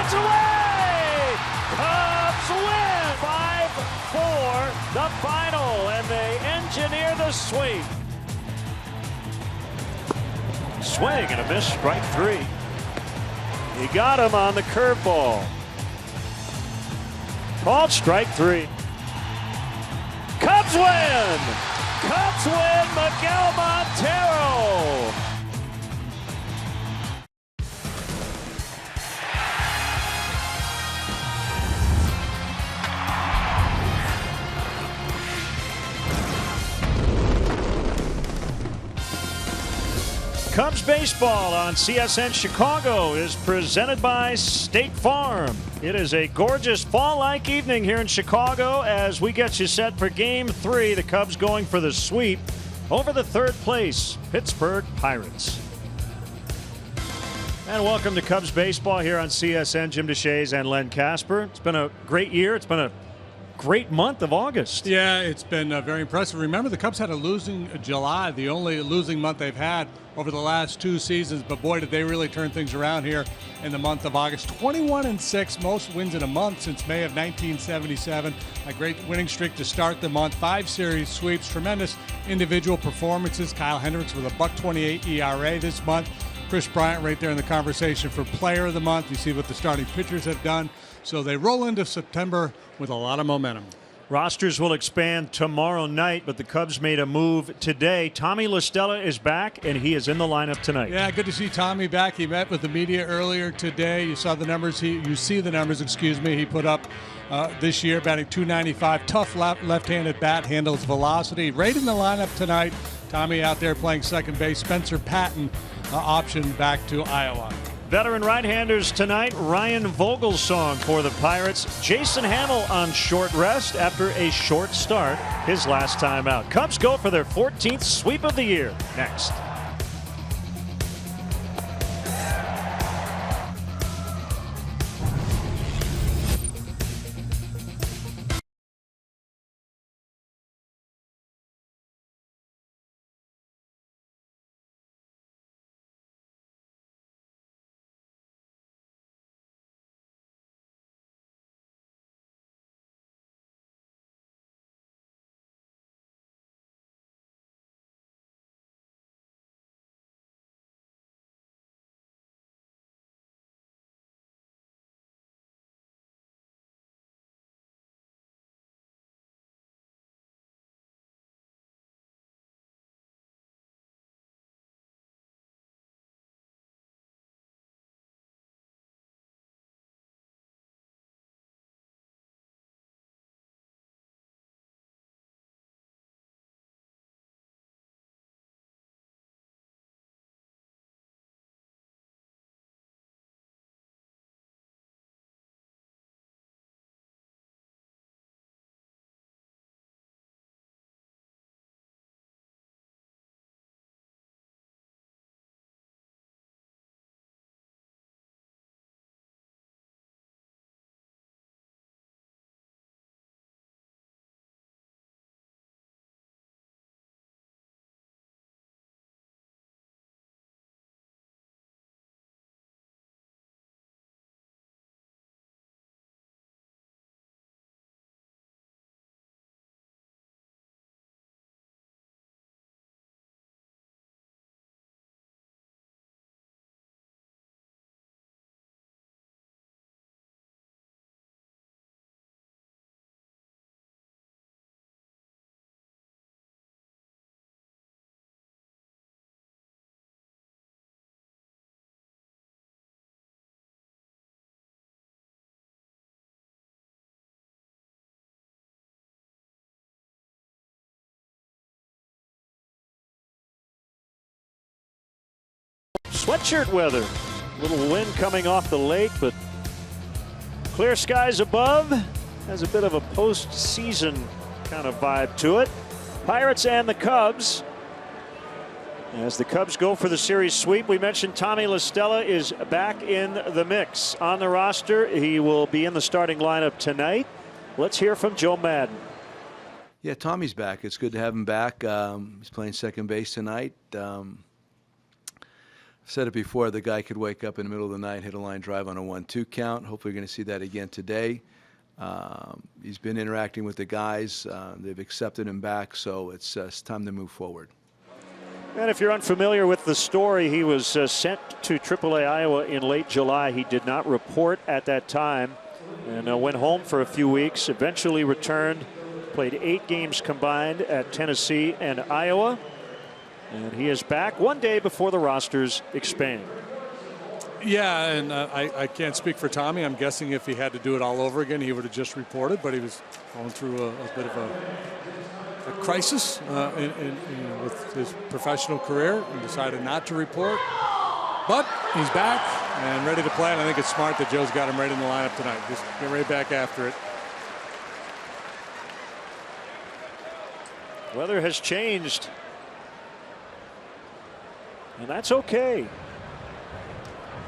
It's away! Cubs win! 5-4 the final, and they engineer the sweep. Swing and a miss, strike three. He got him on the curveball. Called strike three. Cubs win! Cubs win, Miguel Montero! Cubs baseball on CSN Chicago is presented by State Farm. It is a gorgeous fall-like evening here in Chicago as we get you set for Game 3. The Cubs going for the sweep over the third place Pittsburgh Pirates. And welcome to Cubs baseball here on CSN. Jim DeShays and Len Casper. It's been a great year. It's been a great month of August. Yeah, it's been very impressive. Remember, the Cubs had a losing July, the only losing month they've had over the last two seasons. But boy, did they really turn things around here in the month of August. 21-6, most wins in a month since May of 1977. A great winning streak to start the month. 5 series sweeps, tremendous individual performances. Kyle Hendricks with a .128 ERA this month. Chris Bryant right there in the conversation for player of the month. You see what the starting pitchers have done. So they roll into September with a lot of momentum. Rosters will expand tomorrow night, but the Cubs made a move today. Tommy La Stella is back, and he is in the lineup tonight. Yeah, good to see Tommy back. He met with the media earlier today. You saw the numbers. You see the numbers, excuse me, he put up this year, batting .295. Tough left-handed bat, handles velocity. Right in the lineup tonight. Tommy out there playing second base. Spencer Patton option back to Iowa. Veteran right-handers tonight. Ryan Vogelsong for the Pirates. Jason Hammel on short rest after a short start his last time out. Cubs go for their 14th sweep of the year. Next. Sweatshirt weather. A little wind coming off the lake, but clear skies above. Has a bit of a postseason kind of vibe to it. Pirates and the Cubs. As the Cubs go for the series sweep, we mentioned Tommy La Stella is back in the mix on the roster. He will be in the starting lineup tonight. Let's hear from Joe Madden. Yeah, Tommy's back. It's good to have him back. He's playing second base tonight. said it before, the guy could wake up in the middle of the night, hit a line drive on a 1-2 count. Hopefully we're going to see that again today. He's been interacting with the guys. They've accepted him back, so it's time to move forward. And if you're unfamiliar with the story, he was sent to AAA Iowa in late July. He did not report at that time and went home for a few weeks, eventually returned, played 8 games combined at Tennessee and Iowa. And he is back one day before the rosters expand. Yeah, and I can't speak for Tommy. I'm guessing if he had to do it all over again, he would have just reported. But he was going through a bit of a crisis with his professional career and decided not to report. But he's back and ready to play. And I think it's smart that Joe's got him right in the lineup tonight. Just get right back after it. Weather has changed. And that's okay.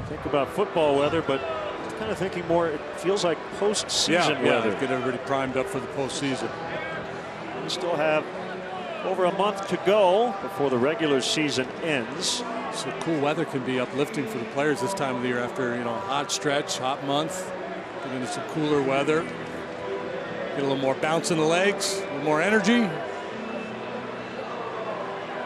Think about football weather, but I'm kind of thinking more, it feels like postseason weather. Get everybody primed up for the postseason. We still have over a month to go before the regular season ends. So cool weather can be uplifting for the players this time of the year after, a hot stretch, hot month. Get into some cooler weather. Get a little more bounce in the legs, a little more energy.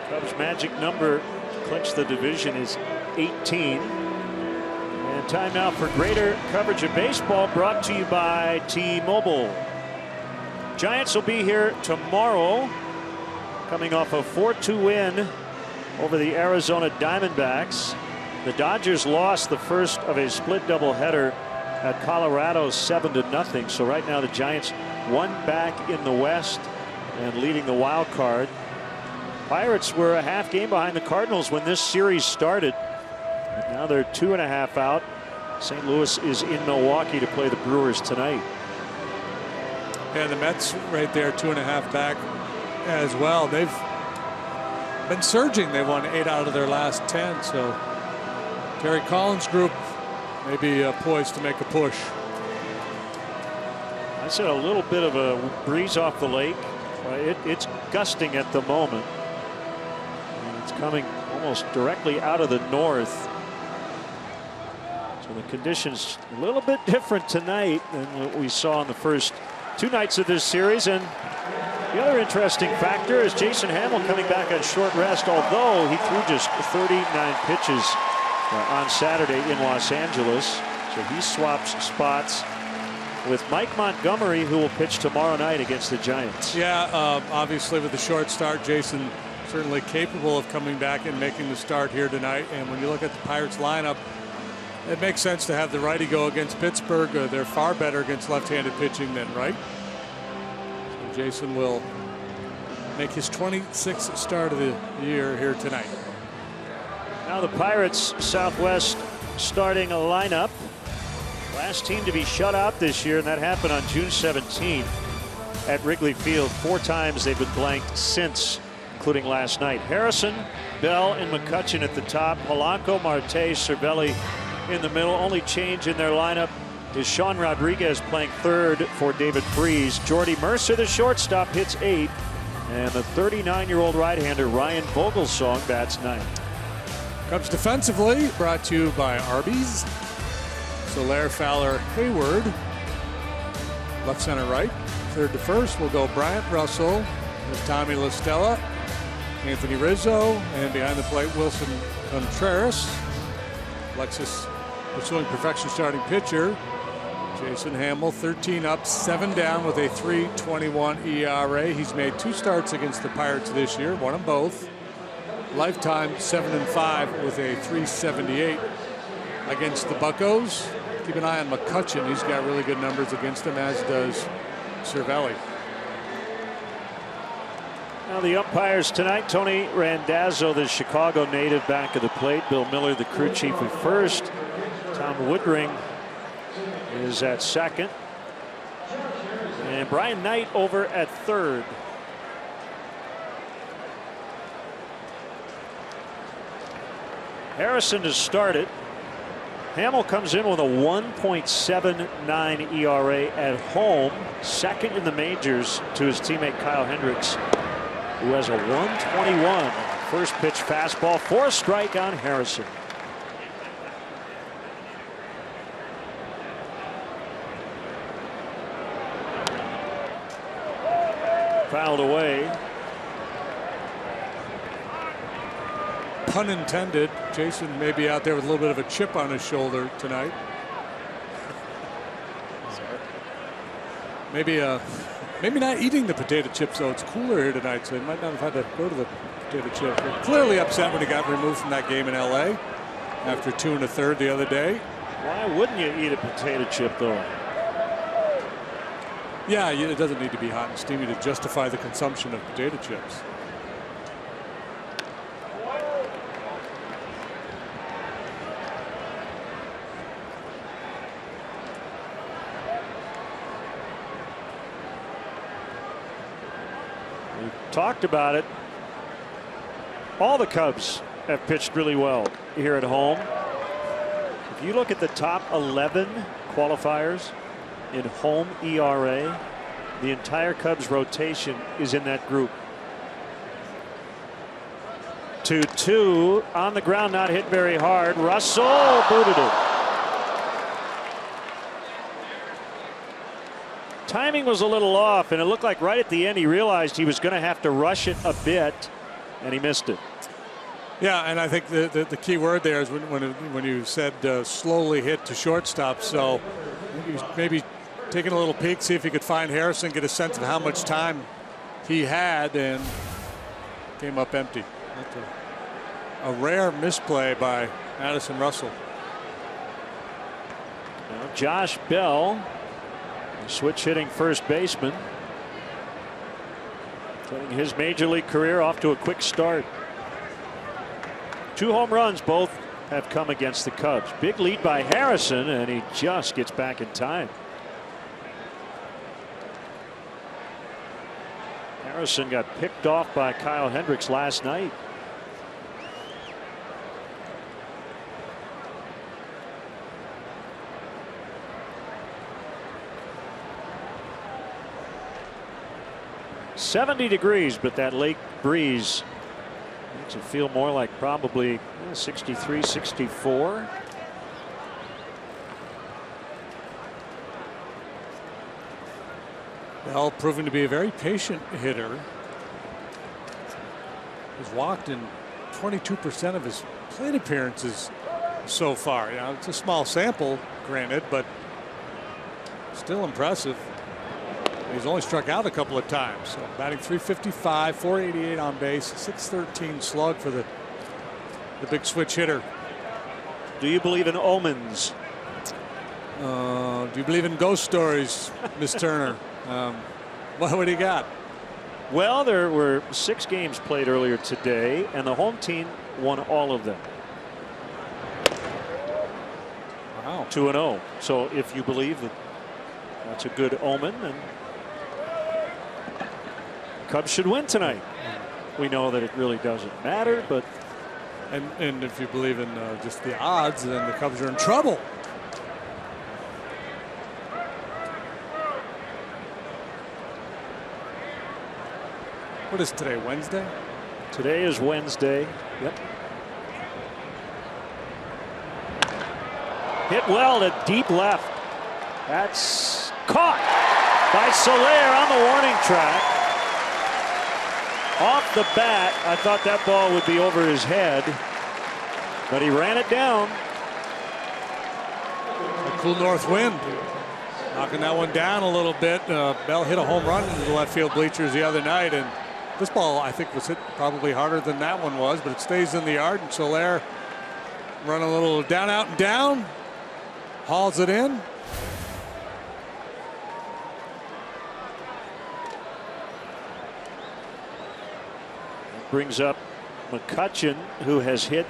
Cubs' magic number to clinch the division is 18. And time now for greater coverage of baseball, brought to you by T-Mobile. Giants will be here tomorrow, coming off a 4-2 win over the Arizona Diamondbacks. The Dodgers lost the first of a split doubleheader at Colorado 7-0. So right now the Giants one back in the West and leading the wild card. Pirates were a half game behind the Cardinals when this series started. And now they're 2.5 out. St. Louis is in Milwaukee to play the Brewers tonight. Yeah, the Mets right there, 2.5 back as well. They've been surging. They won 8 out of their last 10. So Terry Collins' group may be poised to make a push. I said a little bit of a breeze off the lake. It's gusting at the moment. And it's coming almost directly out of the north. So the conditions a little bit different tonight than what we saw in the first 2 nights of this series. And the other interesting factor is Jason Hammel coming back on short rest, although he threw just 39 pitches on Saturday in Los Angeles. So he swaps spots with Mike Montgomery, who will pitch tomorrow night against the Giants. Yeah, obviously with the short start, Jason certainly capable of coming back and making the start here tonight. And when you look at the Pirates lineup, it makes sense to have the righty go against Pittsburgh. They're far better against left-handed pitching than right. So Jason will make his 26th start of the year here tonight. Now the Pirates Southwest starting a lineup. Last team to be shut out this year, and that happened on June 17th at Wrigley Field. 4 times they've been blanked since, including last night. Harrison, Bell, and McCutchen at the top. Polanco, Marte, Cervelli in the middle. Only change in their lineup is Sean Rodriguez playing third for David Freese. Jordy Mercer, the shortstop, hits 8th. And the 39-year-old right-hander Ryan Vogelsong bats 9th. Cubs defensively brought to you by Arby's. Soler, Fowler, Hayward. Left, center, right. Third to first will go Bryant Russell with Tommy La Stella, Anthony Rizzo, and behind the plate Wilson Contreras. Alexis pursuing perfection starting pitcher. Jason Hammel, 13 up, 7 down with a 3.21 ERA. He's made 2 starts against the Pirates this year, won them both. Lifetime 7-5 with a 3.78 against the Buccos. Keep an eye on McCutchen. He's got really good numbers against him, as does Cervelli. Now the umpires tonight: Tony Randazzo, the Chicago native, back at the plate. Bill Miller, the crew chief, at first. Tom Woodring is at second. And Brian Knight over at third. Harrison to start it. Hammel comes in with a 1.79 ERA at home, second in the majors to his teammate Kyle Hendricks, who has a 1.21. First pitch fastball for a strike on Harrison. fouled away. Pun intended. Jason may be out there with a little bit of a chip on his shoulder tonight. Maybe not eating the potato chips, though. It's cooler here tonight, so he might not have had to go to the potato chip. But clearly upset when he got removed from that game in L.A. after 2 1/3 the other day. Why wouldn't you eat a potato chip, though? Yeah, it doesn't need to be hot and steamy to justify the consumption of potato chips. We talked about it. All the Cubs have pitched really well here at home. If you look at the top 11 qualifiers in home ERA, the entire Cubs rotation is in that group. 2-2 on the ground, not hit very hard. Russell booted it. Timing was a little off, and it looked like right at the end he realized he was going to have to rush it a bit, and he missed it. Yeah, and I think the key word there is when you said slowly hit to shortstop. So maybe taking a little peek, see if he could find Harrison, get a sense of how much time he had, and came up empty. That's a rare misplay by Addison Russell. Now Josh Bell, switch hitting first baseman, getting his major league career off to a quick start. 2 home runs, both have come against the Cubs. Big lead by Harrison, and he just gets back in time. Harrison got picked off by Kyle Hendricks last night. "70 degrees, but that lake breeze makes it feel more like probably 63, 64. Bell proving to be a very patient hitter. He's walked in 22% of his plate appearances so far. You know, it's a small sample, granted, but still impressive. He's only struck out a couple of times. So batting .355, .488 on base, .613 slug for the big switch hitter. Do you believe in omens? Do you believe in ghost stories, Miss Turner? What do you got? Well, there were 6 games played earlier today, and the home team won all of them. Wow. 2-0. So if you believe that that's a good omen, then Cubs should win tonight. We know that it really doesn't matter, but and if you believe in just the odds, then the Cubs are in trouble. What is today, Wednesday? Today is Wednesday. Yep. Hit well to deep left. That's caught by Soler on the warning track. Off the bat, I thought that ball would be over his head, but he ran it down. A cool north wind knocking that one down a little bit. Bell hit a home run into the left field bleachers the other night, and this ball I think was hit probably harder than that one was, but it stays in the yard, and Soler run a little down, out, and down, hauls it in. Brings up McCutchen, who has hit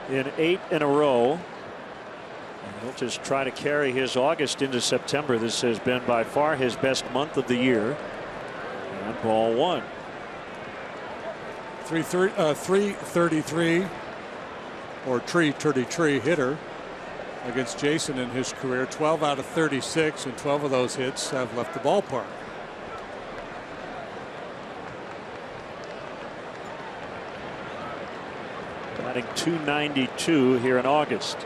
in 8 in a row. And he'll just try to carry his August into September. This has been by far his best month of the year. And ball 1. 333 or tree hitter against Jason in his career. 12 out of 36, and 12 of those hits have left the ballpark. Batting .292 here in August.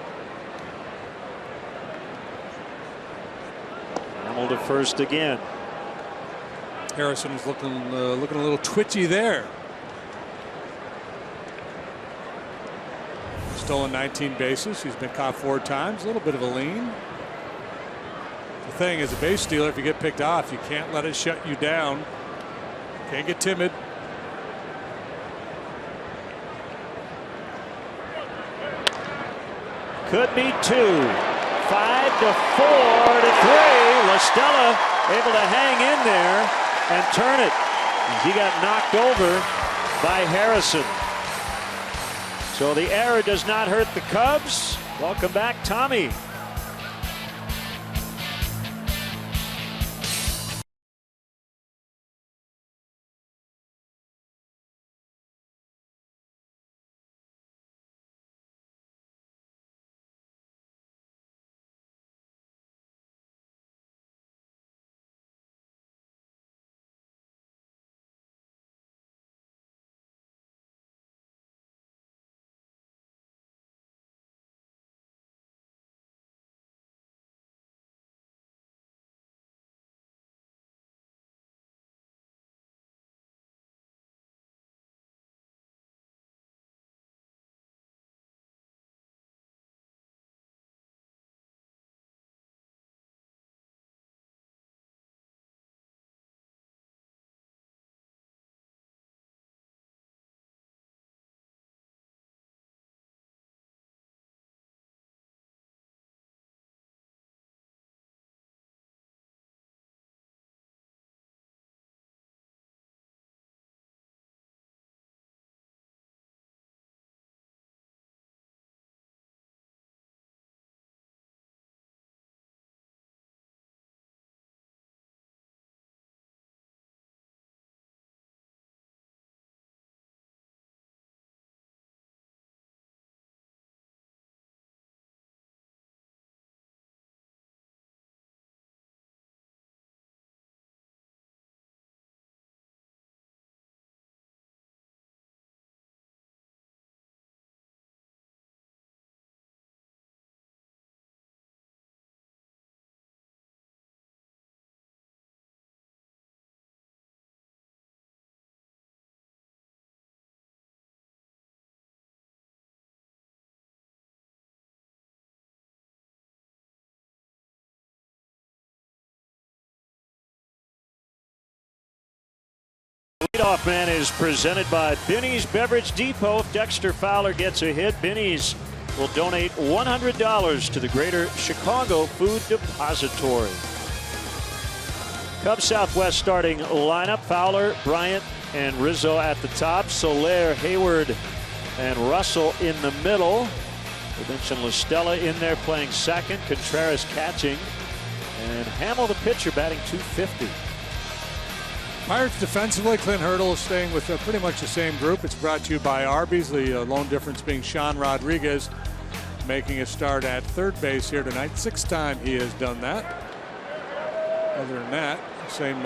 Hammel to first again. Harrison was looking a little twitchy there. Stolen 19 bases. He's been caught 4 times. A little bit of a lean. The thing is, a base stealer, if you get picked off, you can't let it shut you down. Can't get timid. Could be 2. 5 to 4 to 3. La Stella able to hang in there and turn it. He got knocked over by Harrison. So the error does not hurt the Cubs. Welcome back, Tommy. Leadoff man is presented by Binny's Beverage Depot. If Dexter Fowler gets a hit, Binny's will donate $100 to the Greater Chicago Food Depository. Cubs Southwest starting lineup: Fowler, Bryant, and Rizzo at the top. Soler, Hayward, and Russell in the middle. We mentioned La Stella in there playing second. Contreras catching. And Hammel, the pitcher, batting .250. Pirates defensively, Clint Hurdle is staying with pretty much the same group. It's brought to you by Arby's, the lone difference being Sean Rodriguez making a start at third base here tonight. 6th time he has done that. Other than that, same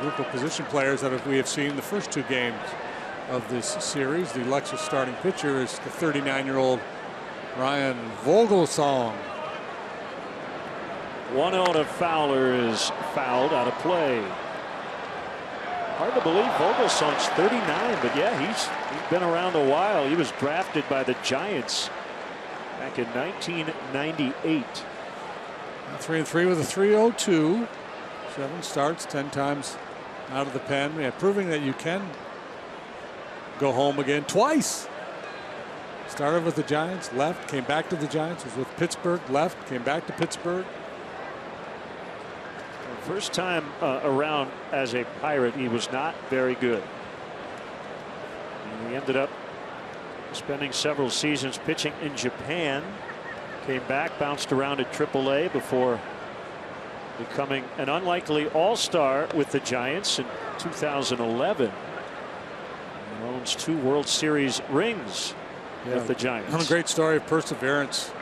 group of position players that we have seen the first 2 games of this series. The Lexus starting pitcher is the 39-year-old Ryan Vogelsong. 1-0 to Fowler is fouled out of play. Hard to believe Vogelsong's 39, but yeah, he's been around a while. He was drafted by the Giants back in 1998. 3-3 with a 3.02. 7 starts, 10 times out of the pen. Yeah, proving that you can go home again twice. Started with the Giants, left, came back to the Giants, was with Pittsburgh, left, came back to Pittsburgh. First time around as a Pirate, he was not very good. And he ended up spending several seasons pitching in Japan. Came back, bounced around at AAA before becoming an unlikely all-star with the Giants in 2011. He owns 2 World Series rings with the Giants. A great story of perseverance.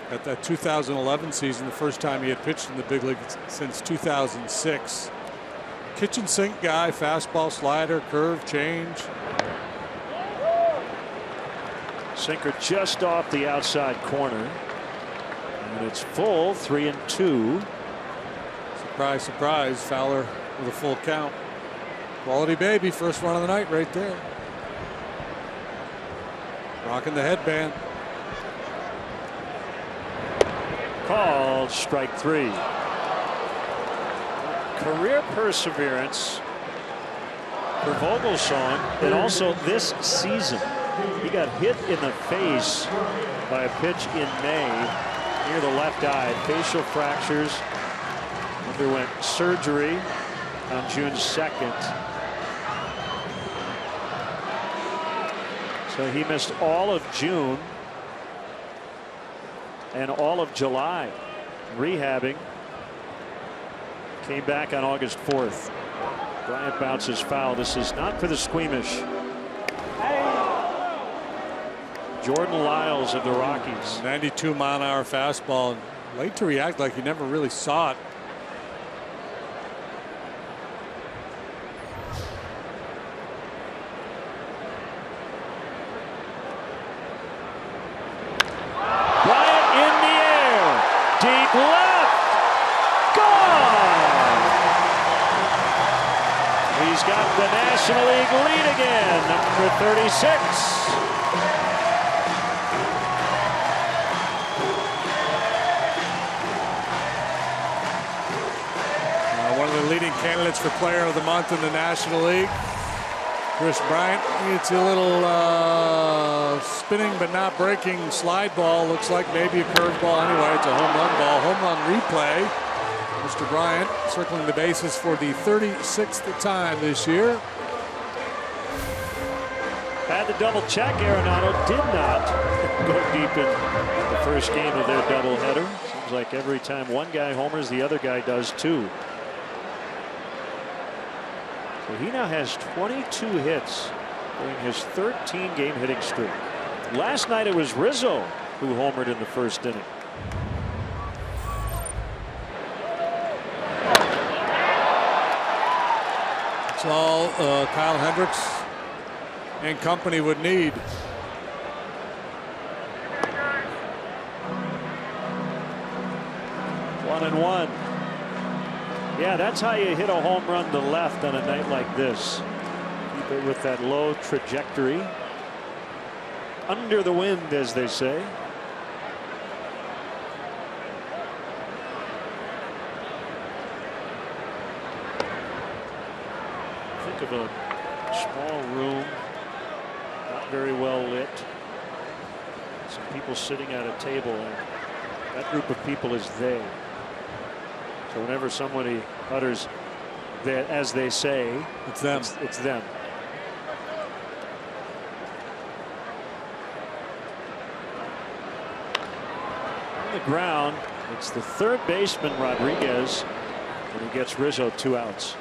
At that 2011 season, the first time he had pitched in the big league since 2006. Kitchen sink guy, fastball, slider, curve, change. Sinker just off the outside corner. And it's full, 3-2. Surprise, surprise. Fowler with a full count. Quality baby, first run of the night right there. Rocking the headband. Called strike 3. Career perseverance for Vogelsong, and also this season. He got hit in the face by a pitch in May near the left eye. Facial fractures. Underwent surgery on June 2nd. So he missed all of June and all of July rehabbing. Came back on August 4th. Bryant bounces foul. This is not for the squeamish. Jordan Lyles of the Rockies. 92-mile-an-hour fastball. Late to react, like he never really saw it. Bryant in the air. Deep left. Gone. He's got the National League lead again. Number 36. Leading candidates for Player of the Month in the National League. Chris Bryant gets a little spinning but not breaking slide ball. Looks like maybe a curveball anyway. It's a home run ball. Home run replay. Mr. Bryant circling the bases for the 36th time this year. Had to double check. Arenado did not go deep in the first game of their doubleheader. Seems like every time one guy homers, the other guy does too. So he now has 22 hits during his 13-game hitting streak. Last night it was Rizzo who homered in the first inning. It's all Kyle Hendricks and company would need. One and one. Yeah, that's how you hit a home run to left on a night like this. Keep it with that low trajectory. Under the wind, as they say. Think of a small room, not very well lit. Some people sitting at a table, and that group of people is they. So whenever somebody utters that, as they say, it's them. It's them. On the ground, it's the third baseman, Rodriguez, and he gets Rizzo 2 outs.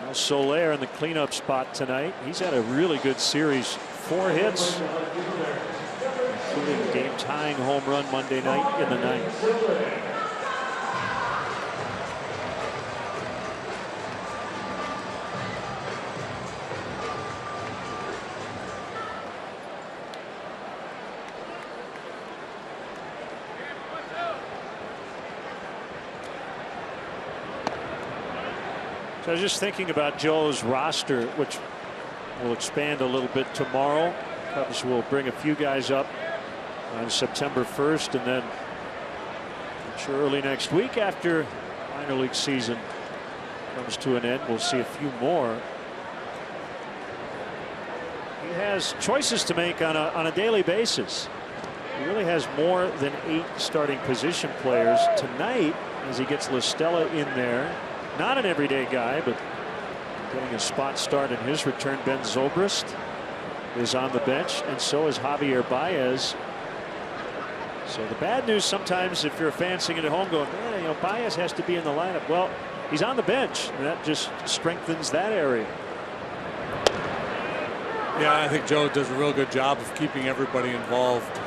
Now Soler in the cleanup spot tonight. He's had a really good series. 4 hits, including a game-tying home run Monday night in the 9th. So I was just thinking about Joe's roster, which will expand a little bit tomorrow. Cubs will bring a few guys up on September 1st, and then I'm sure early next week, after minor league season comes to an end, we'll see a few more. He has choices to make on a daily basis. He really has more than 8 starting position players tonight, as he gets La Stella in there. Not an everyday guy, but getting a spot start in his return. Ben Zobrist is on the bench, and so is Javier Baez. So the bad news sometimes, if you're a fan sitting at home going, man, you know, Baez has to be in the lineup. Well, he's on the bench, and that just strengthens that area. Yeah, I think Joe does a real good job of keeping everybody involved.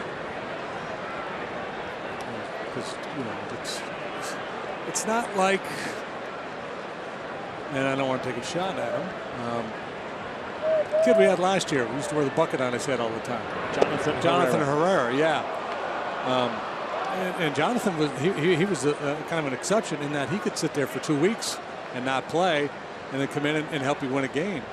Because, you know, it's not like, and I don't want to take a shot at him. Kid we had last year, we used to wear the bucket on his head all the time. Jonathan Herrera, yeah. And Jonathan was he was kind of an exception in that he could sit there for 2 weeks and not play, and then come in and help you win a game.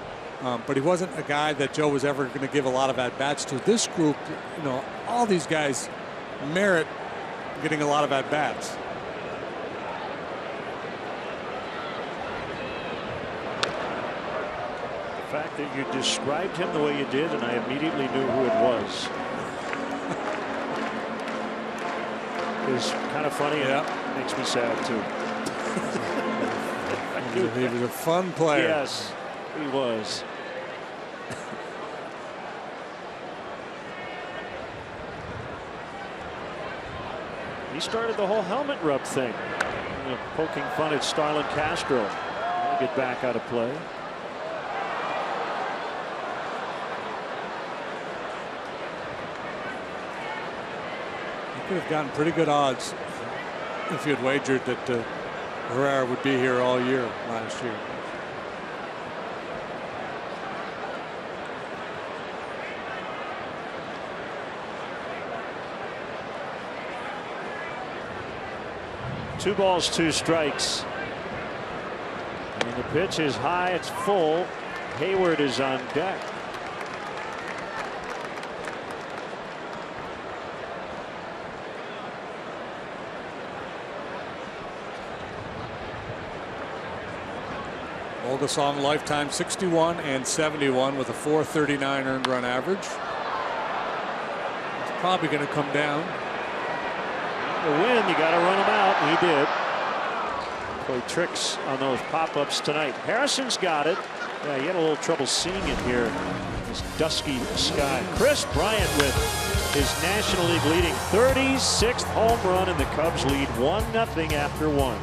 But he wasn't a guy that Joe was ever going to give a lot of at bats to. This group, you know, all these guys merit getting a lot of at bats. The fact that you described him the way you did, and I immediately knew who it was. It was kind of funny. And makes me sad too. He was a fun player. Yes, he was. He started the whole helmet rub thing, you know, poking fun at Starlin Castro. He'll get back out of play. He could have gotten pretty good odds if you had wagered that Herrera would be here all year last year. Two balls, two strikes. And the pitch is high, it's full. Hayward is on deck. Olgasong lifetime 61 and 71 with a 439 earned run average. It's probably going to come down. The win, you got to run him out, and he did. Play tricks on those pop-ups tonight. Harrison's got it. Yeah, he had a little trouble seeing it here in this dusky sky. Chris Bryant with his National League leading 36th home run, and the Cubs lead 1-0 after one.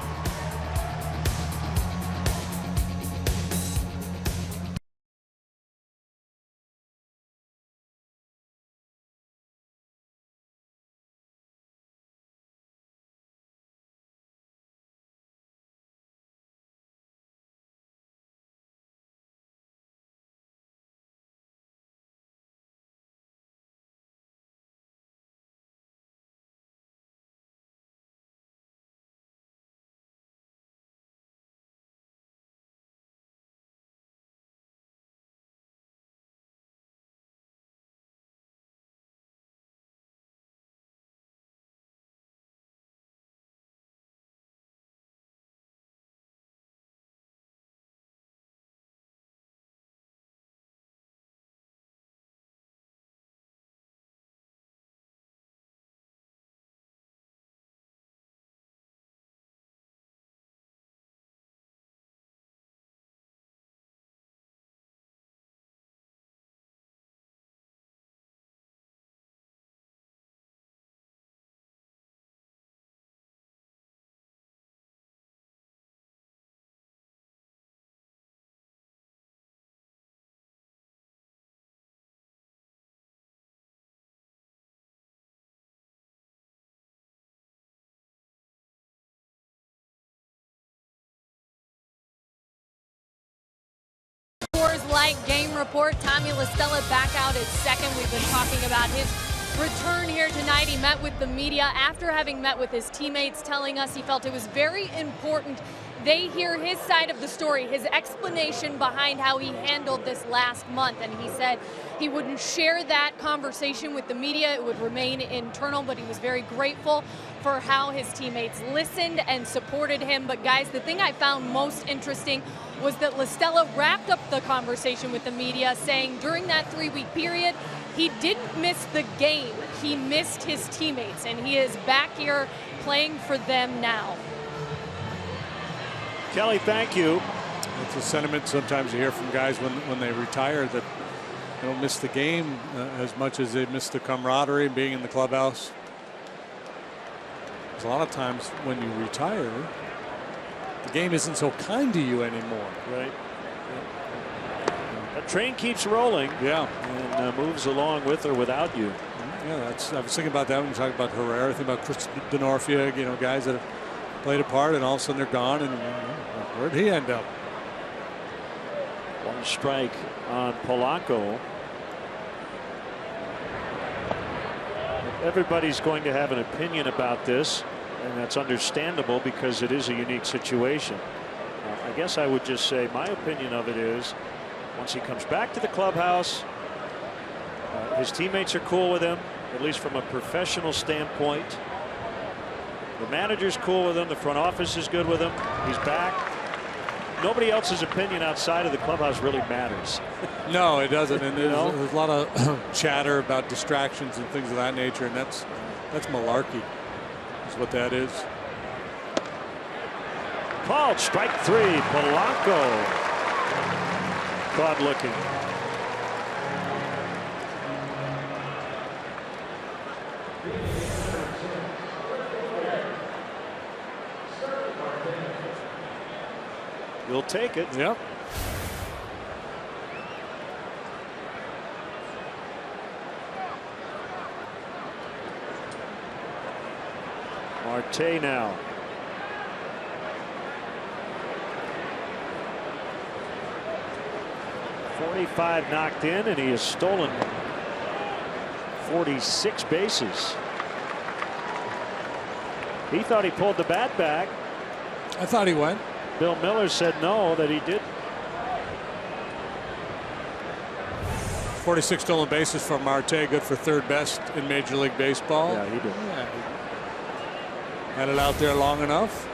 Light game report. Tommy La Stella back out at second. We've been talking about his return here tonight. He met with the media after having met with his teammates, telling us he felt it was very important they hear his side of the story, his explanation behind how he handled this last month. And he said he wouldn't share that conversation with the media. It would remain internal, but he was very grateful for how his teammates listened and supported him. But guys, the thing I found most interesting was that La Stella wrapped up the conversation with the media saying during that 3-week period, he didn't miss the game. He missed his teammates, and he is back here playing for them now. Kelly, thank you. It's a sentiment sometimes you hear from guys when they retire, that they don't miss the game as much as they miss the camaraderie and being in the clubhouse. Because a lot of times when you retire, the game isn't so kind to you anymore. Right. The train keeps rolling. Yeah. And moves along with or without you. Yeah, I was thinking about that when you talk about Herrera, think about Chris Denorfia, you know, guys that have played a part and all of a sudden they're gone, and where'd he end up? One strike on Polanco. everybody's going to have an opinion about this, and that's understandable because it is a unique situation. I guess I would just say my opinion of it is once he comes back to the clubhouse, his teammates are cool with him, at least from a professional standpoint. The manager's cool with him. The front office is good with him. He's back. Nobody else's opinion outside of the clubhouse really matters. No, it doesn't. And there's a lot of chatter about distractions and things of that nature, and that's malarkey. Is what that is. Called strike 3. Polanco caught looking. You'll take it. Yep. Marte now. .45 knocked in, and he has stolen 46 bases. He thought he pulled the bat back. I thought he went. Bill Miller said no, that he did. 46 stolen bases from Marte, good for third best in Major League Baseball. Yeah, he did. Yeah, had it out there long enough.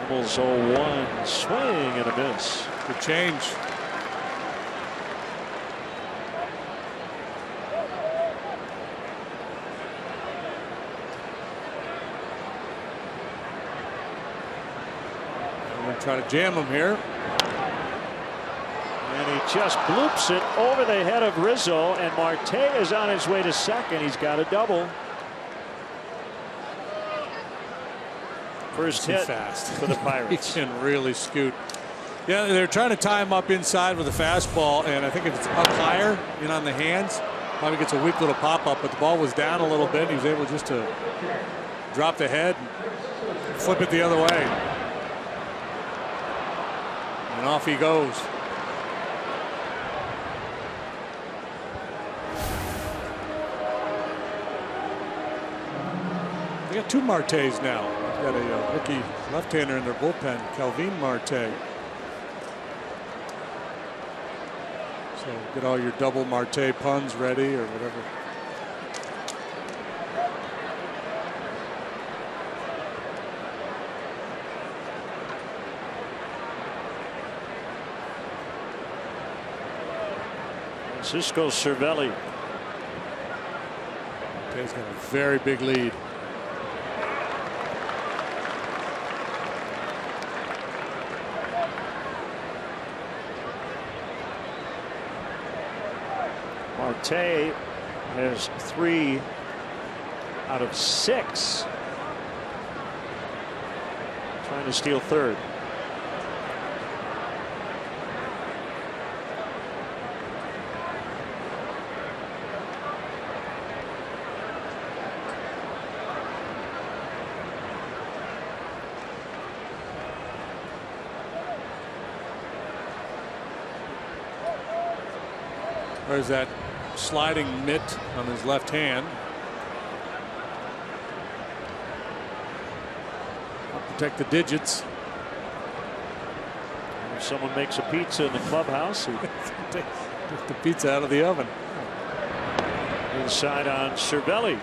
Hammel's 0-1 swing and a miss. Good change. Try to jam him here. And he just bloops it over the head of Rizzo, and Marte is on his way to second. He's got a double. First hit fast for the Pirates. He can really scoot. Yeah, they're trying to tie him up inside with a fastball, and I think if it's up higher, on the hands, probably gets a weak little pop-up, but the ball was down a little bit. He was able just to drop the head and flip it the other way. And off he goes. They got two Martes now. They've got a rookie left-hander in their bullpen, Calvin Marte. So get all your double Marte puns ready or whatever. Francisco Cervelli. He's got a very big lead. Marte has 3 out of 6. Trying to steal third. There's that sliding mitt on his left hand. I'll protect the digits. If someone makes a pizza in the clubhouse, take the pizza out of the oven. Inside on Cervelli.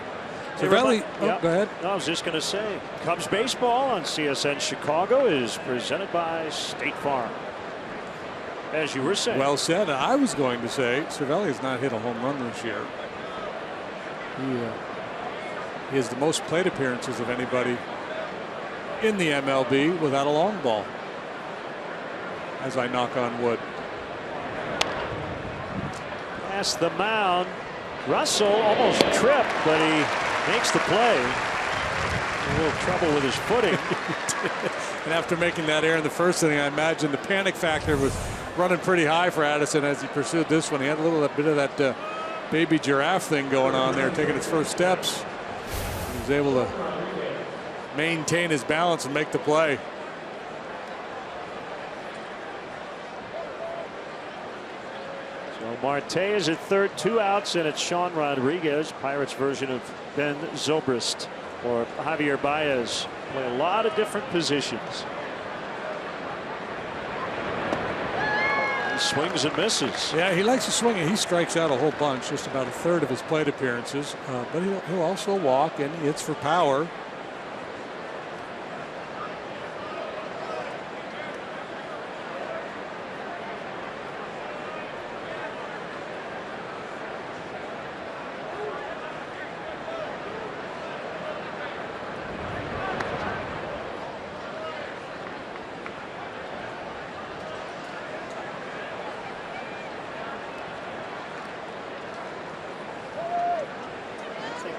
Cervelli, go ahead. No, I was just going to say, Cubs baseball on CSN Chicago is presented by State Farm. As you were saying. Well said. I was going to say Cervelli has not hit a home run this year. He has the most plate appearances of anybody in the MLB without a long ball. As I knock on wood. Past the mound. Russell almost tripped, but he makes the play. A little trouble with his footing. And after making that error in the first inning, I imagine the panic factor was running pretty high for Addison as he pursued this one. He had a little bit of that baby giraffe thing going on there, taking his first steps. He was able to maintain his balance and make the play. So Marte is at third, 2 outs, and it's Sean Rodriguez, Pirates version of Ben Zobrist, or Javier Baez. Play a lot of different positions. He swings and misses. Yeah, he likes to swing and he strikes out a whole bunch, just about a third of his plate appearances. But he'll also walk and he hits for power.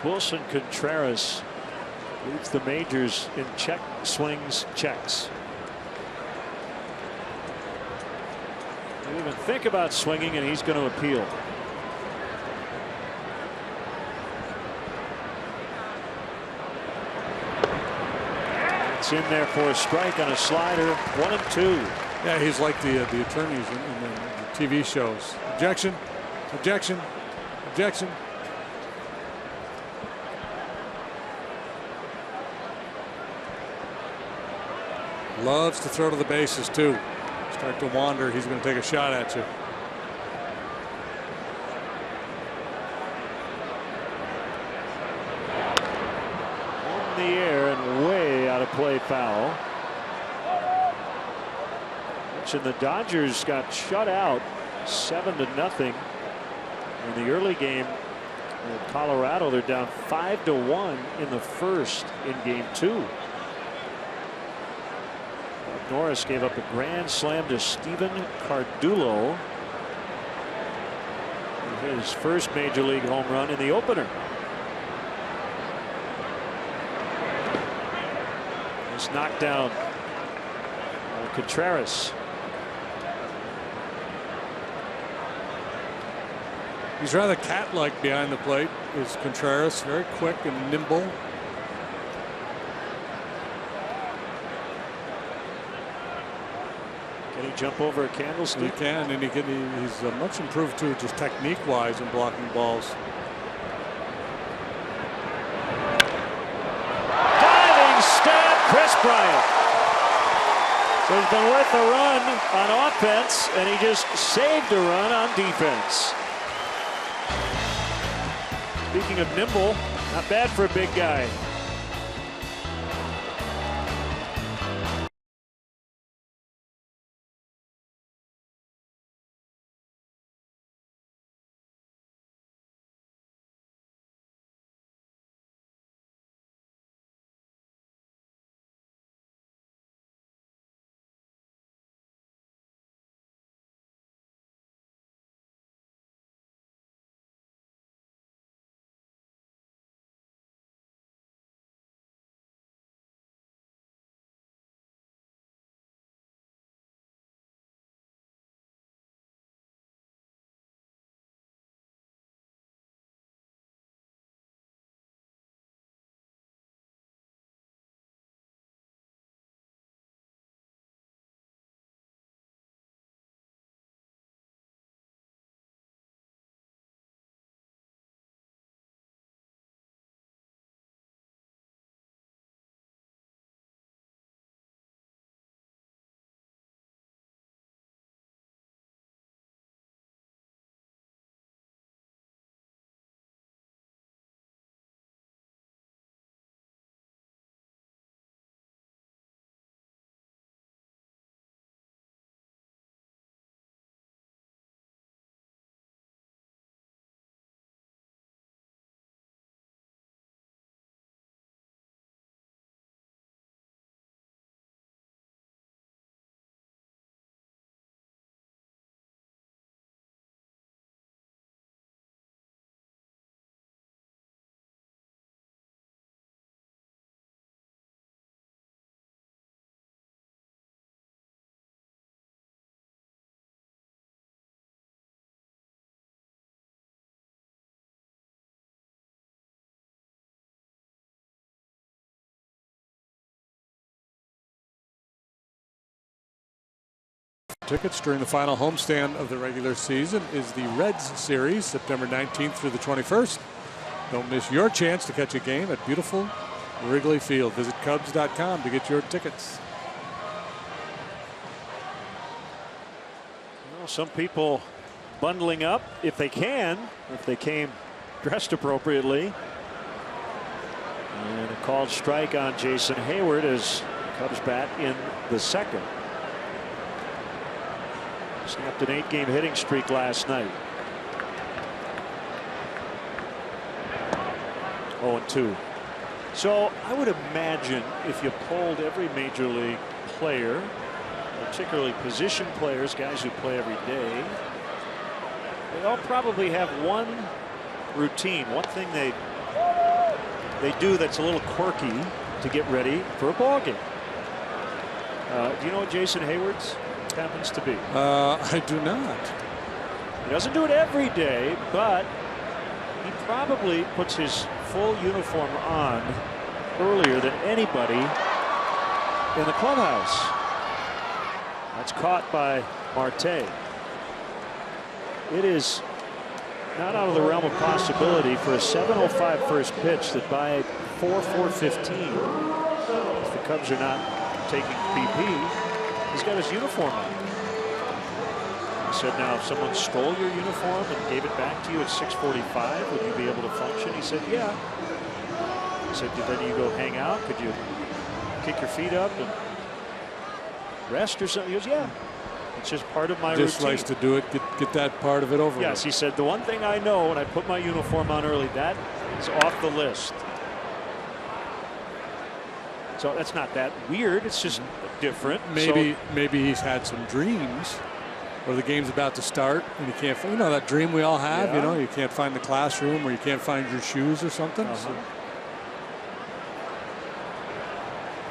Wilson Contreras leads the majors in check swings, checks. He'll even think about swinging, and he's going to appeal. It's in there for a strike on a slider. 1-2. Yeah, he's like the attorneys in the TV shows. Objection, objection, objection. Loves to throw to the bases too. Start to wander, he's going to take a shot at you. In the air and way out of play, foul. And the Dodgers got shut out 7-0 in the early game in Colorado. They're down 5-1 in the first in game 2. Norris gave up a grand slam to Steven Cardullo, his first major league home run in the opener. It's knocked down Contreras. He's rather cat-like behind the plate, is Contreras. Very quick and nimble. Can he jump over a candlestick? He can, and he's much improved too, just technique-wise in blocking balls. Diving stab, Chris Bryant. So he's been worth a run on offense, and he just saved a run on defense. Speaking of nimble, not bad for a big guy. tickets during the final homestand of the regular season is the Reds series, September 19th through the 21st. Don't miss your chance to catch a game at beautiful Wrigley Field. Visit Cubs.com to get your tickets. Well, some people bundling up if they can, if they came dressed appropriately. And a called strike on Jason Hayward as Cubs bat in the second. Snapped an 8-game hitting streak last night. 0-2. So I would imagine if you polled every major league player, particularly position players, guys who play every day, they all probably have one routine, one thing they do that's a little quirky to get ready for a ball game. Do you know what Jason Hayward's happens to be? I do not. He doesn't do it every day, but he probably puts his full uniform on earlier than anybody in the clubhouse. That's caught by Marte. It is not out of the realm of possibility for a 7:05 first pitch that by 4:15, if the Cubs are not taking BP, he's got his uniform on. He said, now if someone stole your uniform and gave it back to you at 6:45, would you be able to function? He said, yeah. He said, then you go hang out? Could you kick your feet up and rest or something? He goes, yeah. It's just part of my routine. Just likes to do it, get that part of it over with. Yes, he said, the one thing I know when I put my uniform on early, that is off the list. So that's not that weird. It's just different. Maybe he's had some dreams where the game's about to start and you can't, you know, that dream we all have, you know, you can't find the classroom or you can't find your shoes or something. So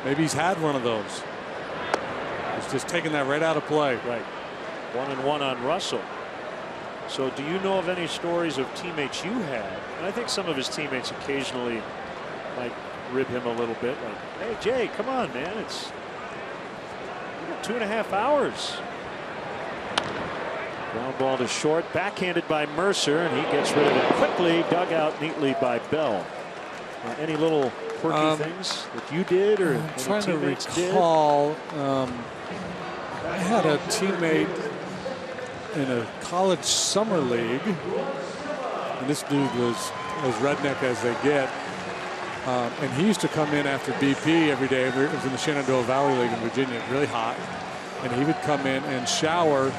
maybe he's had one of those. He's just taking that right out of play. Right. 1-1 on Russell. So do you know of any stories of teammates you had? And I think some of his teammates occasionally might rib him a little bit, like, hey Jay, come on man, it's 2.5 hours. Ground ball to short, backhanded by Mercer, and he gets rid of it quickly, dug out neatly by Bell. Any little quirky things that you did or I'm trying to recall. I had a teammate in a college summer league, and this dude was as redneck as they get. And he used to come in after BP every day. It was in the Shenandoah Valley League in Virginia, really hot. And he would come in and shower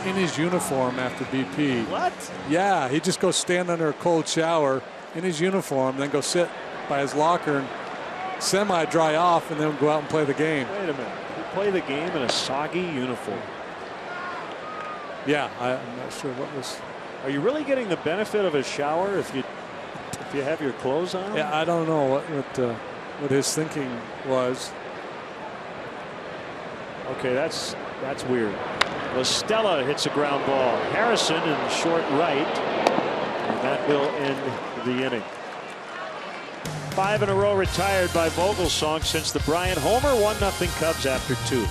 in his uniform after BP. What? Yeah, he'd just go stand under a cold shower in his uniform, then go sit by his locker and semi-dry off, and then go out and play the game. Wait a minute. You play the game in a soggy uniform? Yeah, I'm not sure what was. Are you really getting the benefit of a shower if you have your clothes on? Yeah, I don't know what his thinking was. Okay, that's weird. La Stella hits a ground ball. Harrison in short right, and that will end the inning. 5 in a row retired by Vogelsong since the Bryant homer. 1-0 Cubs after 2.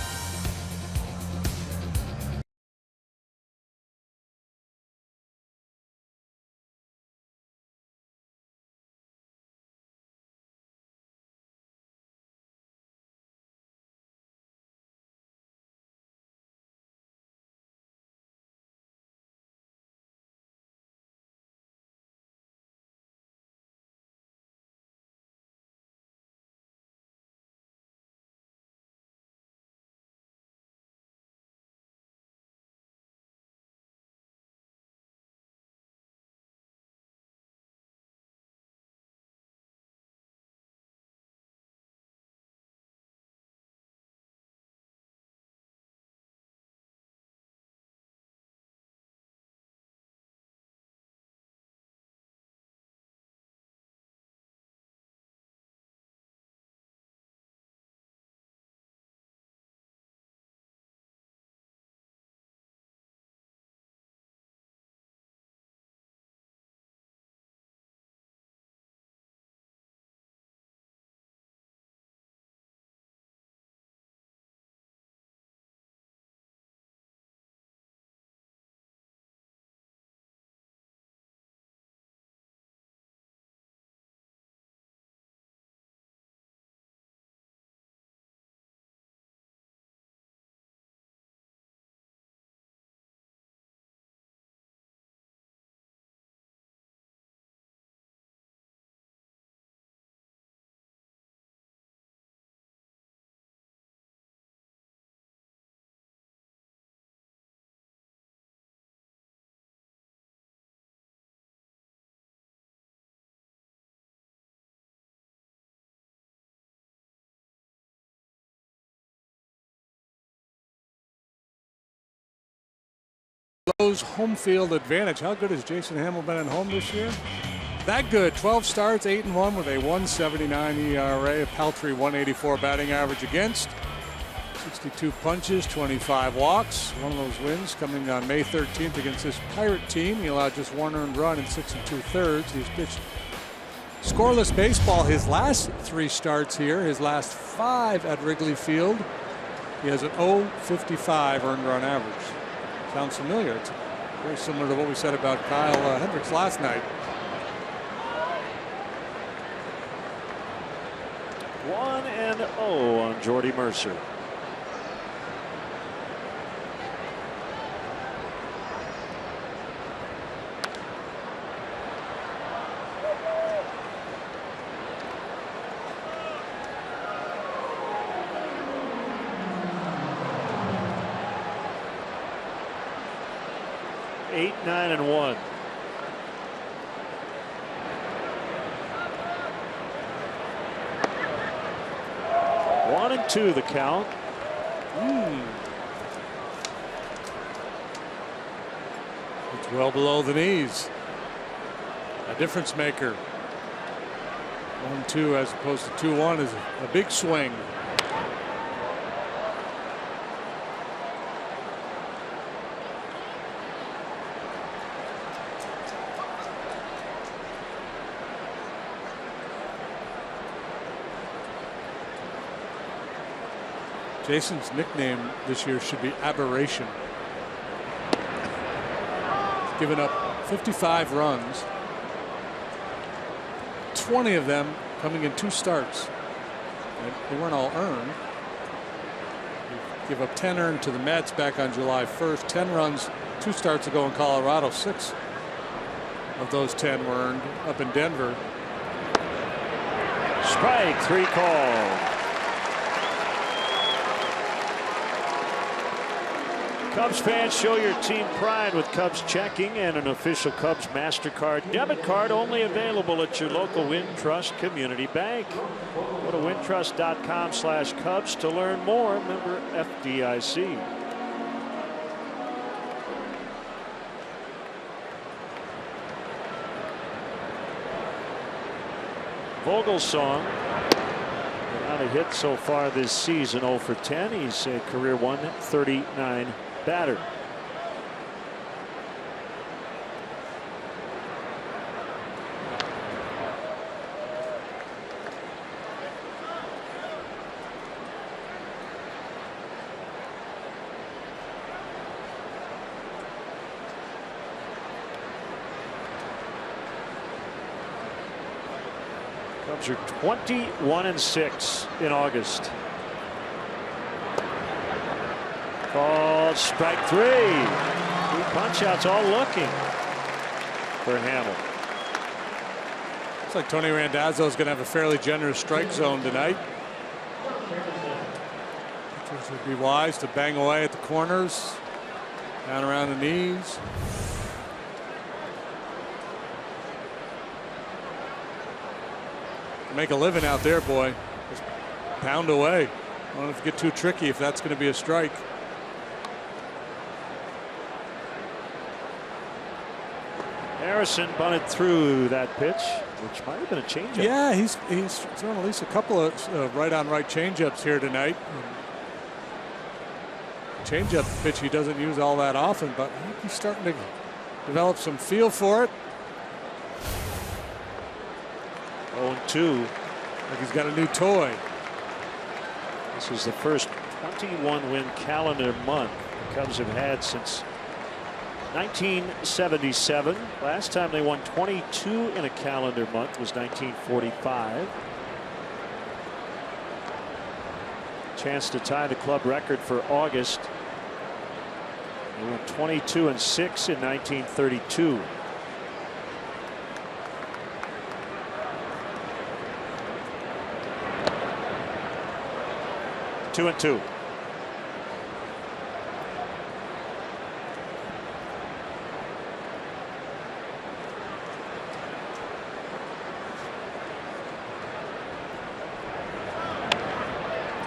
Lowe's home field advantage. How good has Jason Hammel been at home this year? That good. 12 starts, 8-1 with a 1.79 ERA, a paltry 184 batting average against. 62 punches, 25 walks. One of those wins coming on May 13th against this Pirate team. He allowed just 1 earned run in 6 2/3. He's pitched scoreless baseball his last 3 starts here, his last 5 at Wrigley Field. He has an 0.55 earned run average. Sounds familiar. It's very similar to what we said about Kyle Hendricks last night. 1-0 on Jordy Mercer. Eight, 9, and 1. One and 2 the count. It's well below the knees. A difference maker. 1-2 as opposed to 2-1 is a big swing. Jason's nickname this year should be Aberration. He's given up 55 runs, 20 of them coming in 2 starts. They weren't all earned. He gave up 10 earned to the Mets back on July 1st. 10 runs 2 starts ago in Colorado. 6 of those 10 were earned up in Denver. Strike 3 called. Cubs fans, show your team pride with Cubs checking and an official Cubs MasterCard debit card only available at your local Wintrust Community Bank. Go to wintrust.com/Cubs to learn more. Member FDIC. Vogelsong, not a hit so far this season, 0 for 10. He's a career 139 batter. Cubs are 21-6 in August. Called strike 3. 3 punch outs, all looking for Hammel. Looks like Tony Randazzo is going to have a fairly generous strike zone tonight. Pitchers would be wise to bang away at the corners, down around the knees. Make a living out there, boy. Just pound away. I don't know if you get too tricky if that's going to be a strike. Harrison bunted through that pitch, which might have been a changeup. Yeah, he's thrown at least a couple of right-on-right changeups here tonight. Changeup pitch he doesn't use all that often, but I think he's starting to develop some feel for it. 0-2. Like he's got a new toy. This is the first 21-win calendar month the Cubs have had since 1977. Last time they won 22 in a calendar month was 1945. Chance to tie the club record for August. They went 22-6 in 1932. Two and 2.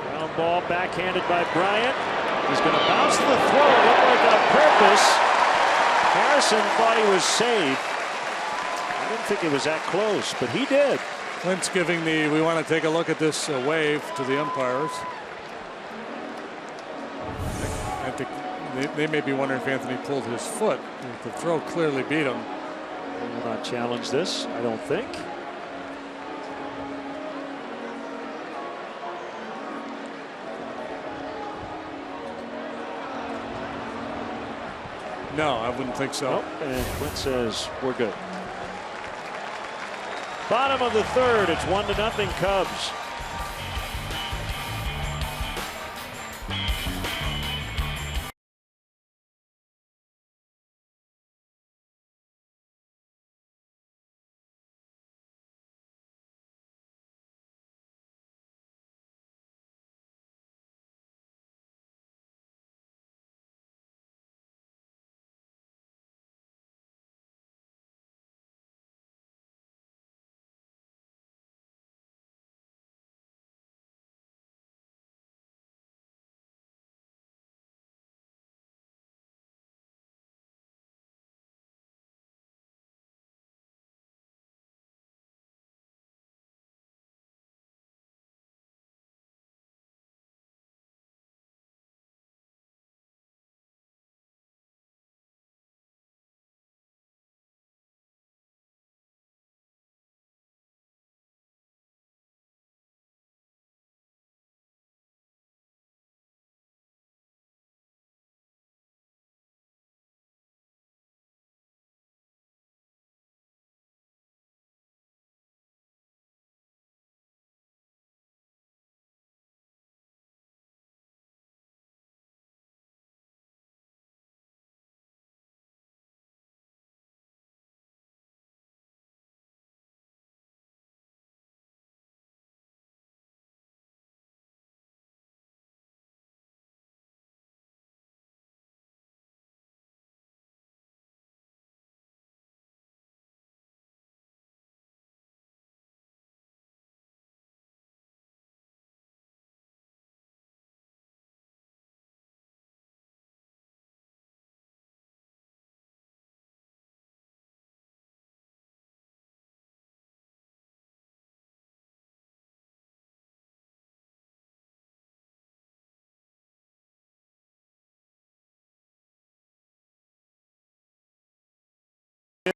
Ground ball backhanded by Bryant. He's going to bounce to the throw. It looked like on purpose. Harrison thought he was safe. I didn't think he was that close, but he did. Clint's giving we want to take a look at this wave to the umpires. They may be wondering if Anthony pulled his foot. The throw clearly beat him. He will not challenge this, I don't think. No, I wouldn't think so. Nope. And Clint says we're good. Bottom of the third, it's 1-0 Cubs.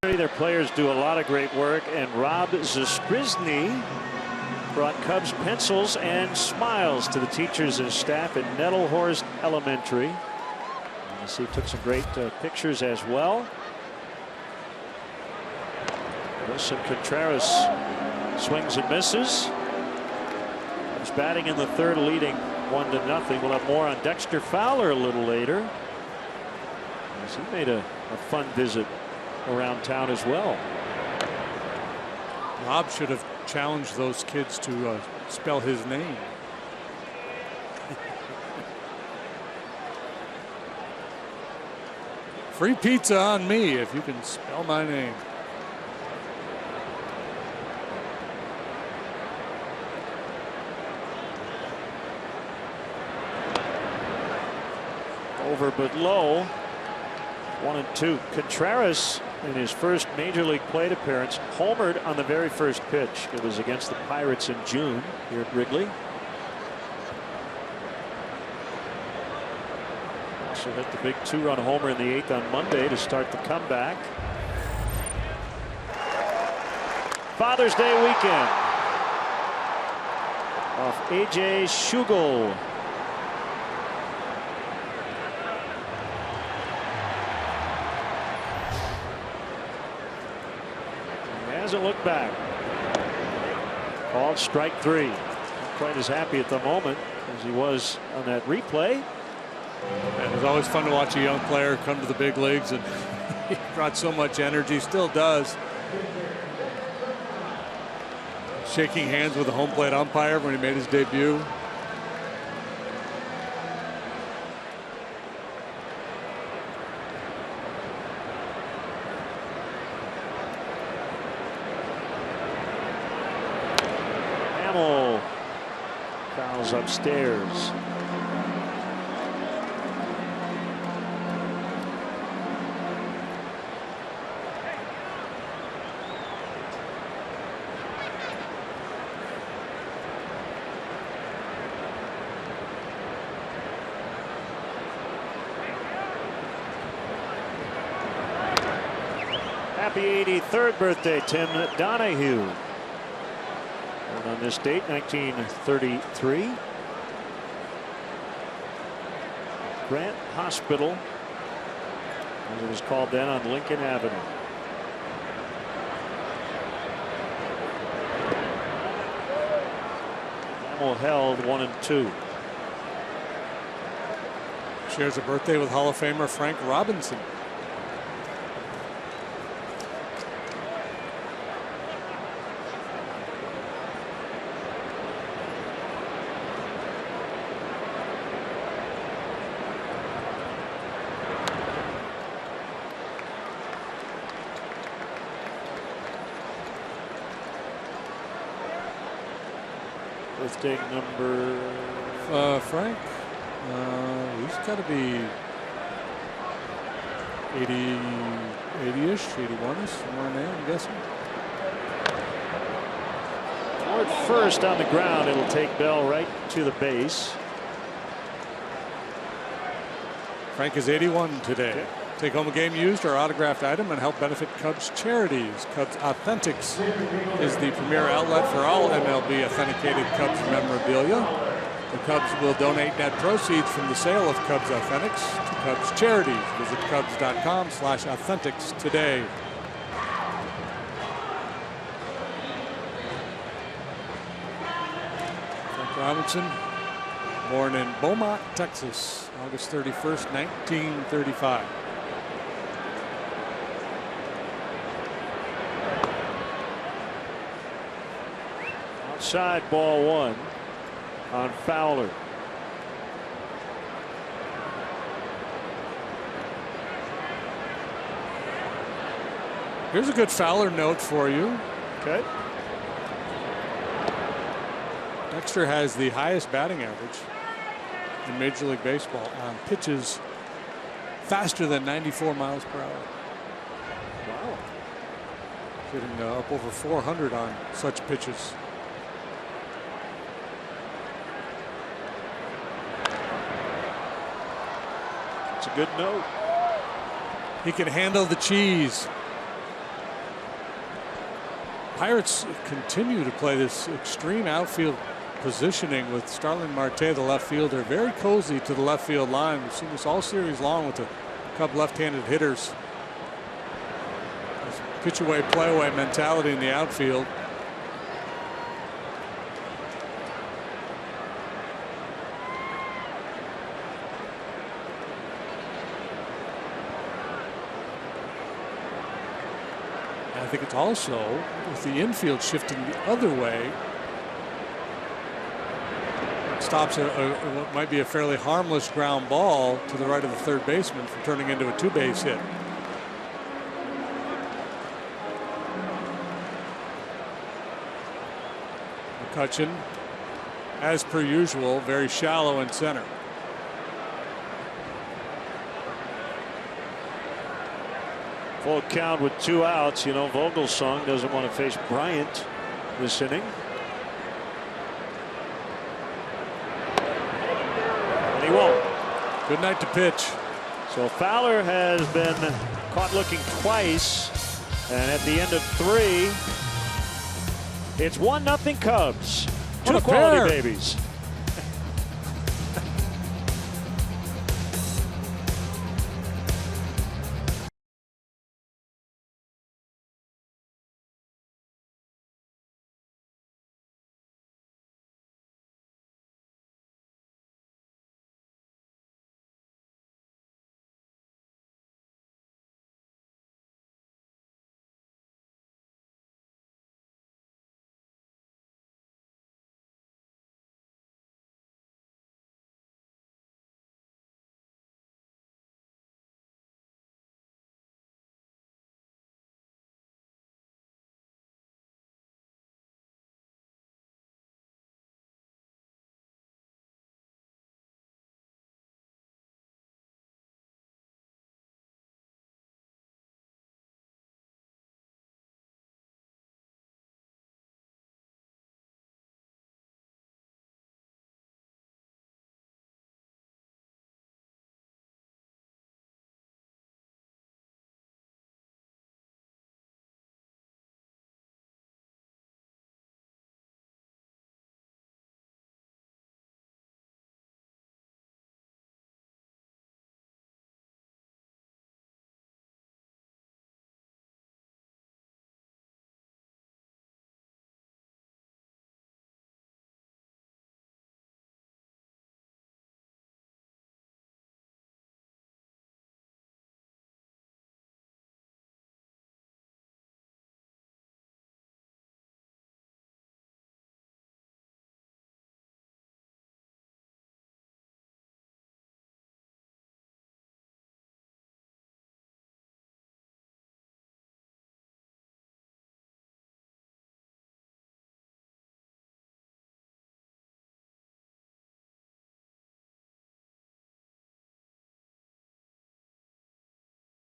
Their players do a lot of great work, and Rob Zasprizny brought Cubs pencils and smiles to the teachers and staff at Nettlehorst Elementary. You see, took some great pictures as well. Wilson Contreras swings and misses. He's batting in the third, leading 1-0. We'll have more on Dexter Fowler a little later, as he made a fun visit around town as well. Rob should have challenged those kids to spell his name. Free pizza on me if you can spell my name. Over but low. 1-2. Contreras, in his first major league plate appearance, homered on the very first pitch. It was against the Pirates in June here at Wrigley. So hit the big 2-run homer in the 8th on Monday to start the comeback. Father's Day weekend off A.J. Schugel. Hasn't looked back. Called strike 3. Not quite as happy at the moment as he was on that replay. And it's always fun to watch a young player come to the big leagues, and he brought so much energy, still does. Shaking hands with the home plate umpire when he made his debut. Hammel fouls upstairs. Happy 83rd birthday, Tim Donahue. Born on this date, 1933. Grant Hospital, as it was called then, on Lincoln Avenue. Hammel held 1 and 2. Shares a birthday with Hall of Famer Frank Robinson. Birthday number. Frank. He's got to be 80-ish, 81-ish, somewhere in there, I'm guessing. Toward first on the ground, it'll take Bell right to the base. Frank is 81 today. Okay. Take home a game used or autographed item and help benefit Cubs charities. Cubs Authentics is the premier outlet for all MLB authenticated Cubs memorabilia. The Cubs will donate net proceeds from the sale of Cubs Authentics to Cubs charities. Visit Cubs.com/authentics today. Frank Robinson, born in Beaumont, Texas, August 31st, 1935. Outside, ball 1 on Fowler. Here's a good Fowler note for you. Okay. Dexter has the highest batting average in Major League Baseball on pitches faster than 94 miles per hour. Wow. Hitting up over 400 on such pitches. It's a good note. He can handle the cheese. Pirates continue to play this extreme outfield positioning with Starling Marte, the left fielder, very cozy to the left field line. We've seen this all series long with the Cub left-handed hitters. This pitch away, play away mentality in the outfield. I think it's also with the infield shifting the other way. It stops what might be a fairly harmless ground ball to the right of the third baseman from turning into a 2-base hit. McCutchen, as per usual, very shallow in center. Full count with 2 outs. You know, Vogelsong doesn't want to face Bryant this inning. And he won't. Good night to pitch. So Fowler has been caught looking twice. And at the end of 3, it's 1-0 Cubs. 2 quality babies.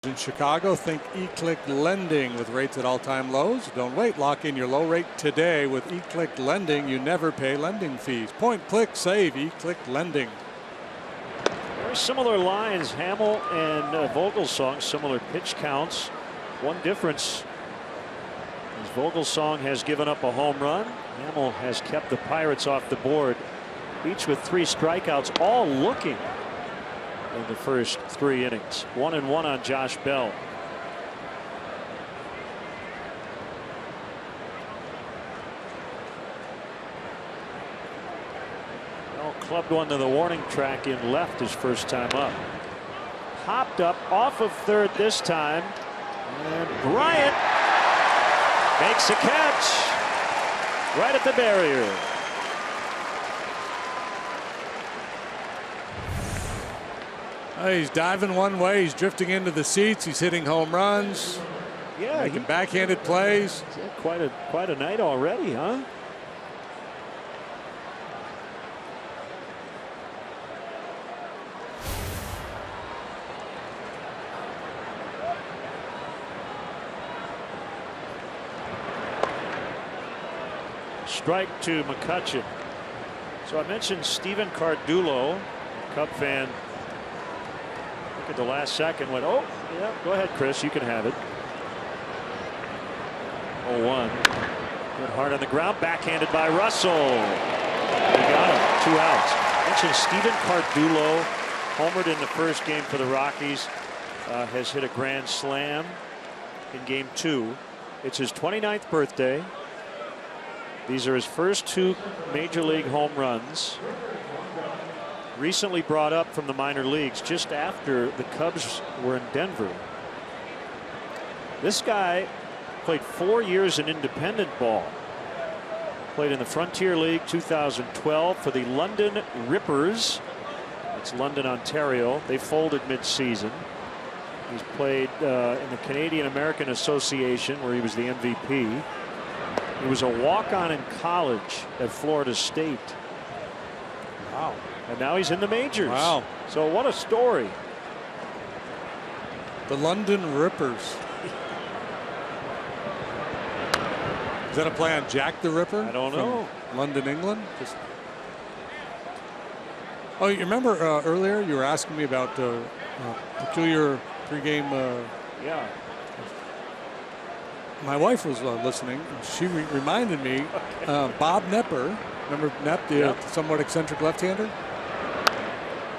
In Chicago, think eClick Lending with rates at all-time lows. Don't wait. Lock in your low rate today with eClick Lending. You never pay lending fees. Point, click, save. eClick Lending. Very similar lines. Hammel and Vogelsong, similar pitch counts. One difference is Vogelsong has given up a home run. Hammel has kept the Pirates off the board, each with 3 strikeouts, all looking in the first 3 innings. 1-1 on Josh Bell. Bell clubbed one to the warning track in left his first time up. Hopped up off of third this time, and Bryant makes a catch right at the barrier. He's diving one way. He's drifting into the seats. He's hitting home runs. Yeah, making backhanded plays. Quite a night already, huh? Strike to McCutchen. So I mentioned Stephen Cardullo, Cub fan. At the last second went, oh yeah, go ahead Chris, you can have it. 0-1. Good hard on the ground, backhanded by Russell. He got him. 2 outs. Mentioned Stephen Cardullo, homered in the first game for the Rockies, has hit a grand slam in game 2. It's his 29th birthday. These are his first 2 major league home runs. Recently brought up from the minor leagues just after the Cubs were in Denver. This guy played 4 years in independent ball. Played in the Frontier League 2012 for the London Rippers. It's London, Ontario. They folded mid-season. He's played in the Canadian American Association, where he was the MVP. He was a walk-on in college at Florida State. Wow. And now he's in the majors. Wow. So what a story. The London Rippers. Is that a play on Jack the Ripper? I don't know. London, England? Oh, you remember earlier you were asking me about peculiar pregame. Yeah. My wife was listening, and she reminded me, Bob Nepper, remember Nepp, the somewhat eccentric left-hander?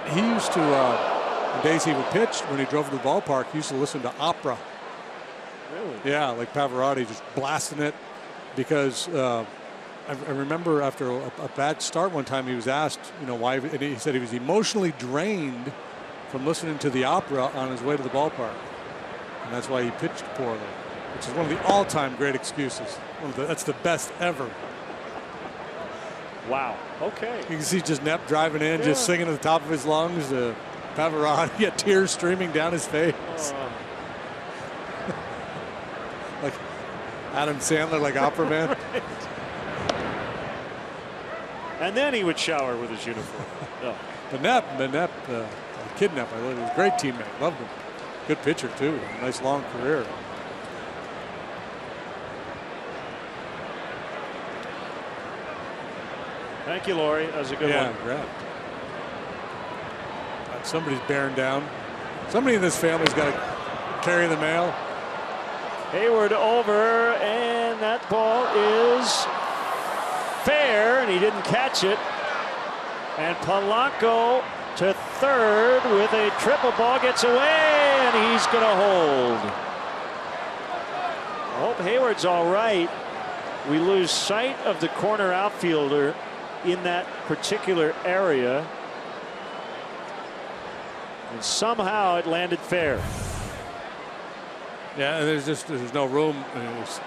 He used to, the days he would pitch, when he drove to the ballpark, he used to listen to opera. Really? Yeah, like Pavarotti, just blasting it. Because I remember after a bad start one time, he was asked, why, and he said he was emotionally drained from listening to the opera on his way to the ballpark. And that's why he pitched poorly, which is one of the all-time great excuses. That's the best ever. Wow. Okay. You can see just Nepp driving in, just singing at the top of his lungs. Pavarotti, he had tears streaming down his face. Like Adam Sandler, like opera man. Right. And then he would shower with his uniform. No. But Nepp, kid Nepp, I love him. He was a great teammate. Loved him. Good pitcher too. Nice long career. Thank you, Laurie. That was a good one. Yeah, somebody's bearing down. Somebody in this family's got to carry the mail. Hayward over, and that ball is fair, and he didn't catch it. And Polanco to third with a triple ball, gets away, and he's going to hold. I hope Hayward's all right. We lose sight of the corner outfielder in that particular area, and somehow it landed fair. Yeah, there's no room. There's,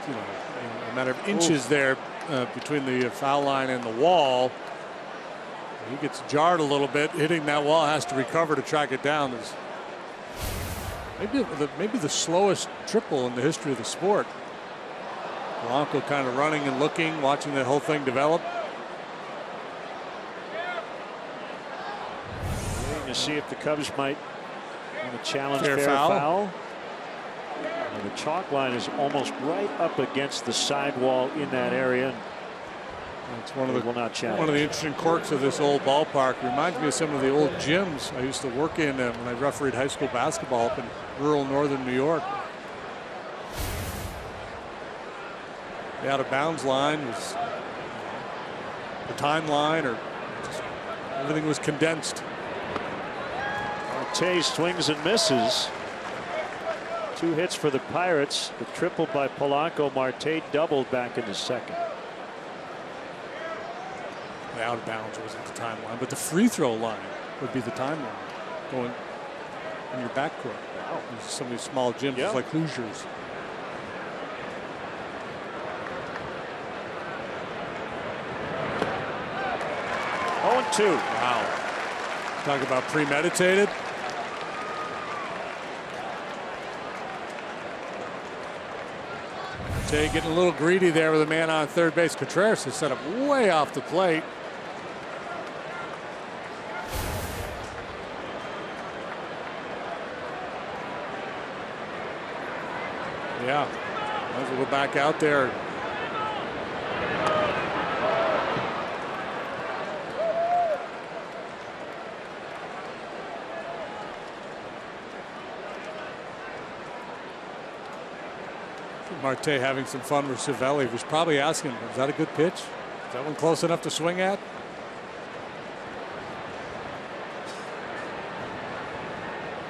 a matter of inches there between the foul line and the wall. He gets jarred a little bit. Hitting that wall, has to recover to track it down. There's maybe the slowest triple in the history of the sport. Polanco kind of running and looking, watching the whole thing develop. Waiting to see if the Cubs might want to challenge fair foul. And the chalk line is almost right up against the sidewall in that area. It's one of the interesting quirks of this old ballpark. Reminds me of some of the old gyms I used to work in when I refereed high school basketball up in rural northern New York. The out of bounds line was the timeline, or just everything was condensed. Marte swings and misses. 2 hits for the Pirates. The triple by Polanco. Marte doubled back into second. The out of bounds wasn't the timeline, but the free throw line would be the timeline going in your backcourt. Wow. Some of these small gyms, it's like Hoosiers. Oh, 2. Wow. Talk about premeditated. Jay getting a little greedy there with a man on third base. Contreras is set up way off the plate. Yeah, might as well go back out there. Marte having some fun with Cervelli. He was probably asking, is that a good pitch? Is that one close enough to swing at?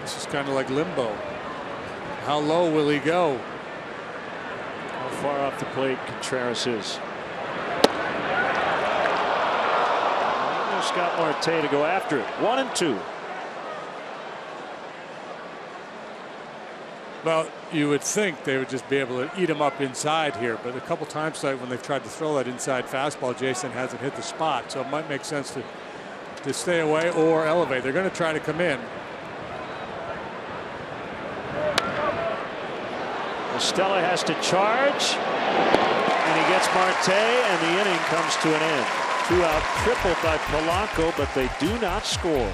This is kind of like limbo. How low will he go? How far off the plate Contreras is. Scott Marte to go after it. 1-2. Well, you would think they would just be able to eat him up inside here, but a couple times tonight when they've tried to throw that inside fastball, Jason hasn't hit the spot, so it might make sense to stay away or elevate. They're going to try to come in. Estella has to charge, and he gets Marte, and the inning comes to an end. 2-out triple by Polanco, but they do not score.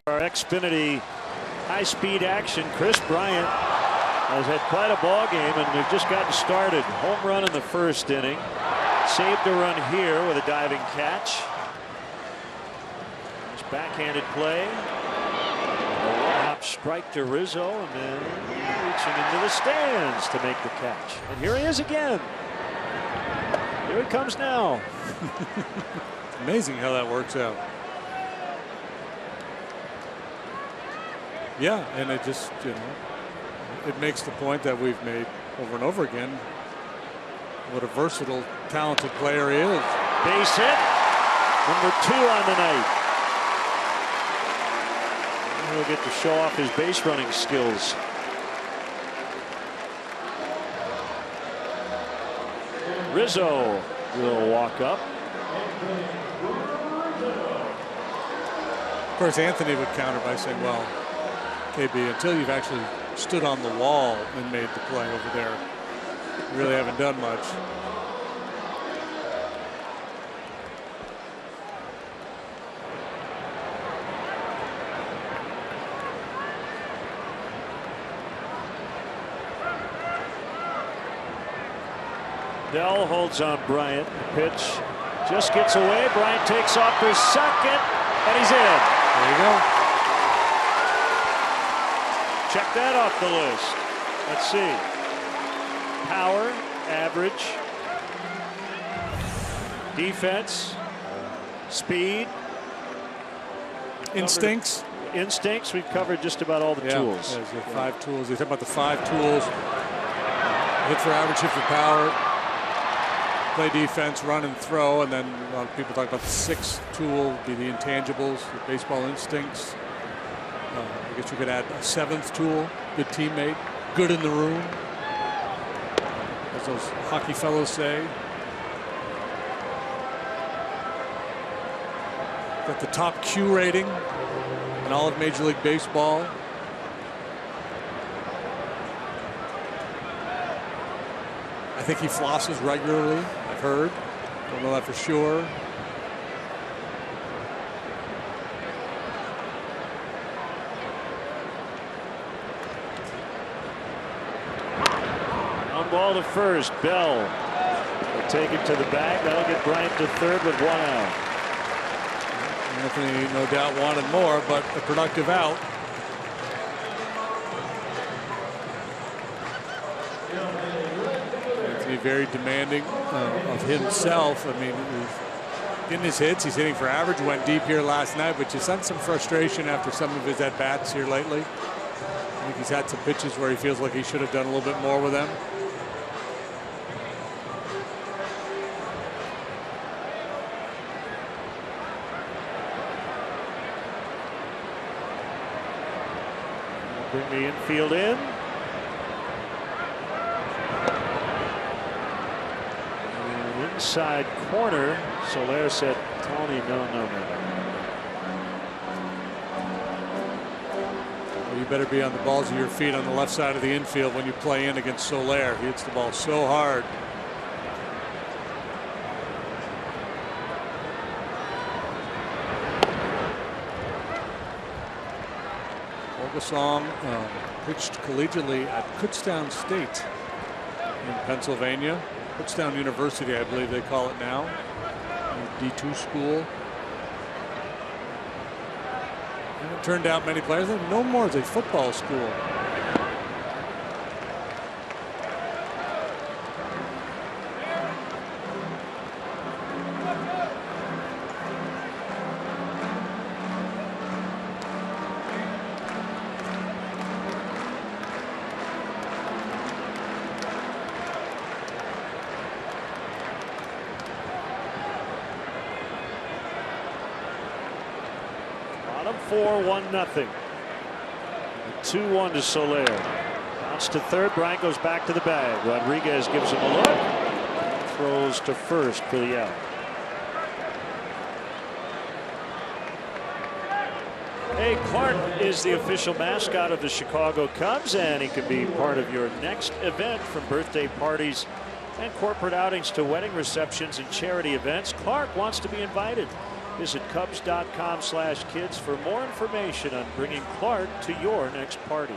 Our Xfinity high-speed action. Chris Bryant has had quite a ball game, and we've just gotten started. Home run in the first inning. Saved a run here with a diving catch. Nice backhanded play. A one-hop strike to Rizzo, and then reaching into the stands to make the catch. And here he is again. Here he comes now. Amazing how that works out. Yeah, and it just, it makes the point that we've made over and over again what a versatile, talented player he is. Base hit, number 2 on the night. He'll get to show off his base running skills. Rizzo will walk up. Of course, Anthony would counter by saying, well, KB, until you've actually stood on the wall and made the play over there, you really haven't done much. Dell holds on Bryant. The pitch just gets away. Bryant takes off for second, and he's in. There you go. Check that off the list. Let's see. Power, average. Defense, speed. Instincts. Instincts. We've covered just about all the tools. There's the 5 tools. They talk about the 5 tools. Hit for average, hit for power. Play defense, run and throw, and then a lot of people talk about the 6th tool, be the intangibles, the baseball instincts. I guess you could add a 7th tool, good teammate, good in the room, as those hockey fellows say. Got the top Q rating in all of Major League Baseball. I think he flosses regularly, I've heard. Don't know that for sure. On ball to first. Bell will take it to the bag. That'll get Bryant to third with 1 out. Anthony no doubt wanted more, but a productive out. Very demanding of himself. I mean, he's getting his hits. He's hitting for average. Went deep here last night, but you sense some frustration after some of his at-bats here lately. I think he's had some pitches where he feels like he should have done a little bit more with them. Bring the infield in. Inside corner. Soler said, Tony, no. Well, you better be on the balls of your feet on the left side of the infield when you play in against Soler. He hits the ball so hard. Olgasong pitched collegiately at Kutztown State in Pennsylvania. Kutztown University, I believe they call it now. D2 school. And it turned out many players think no more as a football school. Bottom 4, 1-0. 2-1 to Soler. Bounce to third. Bryant goes back to the bag. Rodriguez gives him a look. Throws to first for the out. Hey, Clark is the official mascot of the Chicago Cubs, and he could be part of your next event, from birthday parties and corporate outings to wedding receptions and charity events. Clark wants to be invited. Visit Cubs.com/kids for more information on bringing Clark to your next party.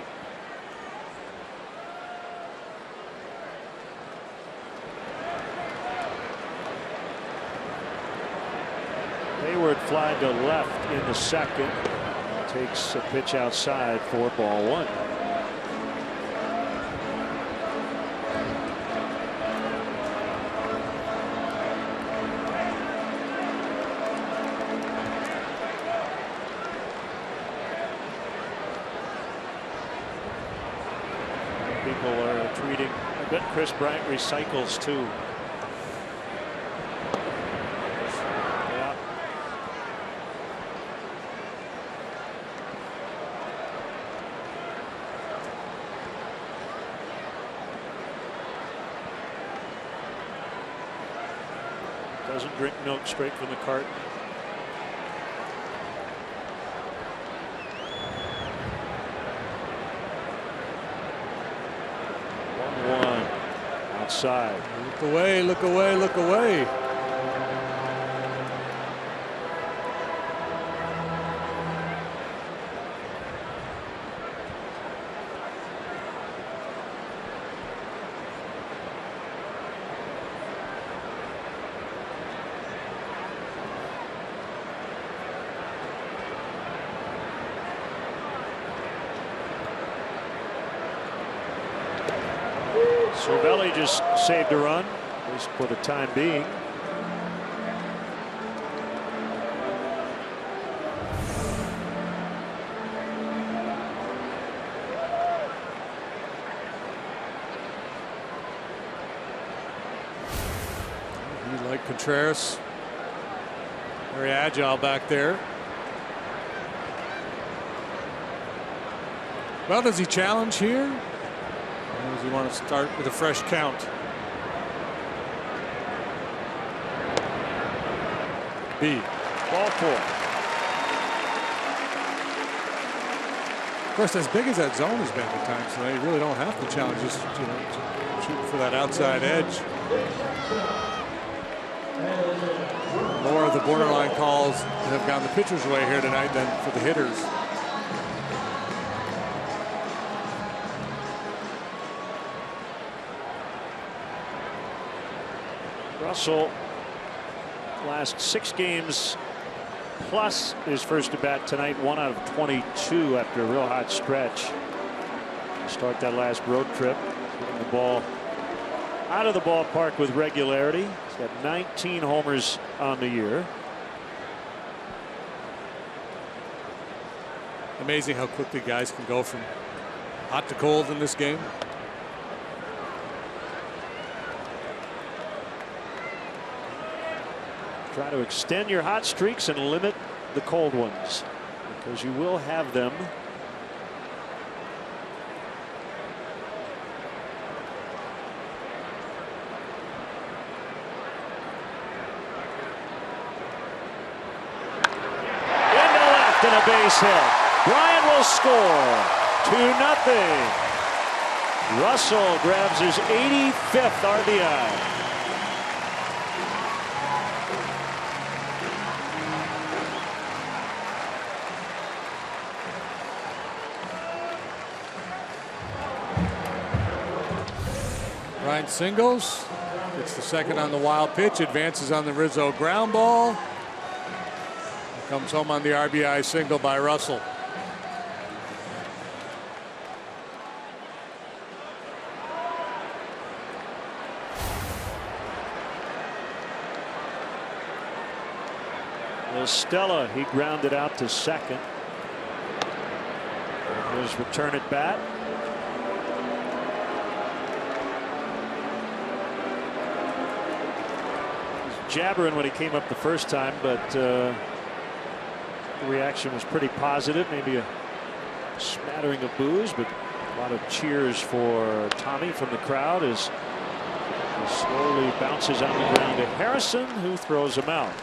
Hayward flying to left in the second. Takes a pitch outside for ball 1. People are tweeting. I bet Chris Bryant recycles too. Yeah. Doesn't drink milk straight from the carton. Outside. Look away, look away, look away. Cervelli just saved a run, at least for the time being. You like Contreras. Very agile back there. Well, does he challenge here? Or does he want to start with a fresh count? B. Ball four. Of course, as big as that zone has been at times today, you really don't have to challenge. Just shoot for that outside edge. More of the borderline calls have gone the pitcher's way here tonight than for the hitters. Russell, last 6 games plus his first at bat tonight, 1 out of 22 after a real hot stretch. Start that last road trip, getting the ball out of the ballpark with regularity. He's got 19 homers on the year. Amazing how quickly guys can go from hot to cold in this game. Try to extend your hot streaks and limit the cold ones, because you will have them. Into left and a base hit. Bryant will score. 2-0. Russell grabs his 85th RBI. Bryant singles, gets the second on the wild pitch, advances on the Rizzo ground ball. Comes home on the RBI single by Russell. Stella, he grounded out to second. His return at bat. Jabbering when he came up the first time, but the reaction was pretty positive. Maybe a smattering of boos, but a lot of cheers for Tommy from the crowd as he slowly bounces on the ground to Harrison, who throws him out.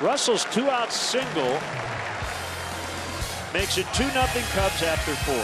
Russell's 2-out single makes it 2-0 Cubs after 4.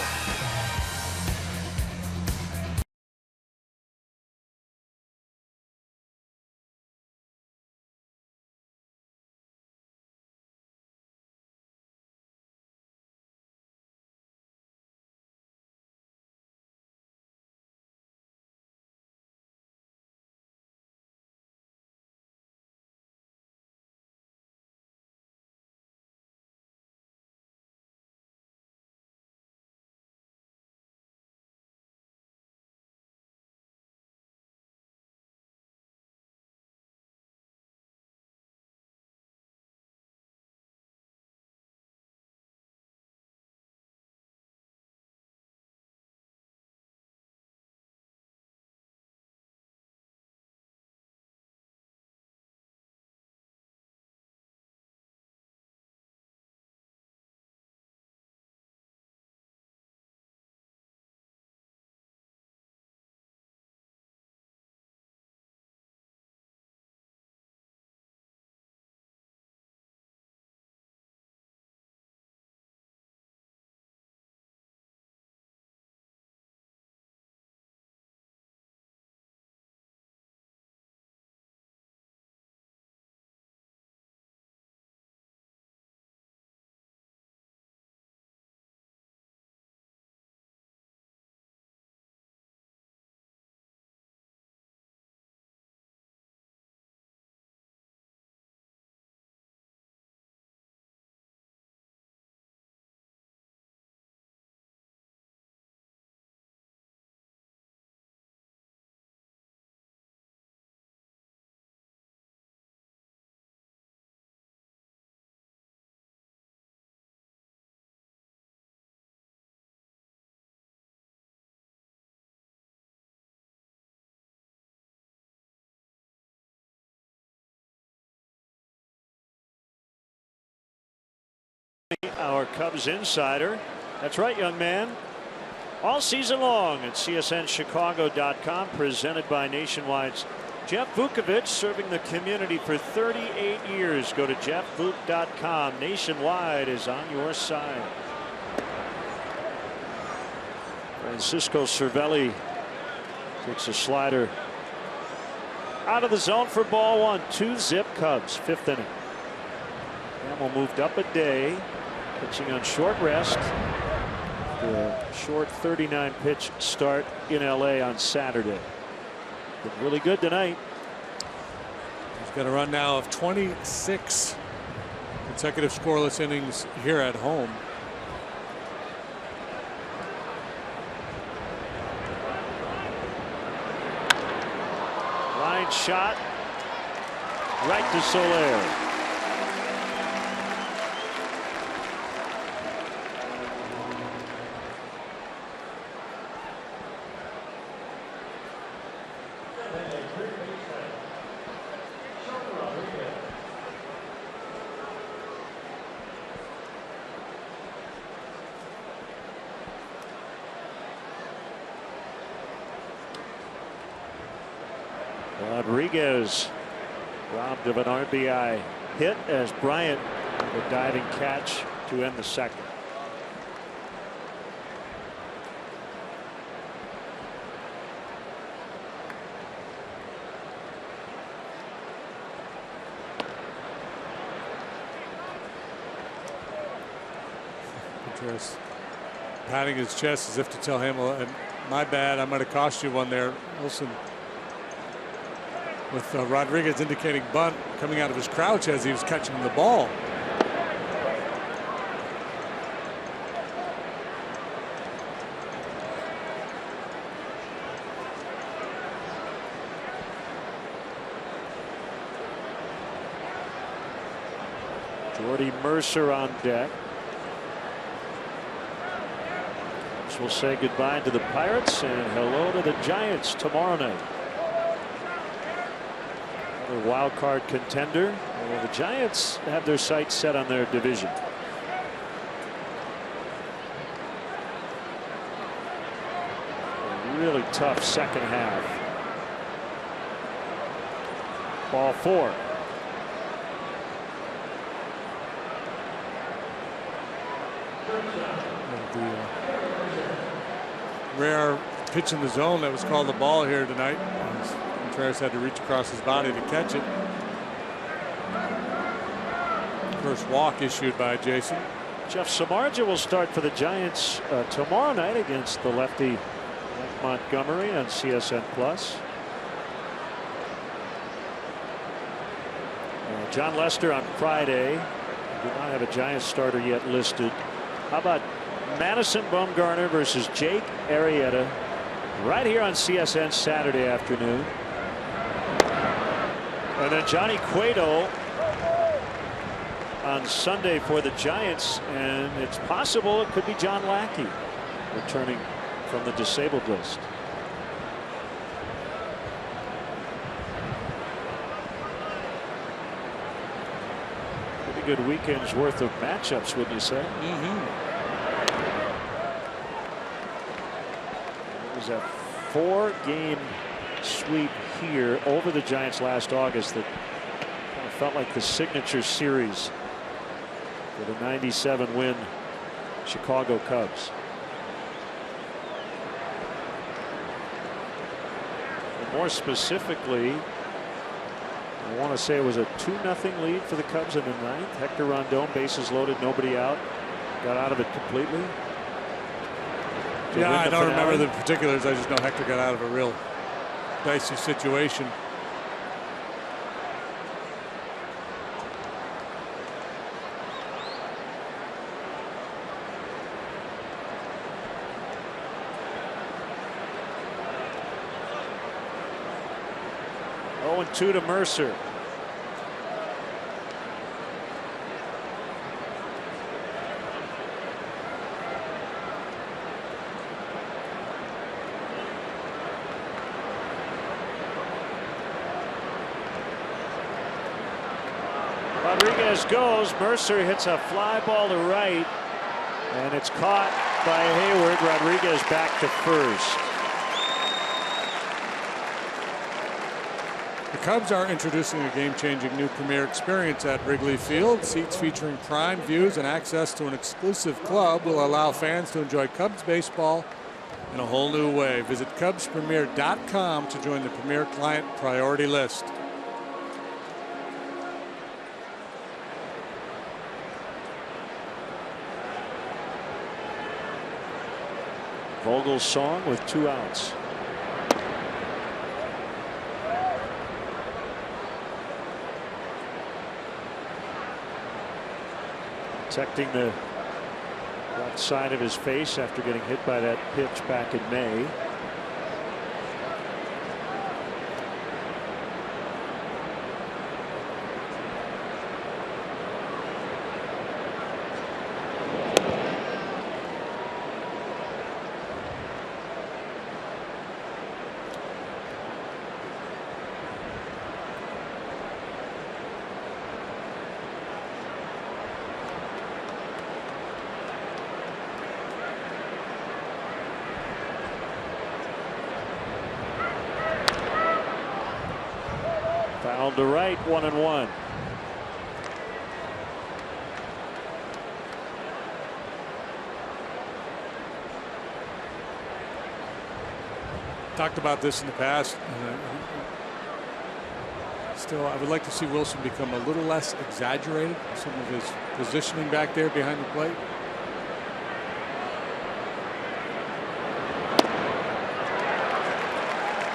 our Cubs insider. That's right, young man. All season long at CSNChicago.com, presented by Nationwide's Jeff Vukovich, serving the community for 38 years. Go to jeffvuk.com. Nationwide is on your side. Francisco Cervelli takes a slider out of the zone for ball one. 2-zip Cubs, 5th inning. Hammel moved up a day, pitching on short rest. The short 39 pitch start in LA on Saturday. Been really good tonight. He's got a run now of 26 consecutive scoreless innings here at home. Line shot right to Soler. Rodriguez robbed of an RBI hit as Bryant with a diving catch to end the second. Contreras patting his chest as if to tell Hammel, my bad, I'm going to cost you one there. Wilson with Rodriguez indicating bunt coming out of his crouch as he was catching the ball. Jordy Mercer on deck. So we'll say goodbye to the Pirates and hello to the Giants tomorrow night. Another wild card contender. Well, the Giants have their sights set on their division. A really tough second half. Ball 4. Rare pitch in the zone that was called the ball here tonight. Contreras had to reach across his body to catch it. First walk issued by Jason. Jeff Samardzija will start for the Giants tomorrow night against the lefty Mike Montgomery on CSN Plus. John Lester on Friday. We do not have a Giants starter yet listed. How about Madison Bumgarner versus Jake Arrieta right here on CSN Saturday afternoon. And then Johnny Cueto on Sunday for the Giants, and it's possible it could be John Lackey returning from the disabled list. Pretty good weekend's worth of matchups, wouldn't you say? It was a 4-game sweep here over the Giants last August that kind of felt like the signature series for the 97 win Chicago Cubs. And more specifically, I want to say it was a 2-0 lead for the Cubs in the ninth. Hector Rondon, bases loaded, nobody out, got out of it completely. Yeah, I don't remember the particulars. I just know Hector got out of a real dicey situation. Oh, 0-2 to Mercer. Rodriguez goes. Mercer hits a fly ball to right, and it's caught by Hayward. Rodriguez back to first. The Cubs are introducing a game-changing new premier experience at Wrigley Field. Seats featuring prime views and access to an exclusive club will allow fans to enjoy Cubs baseball in a whole new way. Visit CubsPremier.com to join the Premier Client Priority List. Vogelsong with 2 outs. Protecting the right side of his face after getting hit by that pitch back in May. Fouled to right, 1-1. Talked about this in the past. Still, I would like to see Wilson become a little less exaggerated with some of his positioning back there behind the plate.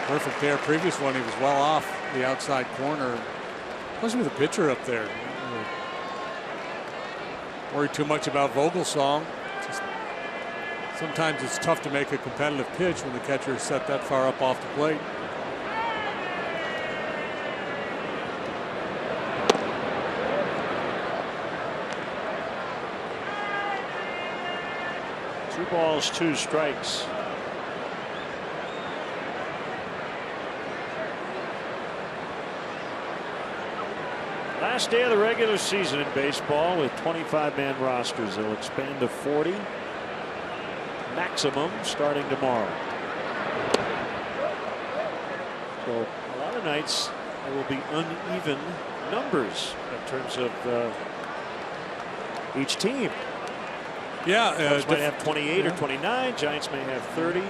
Perfect there. Previous one, he was well off the outside corner. Especially with the pitcher up there. Worry too much about Vogelsong. Sometimes it's tough to make a competitive pitch when the catcher is set that far up off the plate. Two balls, 2 strikes. Last day of the regular season in baseball with 25-man rosters. They'll expand to 40 maximum starting tomorrow. So a lot of nights there will be uneven numbers in terms of each team. Yeah, Cubs might have 28 or 29. Giants may have 30.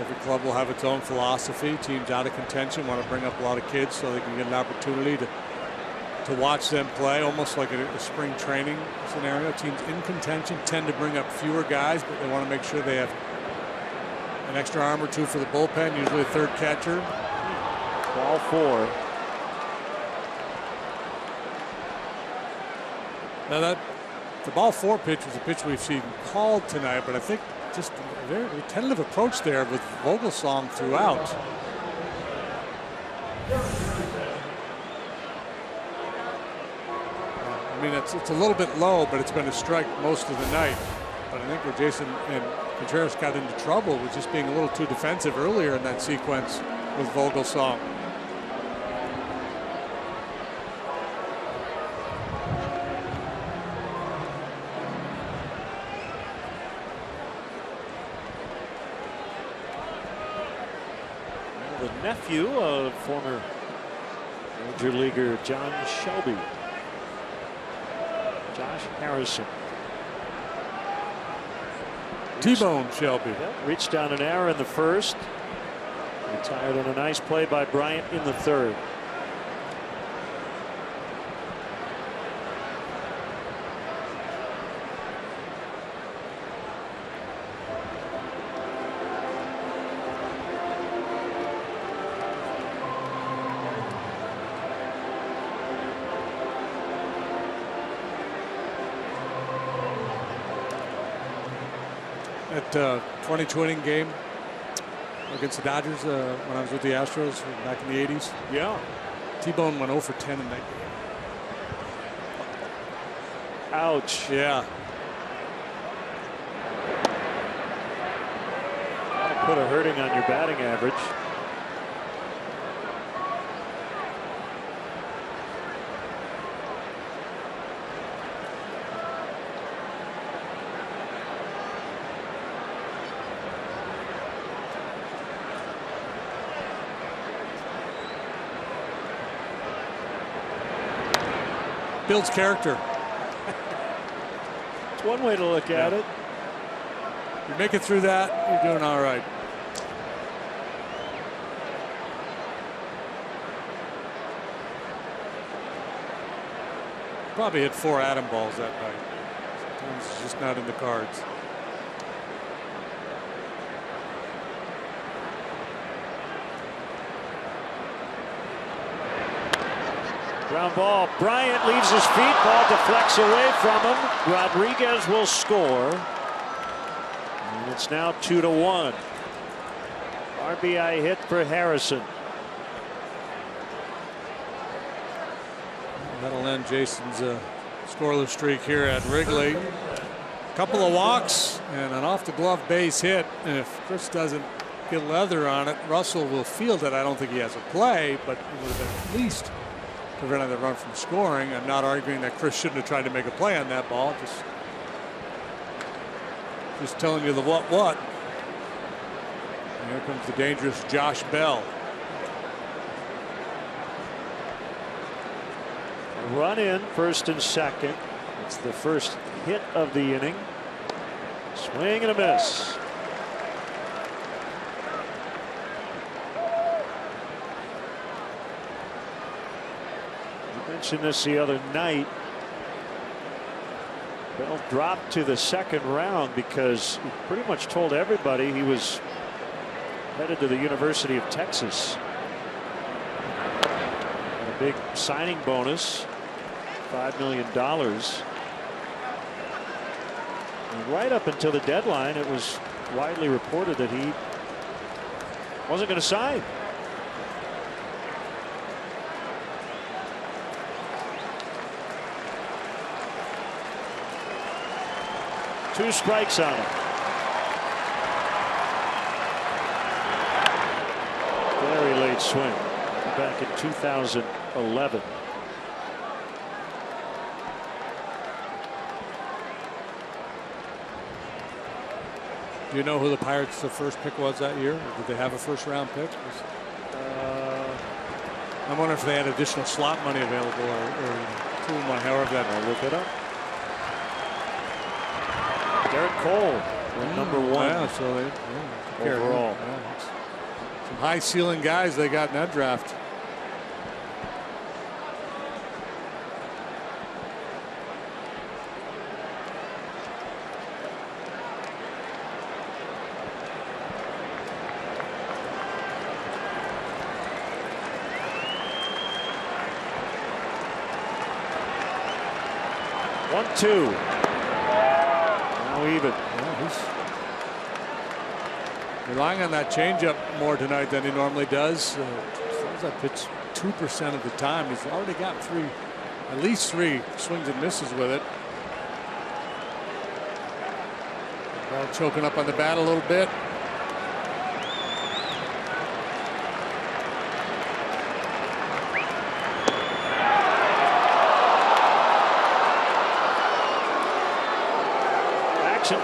Every club will have its own philosophy. Teams out of contention want to bring up a lot of kids so they can get an opportunity to watch them play, almost like a spring training scenario. Teams in contention tend to bring up fewer guys, but they want to make sure they have an extra arm or 2 for the bullpen, usually a third catcher. Ball 4. Now the ball 4 pitch was a pitch we've seen called tonight, but I think just a very tentative approach there with Vogelsong throughout. I mean, it's a little bit low, but it's been a strike most of the night. But I think where Jason and Contreras got into trouble was just being a little too defensive earlier in that sequence with Vogelsong. The nephew of former major leaguer John Shelby. Josh Harrison. T-Bone Shelby. Yep, reached down an error in the first. Retired on a nice play by Bryant in the third. That 2020 game against the Dodgers when I was with the Astros back in the 80s. Yeah. T-Bone went 0 for 10 in that game. Ouch. Yeah. Put a hurting on your batting average. builds character. It's one way to look at it. You make it through that, you're doing all right. Probably hit 4 atom balls that night. Sometimes it's just not in the cards. Ground ball. Bryant leaves his feet. Ball deflects away from him. Rodriguez will score. And it's now 2-1. RBI hit for Harrison. That'll end Jason's scoreless streak here at Wrigley. A couple of walks and an off the glove base hit. And if Chris doesn't get leather on it, Russell will field it. I don't think he has a play, but it would have been at least prevented the run from scoring. I'm not arguing that Chris shouldn't have tried to make a play on that ball. Just telling you the what. And here comes the dangerous Josh Bell. Run in first and second. It's the first hit of the inning. Swing and a miss. You mentioned this the other night. Bell dropped to the second round because he pretty much told everybody he was headed to the University of Texas. And a big signing bonus. $5 million. And right up until the deadline, it was widely reported that he wasn't going to sign. Two strikes on him. Very late swing. Back in 2011. Do you know who the Pirates' first pick was that year? Or did they have a first-round pick? I wonder if they had additional slot money available or pool money, however that. I'll look it up. Garrett Cole, number 1. Yeah, so they overall. Yeah, some high ceiling guys they got in that draft. Two. Now even. Yeah, he's relying on that changeup more tonight than he normally does. Throws that pitch 2% of the time. He's already got at least three swings and misses with it. Ball choking up on the bat a little bit.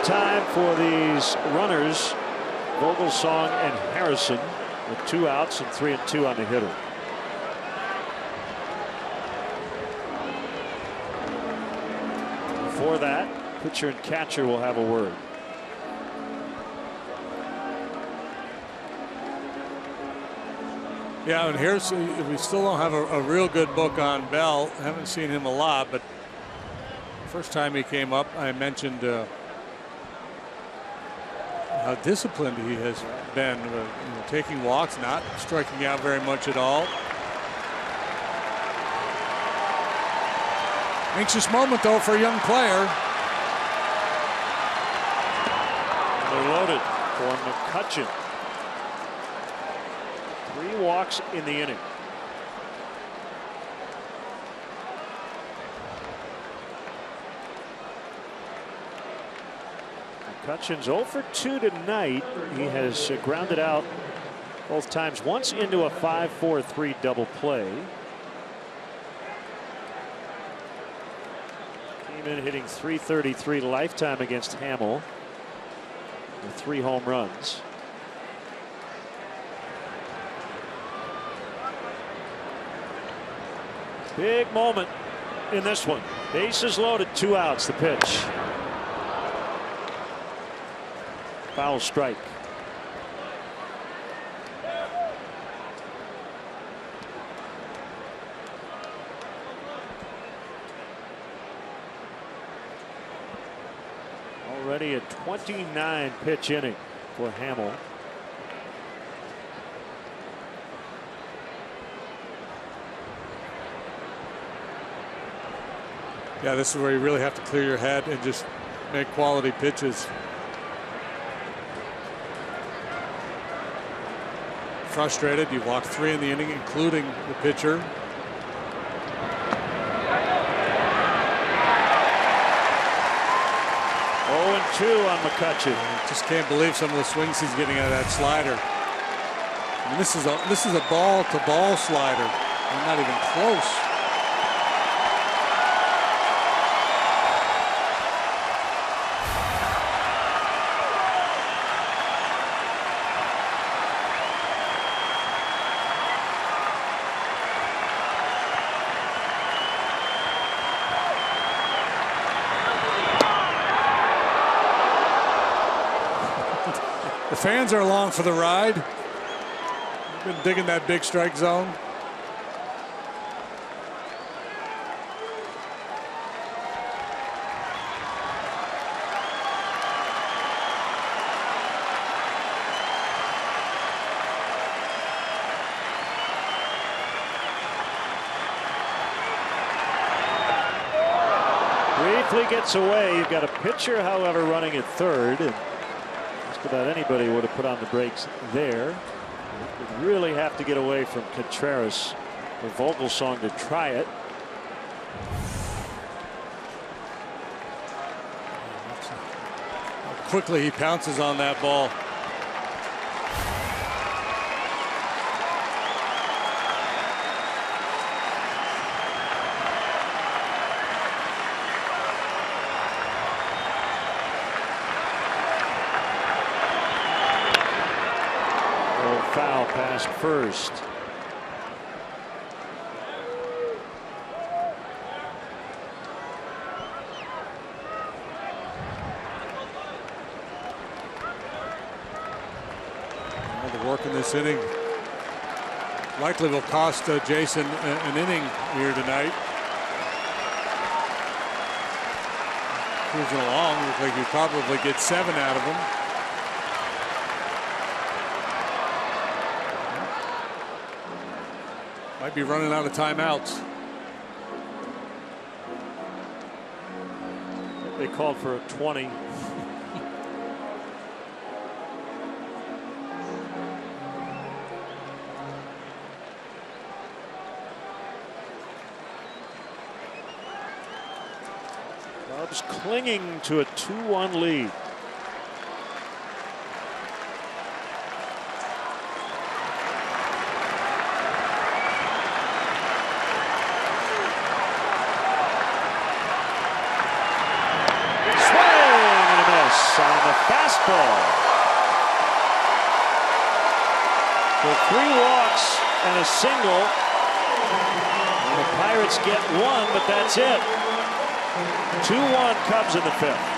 Time for these runners, Vogelsong and Harrison, with 2 outs and 3 and 2 on the hitter. Before that, pitcher and catcher will have a word. Yeah, and here's we still don't have a real good book on Bell. Haven't seen him a lot, but first time he came up, I mentioned how disciplined he has been, taking walks, not striking out very much at all. Anxious moment, though, for a young player. They're loaded for McCutchen. 3 walks in the inning. McCutchen's 0 for 2 tonight. He has grounded out both times, once into a 5-4-3 double play. Came in hitting .333 lifetime against Hammel with 3 home runs. Big moment in this one. Bases loaded, 2 outs. The pitch. Foul strike. Already a 29 pitch inning for Hammel. Yeah, this is where you really have to clear your head and just make quality pitches. Frustrated. You walked 3 in the inning, including the pitcher. Oh, 2 on McCutcheon. Just can't believe some of the swings he's getting out of that slider. And this is a ball-to-ball slider. I'm not even close. The fans are along for the ride. Been digging that big strike zone. Briefly gets away. You've got a pitcher, however, running at third. And just about anybody would have put on the brakes there. You'd really have to get away from Contreras or Vogelsong to try it. How quickly he pounces on that ball. Foul past first. The work in this inning likely will cost Jason an inning here tonight. Cruising along, looks like you probably get 7 out of him. Might be running out of timeouts. They called for a 20. Cubs clinging to a 2-1 lead. On the fastball. So 3 walks and a single. And the Pirates get 1, but that's it. 2-1 Cubs in the 5th.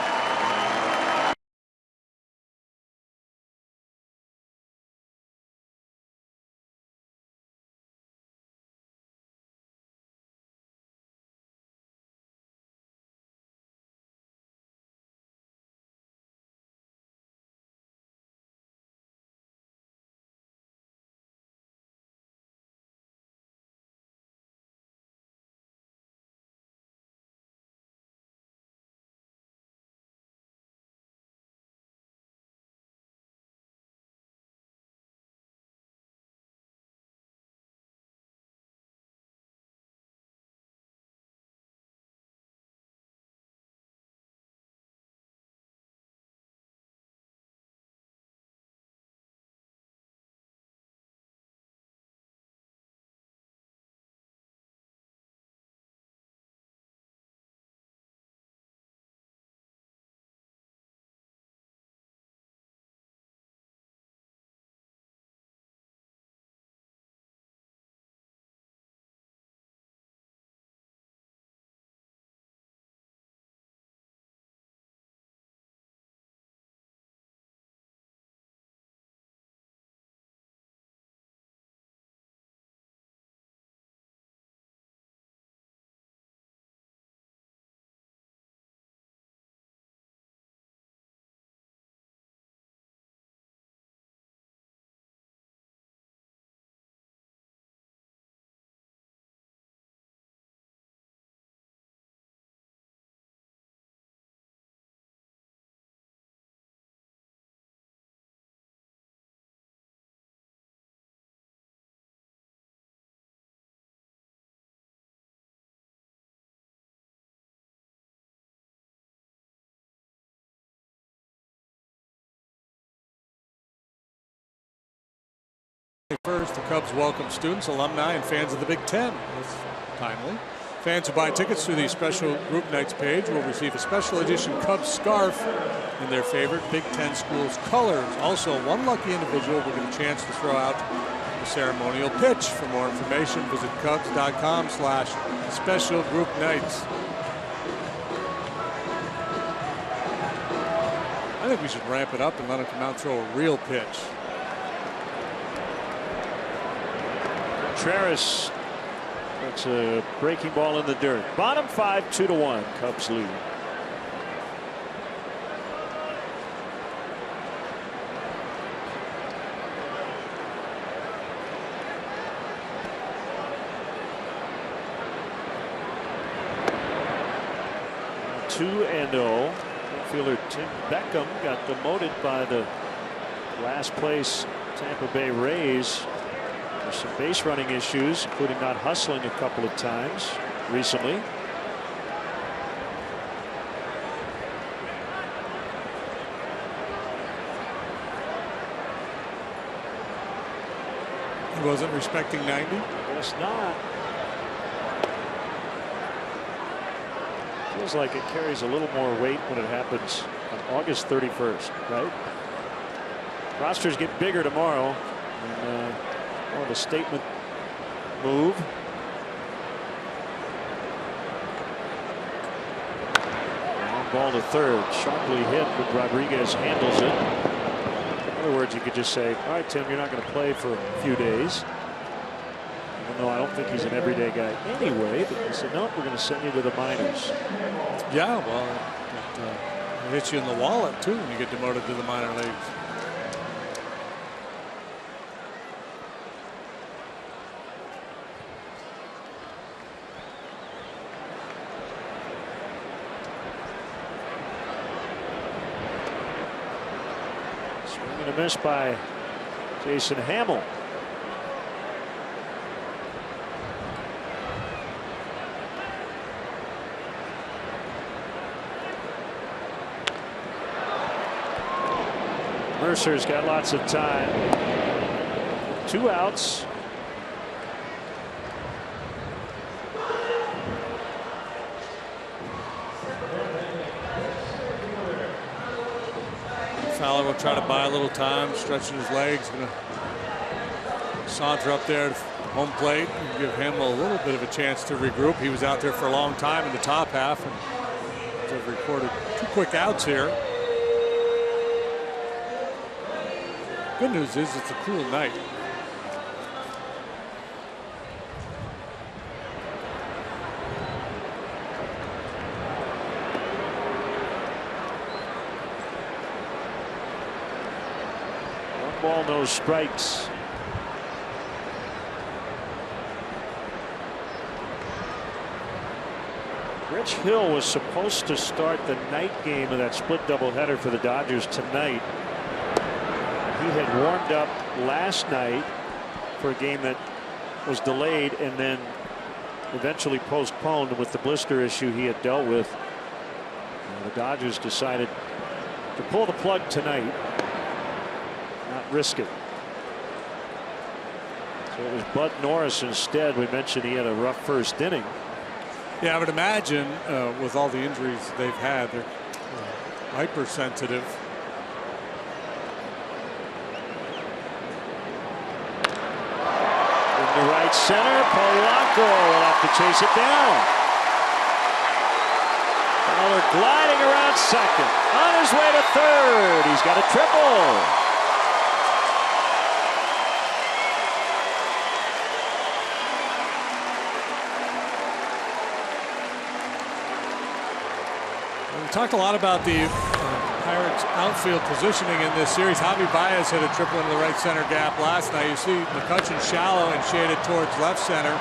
First, the Cubs welcome students, alumni, and fans of the Big Ten. That's timely. Fans who buy tickets through the special group nights page will receive a special edition Cubs scarf in their favorite Big Ten school's colors. Also, one lucky individual will get a chance to throw out the ceremonial pitch. For more information, visit Cubs.com/special group nights. I think we should ramp it up and let him come out and throw a real pitch. Contreras puts a breaking ball in the dirt. Bottom 5, 2-1. Cubs lead. Two and 0. Fielder Tim Beckham got demoted by the last place Tampa Bay Rays. There's some base running issues, including not hustling a couple of times recently. He wasn't respecting 90? Guess not. Feels like it carries a little more weight when it happens on August 31st, right? Rosters get bigger tomorrow. And, more of a statement move. Long ball to third, sharply hit, but Rodriguez handles it. In other words, you could just say, all right, Tim, you're not going to play for a few days. Even though I don't think he's an everyday guy anyway, but he said, no, we're going to send you to the minors. Yeah, well, it hits you in the wallet, too, when you get demoted to the minor leagues. A miss by Jason Hammel. Mercer's got lots of time. 2 outs. Fowler will try to buy a little time, stretching his legs, going to saunter up there to home plate and give him a little bit of a chance to regroup. He was out there for a long time in the top half, and they've recorded 2 quick outs here. Good news is it's a cool night. Ball, no strikes. Rich Hill was supposed to start the night game of that split doubleheader for the Dodgers tonight. He had warmed up last night for a game that was delayed and then eventually postponed with the blister issue he had dealt with. The Dodgers decided to pull the plug tonight. Risk it. So it was Bud Norris instead. We mentioned he had a rough first inning. Yeah, I would imagine with all the injuries they've had, they're hypersensitive. In the right center, Polanco will have to chase it down. Fowler gliding around second. On his way to third. He's got a triple. We talked a lot about the Pirates outfield positioning in this series. Javi Baez hit a triple into the right center gap last night. You see McCutchen shallow and shaded towards left center.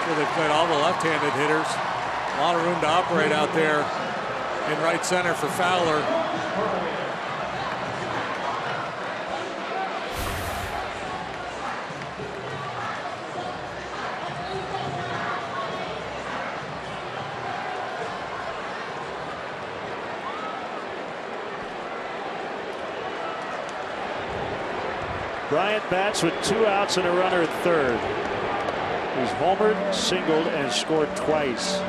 So they played all the left-handed hitters. A lot of room to operate out there in right center for Fowler. Bryant bats with 2 outs and a runner at third. He's homered, singled, and scored twice.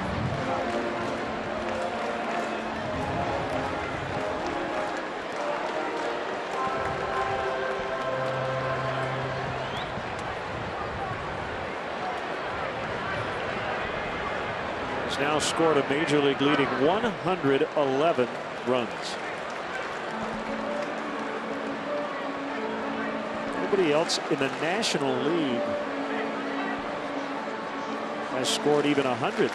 He's now scored a major league leading 111 runs. Nobody else in the National League has scored even 100.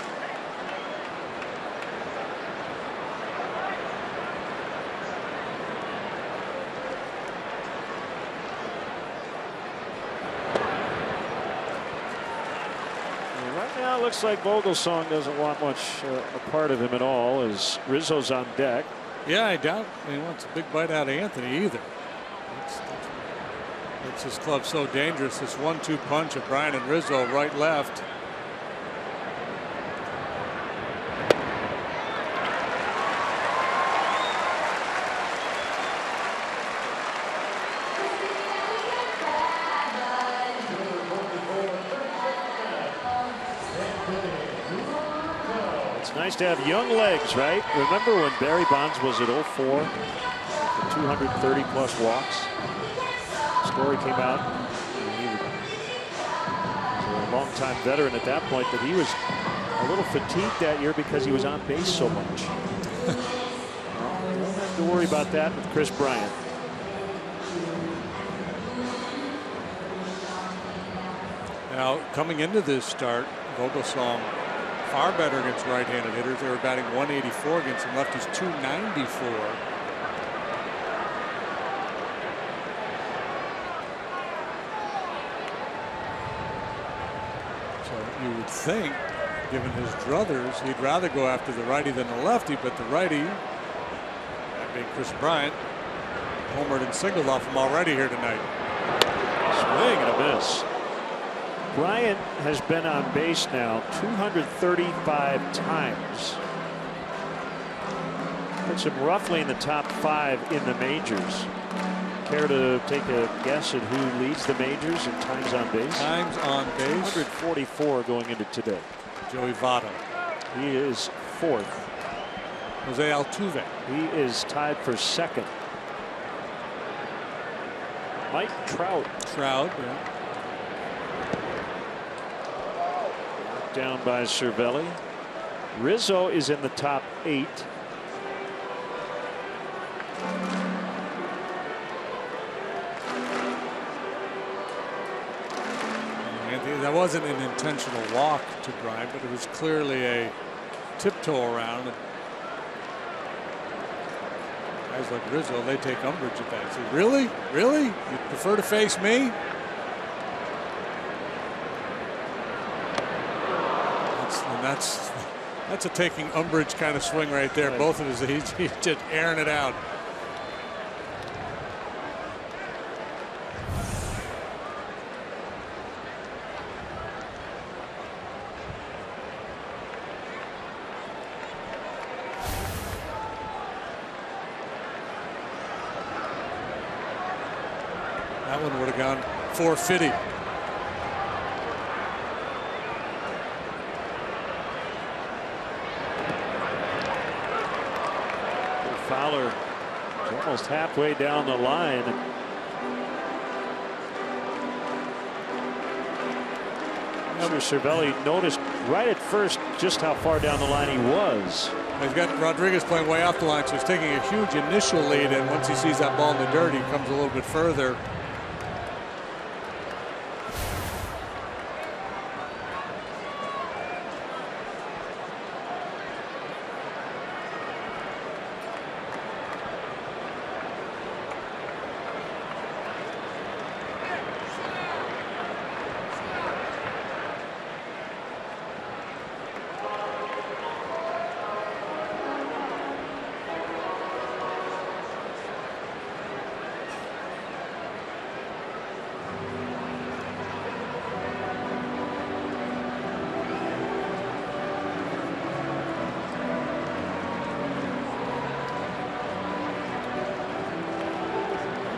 Right now it looks like Vogelsong doesn't want much a part of him at all, as Rizzo's on deck. Yeah, I doubt he wants a big bite out of Anthony either. It's this club so dangerous. This 1-2 punch of Bryant and Rizzo, right left. It's nice to have young legs, right? Remember when Barry Bonds was at 04, 230 plus walks? Story came out, he was a longtime veteran at that point, that he was a little fatigued that year because he was on base so much. Well, don't have to worry about that with Chris Bryant. Now, coming into this start, Vogelsong far better against right-handed hitters. They were batting 184 against him. Lefties 294. You would think, given his druthers, he'd rather go after the righty than the lefty, but the righty, that being Chris Bryant, homered and singled off him already here tonight. Swing and a miss. Bryant has been on base now 235 times. Puts him roughly in the top 5 in the majors. Care to take a guess at who leads the majors in times on base? Times on base. 144 going into today. Joey Votto. He is 4th. Jose Altuve. He is tied for 2nd. Mike Trout. Yeah. Down by Cervelli. Rizzo is in the top 8. That wasn't an intentional walk to Bryant, but it was clearly a tiptoe around. Guys like Rizzo, they take umbrage at that. So, really? Really? You prefer to face me? That's a taking umbrage kind of swing right there. Right. Both of us, he's just airing it out. That one would have gone 450. Fowler is almost halfway down the line. I'm sure Cervelli noticed right at first just how far down the line he was. He's got Rodriguez playing way off the line, so he's taking a huge initial lead, and once he sees that ball in the dirt, he comes a little bit further.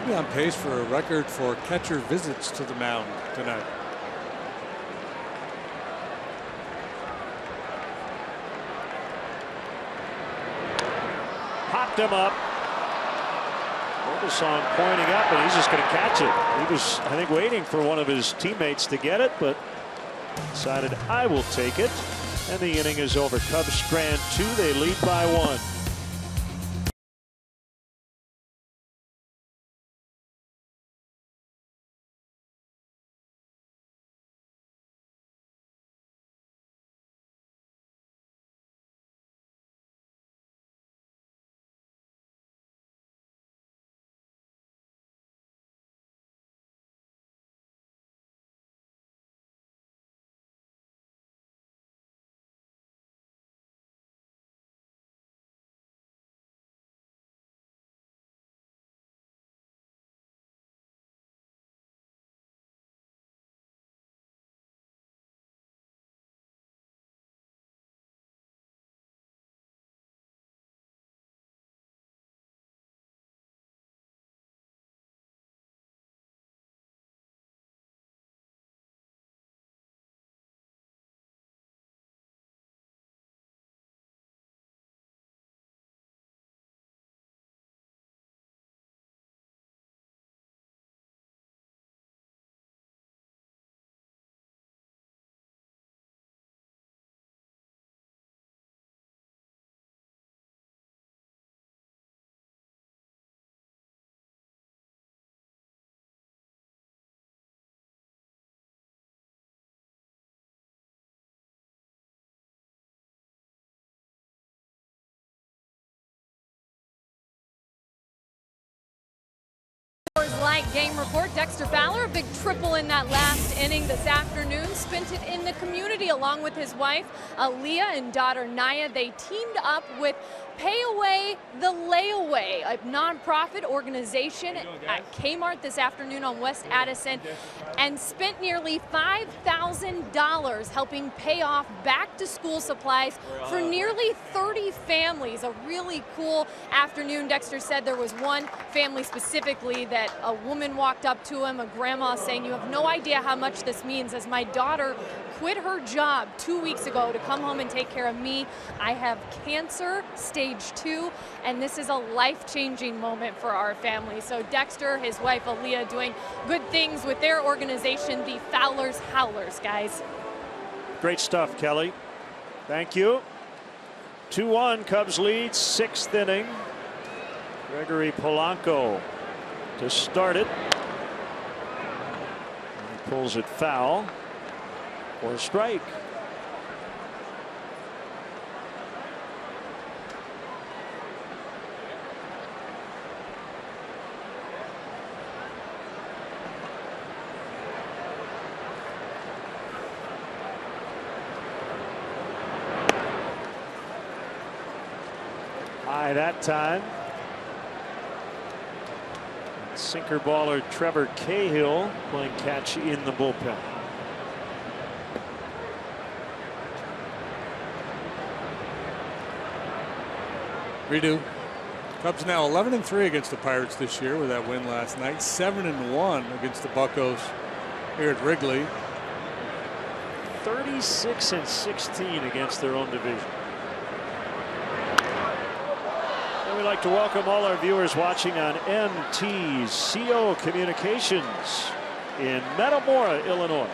Could be on pace for a record for catcher visits to the mound tonight. Popped him up. Orbison pointing up, and he's just going to catch it. He was, I think, waiting for one of his teammates to get it, but decided, I will take it. And the inning is over. Cubs strand 2. They lead by 1. Light game report. Dexter Fowler, a big triple in that last inning this afternoon. Spent it in the community along with his wife, Aaliyah, and daughter, Naya. They teamed up with Pay Away the Layaway, a nonprofit organization at Kmart this afternoon on West Addison, and spent nearly $5,000 helping pay off back-to-school supplies for nearly 30 families. A really cool afternoon. Dexter said there was one family specifically that a woman walked up to him, a grandma, saying, "You have no idea how much this means, as my daughter quit her job 2 weeks ago to come home and take care of me. I have cancer, stage 2, and this is a life-changing moment for our family." So Dexter, his wife Aaliyah, doing good things with their organization, the Fowlers Howlers, guys. Great stuff, Kelly. Thank you. 2-1, Cubs lead, 6th inning. Gregory Polanco to start it. And he pulls it foul for a strike. High that time. Sinker baller Trevor Cahill playing catch in the bullpen. Redo. Cubs now 11-3 against the Pirates this year with that win last night. 7-1 against the Buccos here at Wrigley. 36-16 against their own division. And we'd like to welcome all our viewers watching on MTCO Communications in Metamora, Illinois.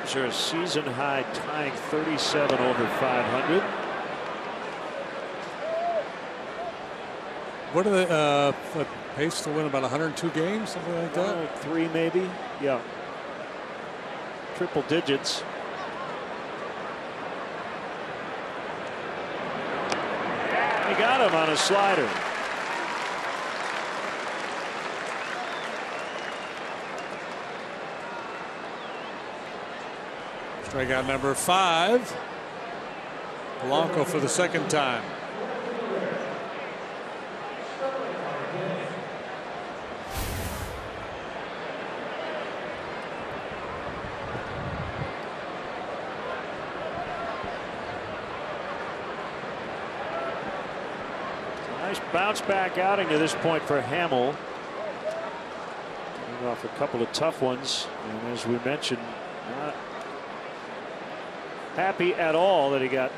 Cubs are a season high, tying 37 over 500. What are the pace to win about 102 games, something like that? 103 maybe. Yeah. Triple digits. He got him on a slider. Strikeout number 5. Polanco for the second time. Nice bounce back outing to this point for Hammel. Coming off a couple of tough ones, and as we mentioned, not happy at all that he got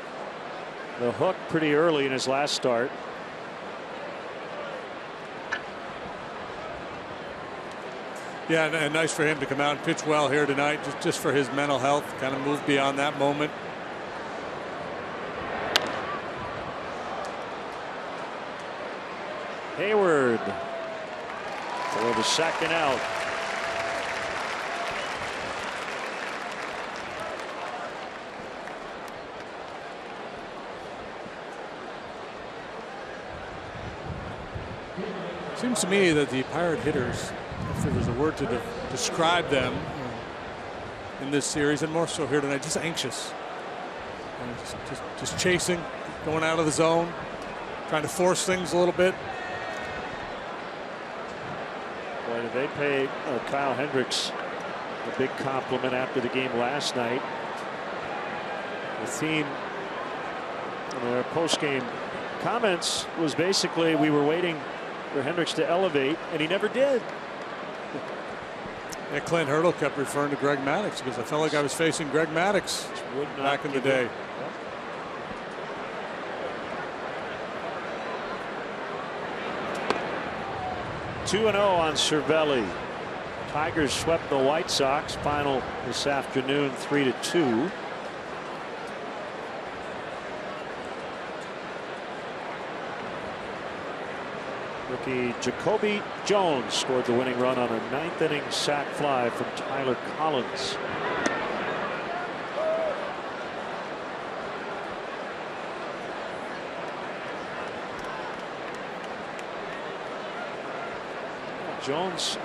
the hook pretty early in his last start. Yeah, and nice for him to come out and pitch well here tonight, just for his mental health, kind of move beyond that moment. Hayward for the second out. Seems to me that the Pirate hitters, if there was a word to describe them in this series, and more so here tonight, just anxious, just chasing, going out of the zone, trying to force things a little bit. Boy, did they pay Kyle Hendricks a big compliment after the game last night. The theme in their post-game comments was basically, we were waiting for Hendricks to elevate, and he never did. And Clint Hurdle kept referring to Greg Maddux, because I felt like I was facing Greg Maddux back in the day. 2-0 on Cervelli. Tigers swept the White Sox. Final this afternoon, 3-2. Rookie Jacoby Jones scored the winning run on a 9th inning sac fly from Tyler Collins. Jones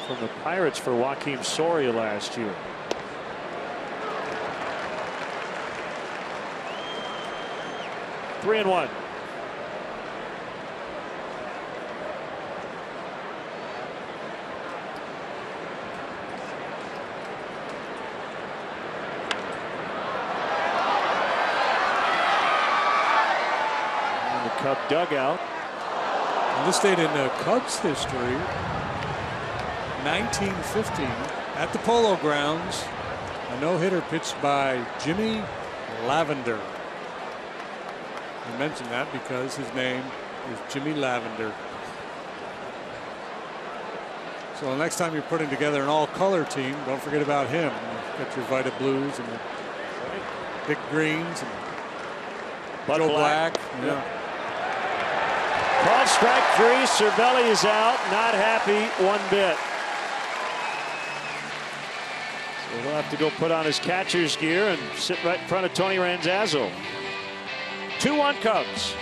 from the Pirates for Joakim Soria last year. Three and one. In the Cub dugout. This date in Cubs history, 1915, at the Polo Grounds, a no-hitter pitched by Jimmy Lavender. I mention that because his name is Jimmy Lavender. So the next time you're putting together an all-color team, don't forget about him. You've got your Vita Blues and the Dick Greens and Bud Joe Black. Yeah. Called strike three. Cervelli is out. Not happy one bit. So he'll have to go put on his catcher's gear and sit right in front of Tony Randazzo. 2-1 Cubs.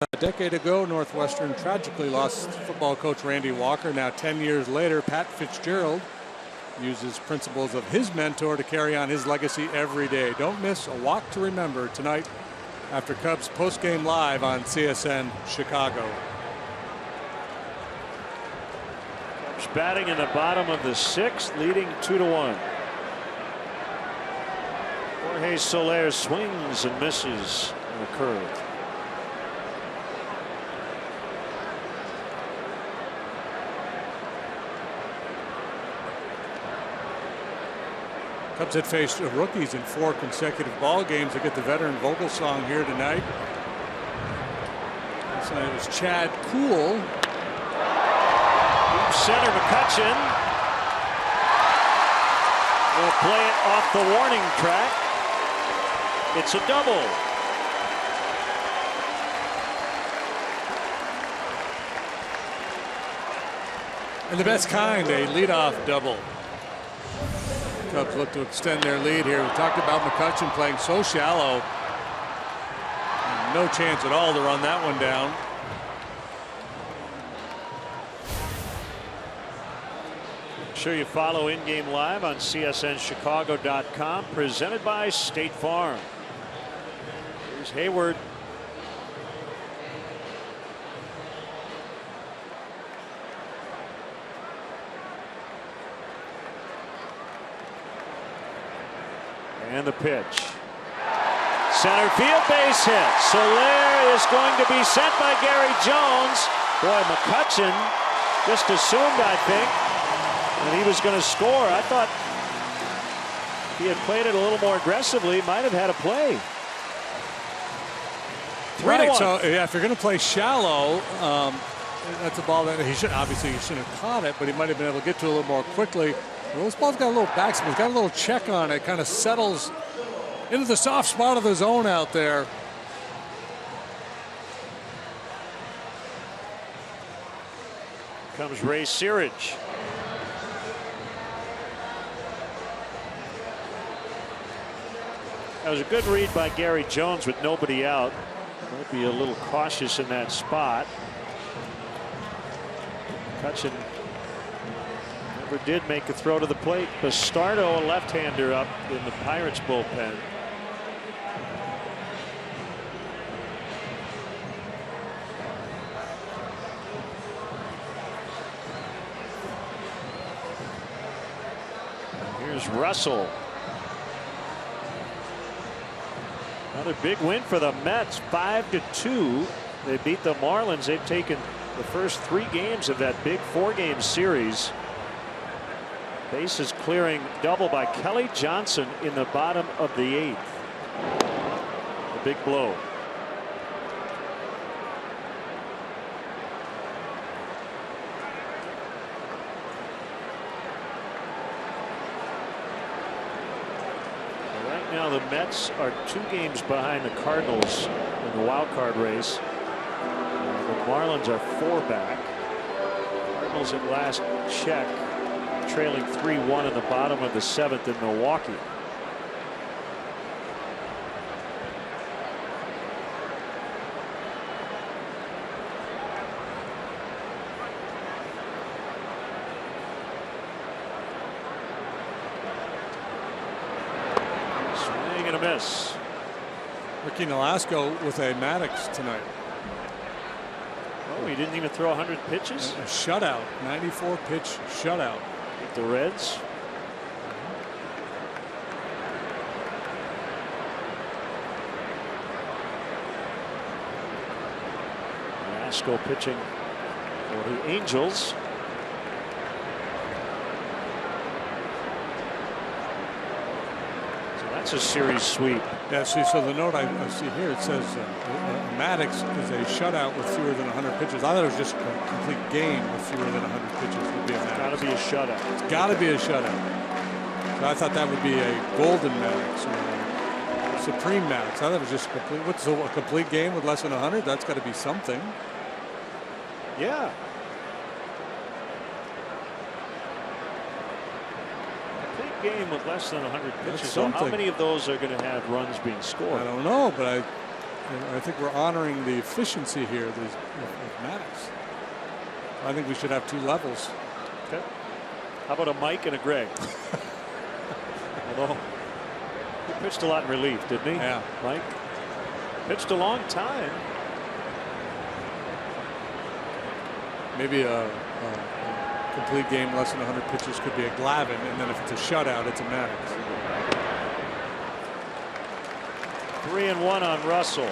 A decade ago, Northwestern tragically lost football coach Randy Walker. Now 10 years later, Pat Fitzgerald uses principles of his mentor to carry on his legacy every day. Don't miss a walk to remember tonight after Cubs postgame live on CSN Chicago. Cubs batting in the bottom of the sixth, leading 2-1. Jorge Soler swings and misses on a curve. Cubs had faced rookies in 4 consecutive ball games. They get the veteran Vogel song here tonight. So it was Chad Kuhl. Deep center, McCutchen will play it off the warning track. It's a double. And the best kind, a leadoff double. Cubs look to extend their lead here. We talked about McCutchen playing so shallow. No chance at all to run that one down. Make sure you follow In-Game Live on CSNChicago.com, presented by State Farm. Here's Hayward. And the pitch. Center field base hit. Soler is going to be sent by Gary Jones. Boy, McCutchen just assumed, I think, that he was going to score. I thought if he had played it a little more aggressively, might have had a play. 3-1. Right, so yeah, if you're going to play shallow, that's a ball that he shouldn't have caught it, but he might have been able to get to a little more quickly. Well, this ball's got a little backspin. It's got a little check on it. Kind of settles into the soft spot of the zone out there. Comes Ray Searage. That was a good read by Gary Jones with nobody out. Might be a little cautious in that spot. McCutchen never did make a throw to the plate. Bastardo, a left-hander, up in the Pirates bullpen. Here's Russell. Another big win for the Mets, 5-2. They beat the Marlins. They've taken the first 3 games of that big 4-game series. Bases clearing double by Kelly Johnson in the bottom of the 8th. The big blow. Right now the Mets are 2 games behind the Cardinals in the wild card race. The Marlins are 4 back. Cardinals at last check trailing 3-1 in the bottom of the 7th in Milwaukee. Swing and a miss. Ricky Nolasco with a Maddox tonight. Oh, he didn't even throw 100 pitches. A shutout, 94 pitch shutout. The Reds. Nolasco pitching for the Angels. So that's a series sweep. Yeah, see, so the note I see here, it says Maddox is a shutout with fewer than 100 pitches. I thought it was just a complete game with fewer than 100 pitches would be a Maddox. Got to be a shutout. It's got to be a shutout. So I thought that would be a golden Maddox or a supreme Maddox. I thought it was just complete. What's a complete game with less than 100? That's got to be something. Yeah. Game with less than 100 pitches. So how many of those are going to have runs being scored? I don't know, but I think we're honoring the efficiency here of Max. I think we should have 2 levels. Okay. How about a Mike and a Greg? Although he pitched a lot in relief, didn't he? Yeah. Mike pitched a long time. Maybe a complete game less than 100 pitches could be a Glavine, and then if it's a shutout, it's a Max. 3-1 on Russell.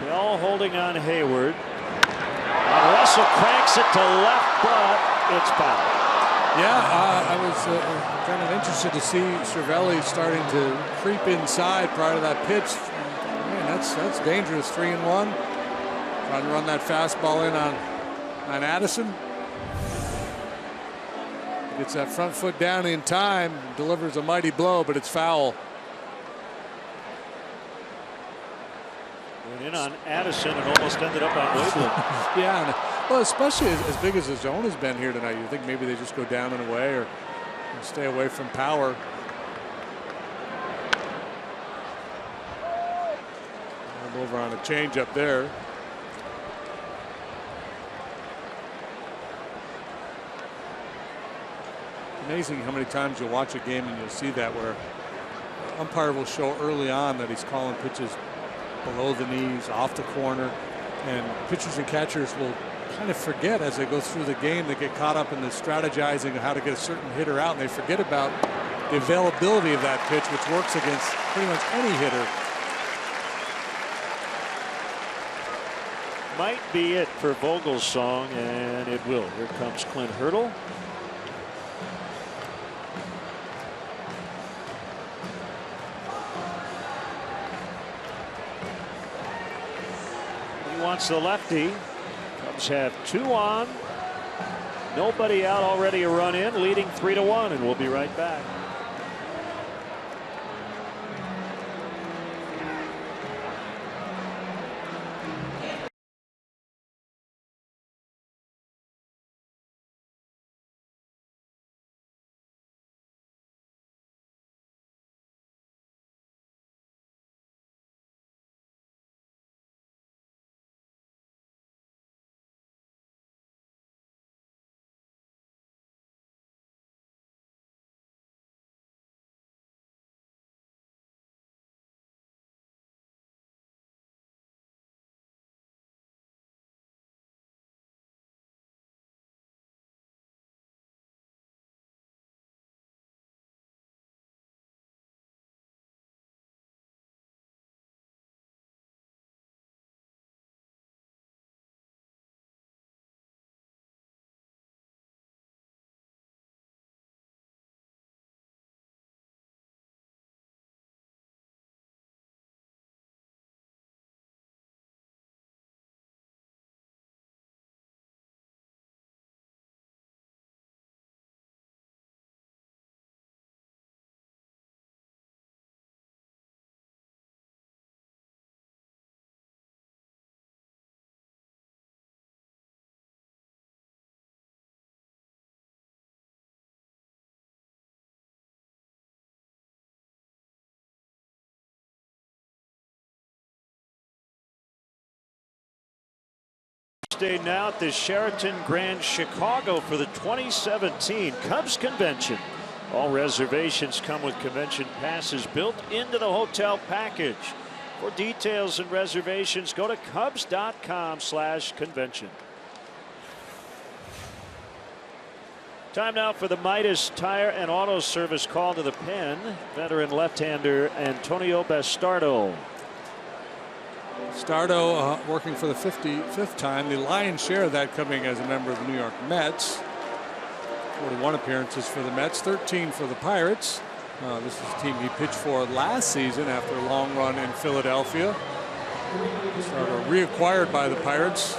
Bell holding on Hayward. And Russell cranks it to left, but it's foul. Yeah, I was kind of interested to see Cervelli starting to creep inside prior to that pitch. Man, that's dangerous. 3-1. Trying to run that fastball in on Addison. Gets that front foot down in time, delivers a mighty blow, but it's foul. Went in on Addison and almost ended up on Waveland. Yeah, well, especially as big as the zone has been here tonight, you think maybe they just go down and away or stay away from power. I'm over on a change up there. Amazing how many times you'll watch a game and you'll see that where umpire will show early on that he's calling pitches below the knees, off the corner, and pitchers and catchers will kind of forget as they go through the game. They get caught up in the strategizing of how to get a certain hitter out, and they forget about the availability of that pitch, which works against pretty much any hitter. Might be it for Vogel's song, and it will. Here comes Clint Hurdle. He wants the lefty. Cubs have 2 on. Nobody out, already a run in, leading 3-1, and we'll be right back. Day now at the Sheraton Grand Chicago for the 2017 Cubs Convention. All reservations come with convention passes built into the hotel package. For details and reservations, go to Cubs.com/convention. Time now for the Midas Tire and Auto Service call to the pen. Veteran left-hander Antonio Bastardo. Stardo working for the 55th time, the lion's share of that coming as a member of the New York Mets. 41 appearances for the Mets, 13 for the Pirates. This is the team he pitched for last season after a long run in Philadelphia. Stardo reacquired by the Pirates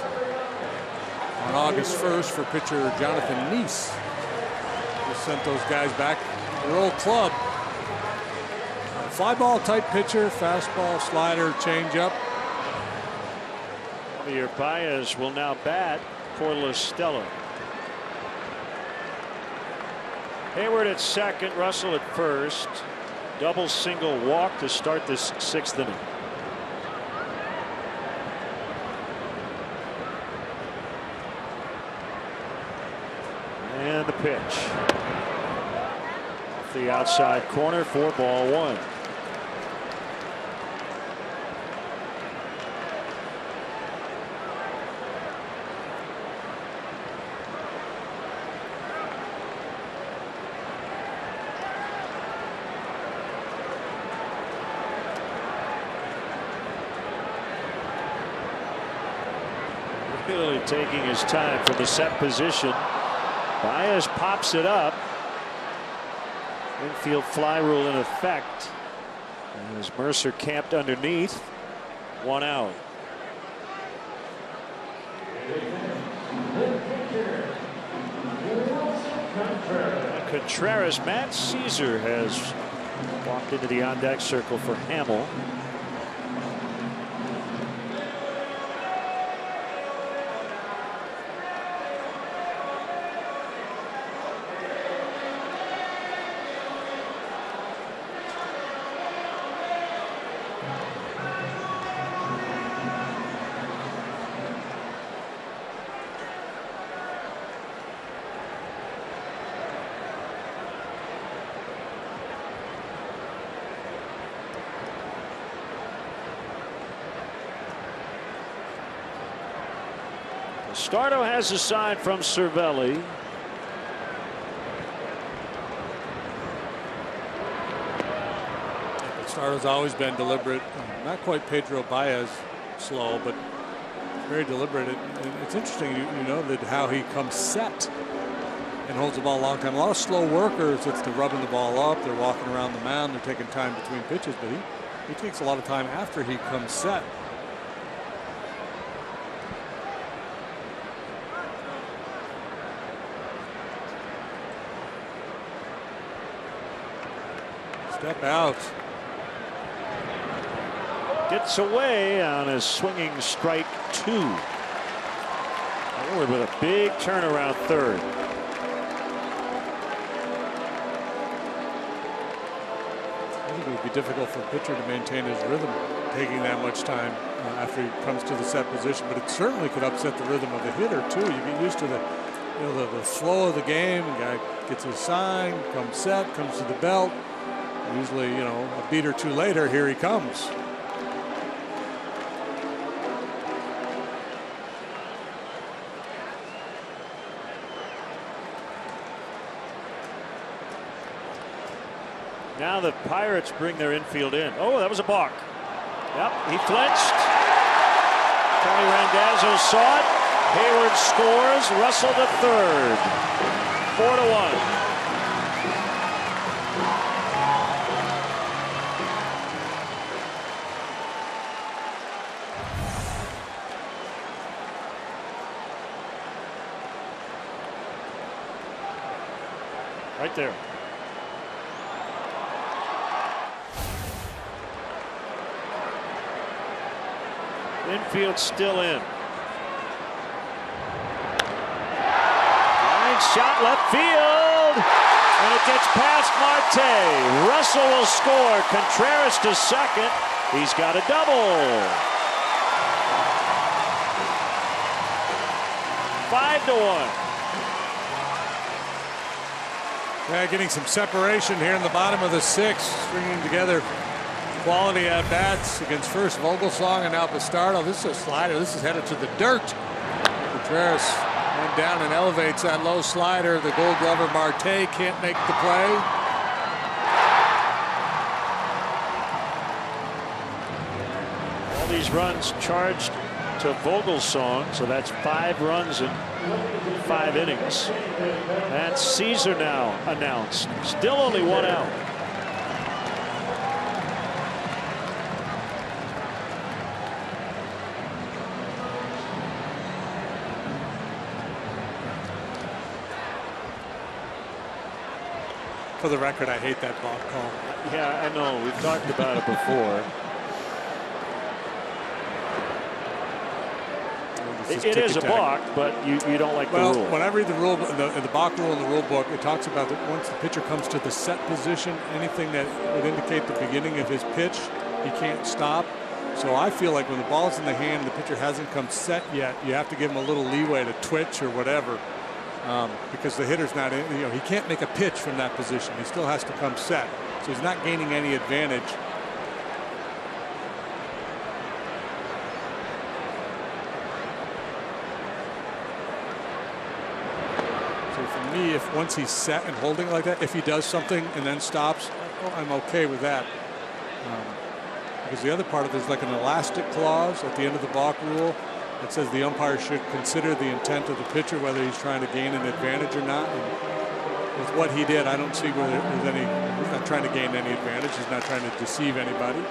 on August 1st for pitcher Jonathan Neese. This sent those guys back to their old club. Fly ball type pitcher, fastball, slider, changeup. Javier Baez will now bat for Listella. Hayward at second, Russell at first. Double single walk to start this 6th inning. And the pitch. Off the outside corner for ball 1. Really taking his time from the set position. Baez pops it up. Infield fly rule in effect. As Mercer camped underneath. 1 out. Contreras, Matt Caesar has walked into the on-deck circle for Hammel. Stardo has a sign from Cervelli. Stardo's always been deliberate. Not quite Pedro Baez slow, but very deliberate. And it's interesting, you know, that how he comes set and holds the ball a long time. A lot of slow workers, it's the rubbing the ball up, they're walking around the mound, they're taking time between pitches, but he takes a lot of time after he comes set. Step out. Gets away on a swinging strike 2. Forward with a big turnaround third. I think it would be difficult for a pitcher to maintain his rhythm taking that much time after he comes to the set position, but it certainly could upset the rhythm of the hitter too. You get used to the flow of the game. The guy gets his sign, comes set, comes to the belt. Usually, you know, a beat or two later, here he comes. Now the Pirates bring their infield in. Oh, that was a balk. Yep, he flinched. Tony Randazzo saw it. Hayward scores. Russell to third. 4-1. Right there. Infield still in. Line shot left field. And it gets past Marte. Russell will score. Contreras to second. He's got a double. 5-1. Yeah, getting some separation here in the bottom of the 6th, stringing together quality at bats against first Vogelsong and now Bastardo. This is a slider. This is headed to the dirt. Contreras went down and elevates that low slider. The Gold Glover Marte can't make the play. All these runs charged to Vogelsong, so that's 5 runs in 5 innings. That's Caesar now announced. Still only 1 out. For the record, I hate that balk call. Yeah, I know. We've talked about it before. It is a balk, but you don't like the rule. Well, when I read the rule, the balk rule in the rule book, it talks about that once the pitcher comes to the set position, anything that would indicate the beginning of his pitch, he can't stop. So I feel like when the ball's in the hand, the pitcher hasn't come set yet, you have to give him a little leeway to twitch or whatever, because the hitter's not in. You know, he can't make a pitch from that position. He still has to come set, so he's not gaining any advantage. If once he's set and holding like that, if he does something and then stops, I'm okay with that. Because the other part of it is like an elastic clause at the end of the balk rule that says the umpire should consider the intent of the pitcher, whether he's trying to gain an advantage or not. And with what he did, I don't see whether there's any. He's not trying to gain any advantage. He's not trying to deceive anybody.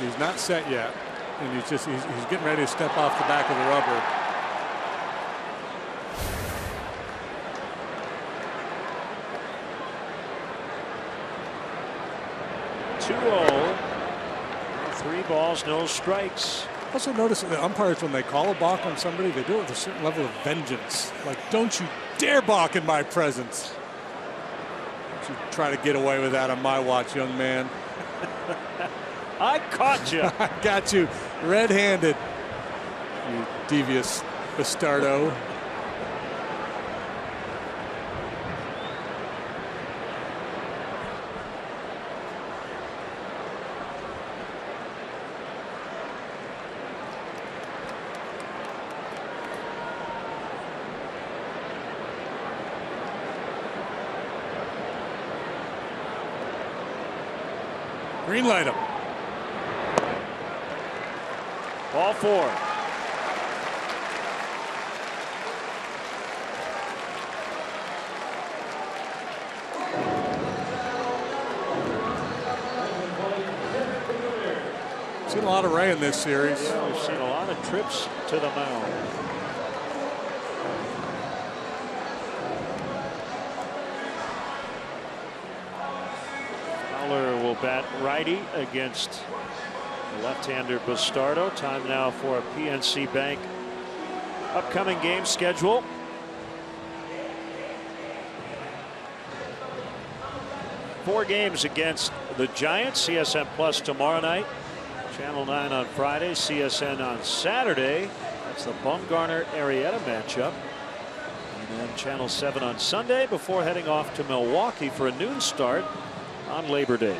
He's not set yet, and he's getting ready to step off the back of the rubber. Three balls, no strikes. Also notice that the umpires, when they call a balk on somebody, they do it with a certain level of vengeance. Like, don't you dare balk in my presence. Don't you try to get away with that on my watch, young man. I caught you. I got you red-handed, you devious bastardo. Green light him. Ball four. Seen a lot of Ray in this series. Yeah, we've seen a lot of trips to the mound. Fowler will bat righty against the left-hander Bastardo. Time now for a PNC Bank upcoming game schedule. Four games against the Giants. CSN Plus tomorrow night. Channel 9 on Friday. CSN on Saturday. That's the Bumgarner-Arrieta matchup. And then Channel 7 on Sunday before heading off to Milwaukee for a noon start on Labor Day.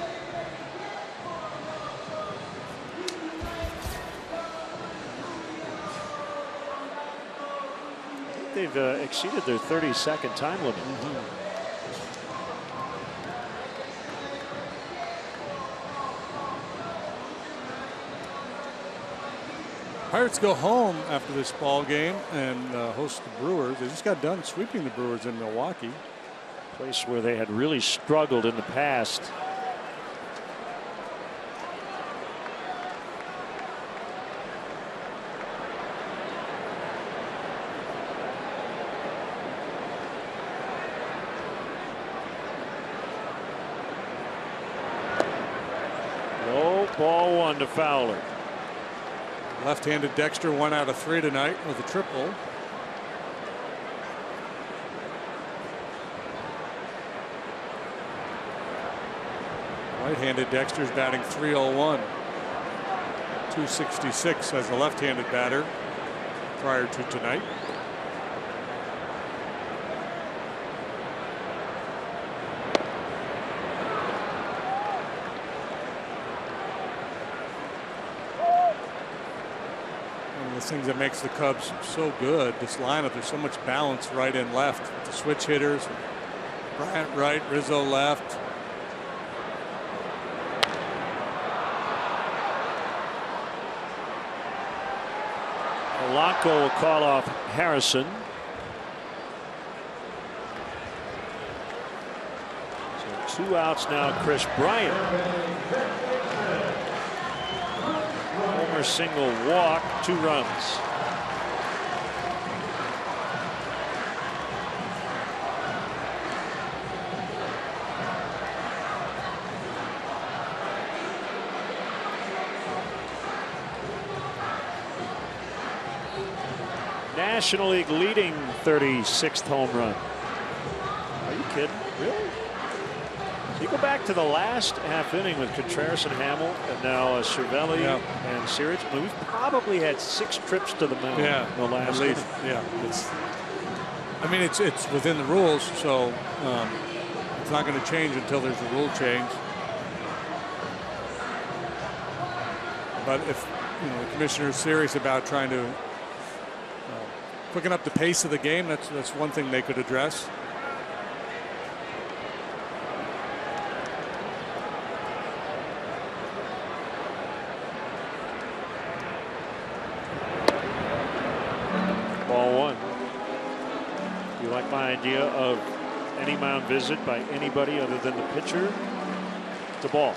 They've exceeded their 30-second time limit. Pirates go home after this ball game and host the Brewers. They just got done sweeping the Brewers in Milwaukee. Place where they had really struggled in the past. Ball one to Fowler. Left-handed Dexter 1 out of 3 tonight with a triple. Right-handed Dexter's batting .301. .266 as a left-handed batter prior to tonight. Things that makes the Cubs so good. This lineup, there's so much balance right and left. The switch hitters, Bryant right, Rizzo left. Polanco will call off Harrison. So 2 outs now. Chris Bryant. single, walk, 2 runs. National League leading 36th home run. Are you kidding? Really? So you go back to the last half inning with Contreras and Hammel, and now Cervelli and Sirich. I mean, we've probably had 6 trips to the mound in the last at least. Yeah, I mean, it's within the rules, so it's not going to change until there's a rule change. But if the commissioner is serious about trying to quicken up the pace of the game, that's one thing they could address. Ball 1. You like my idea of any mound visit by anybody other than the pitcher? It's a ball.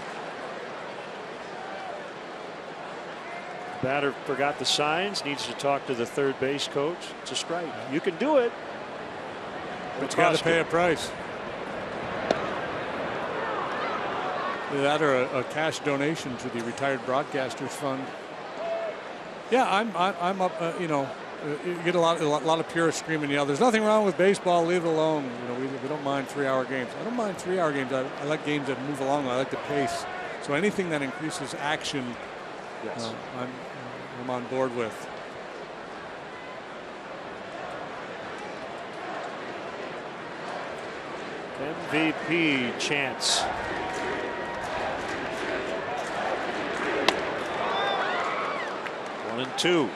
Batter forgot the signs, needs to talk to the third base coach. It's a strike. You can do it, but you got to pay a price. Either that or a cash donation to the Retired Broadcasters Fund. Yeah, I'm up. You get a lot of purists screaming, there's nothing wrong with baseball. Leave it alone. We don't mind 3-hour games. I don't mind 3-hour games. I like games that move along. I like the pace. So anything that increases action. Yes. I'm on board with. MVP chance. One and 2.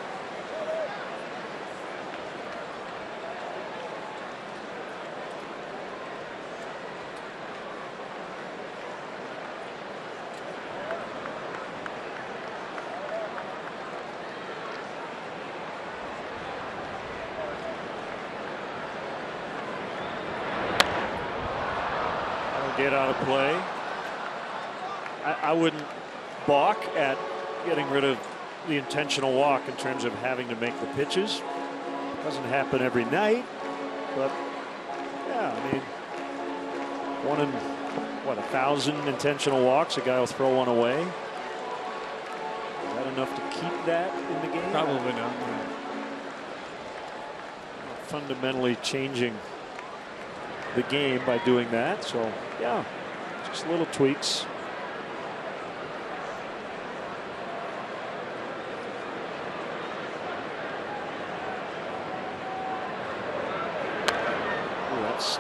Get out of play. I wouldn't balk at getting rid of the intentional walk in terms of having to make the pitches. It doesn't happen every night, but yeah, I mean, 1 in 1,000 intentional walks, a guy will throw one away. Is that enough to keep that in the game? Probably not. Fundamentally changing the game by doing that. So yeah, just little tweaks. That's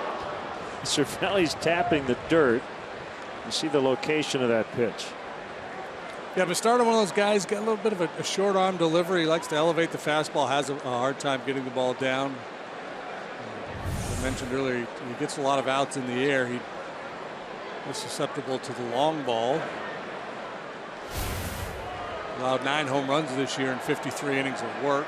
Cervelli's tapping the dirt. You see the location of that pitch. Yeah, but starting one of those guys, got a little bit of a short arm delivery. He likes to elevate the fastball, has a hard time getting the ball down. As I mentioned earlier, he gets a lot of outs in the air. He is susceptible to the long ball. Allowed 9 home runs this year in 53 innings of work.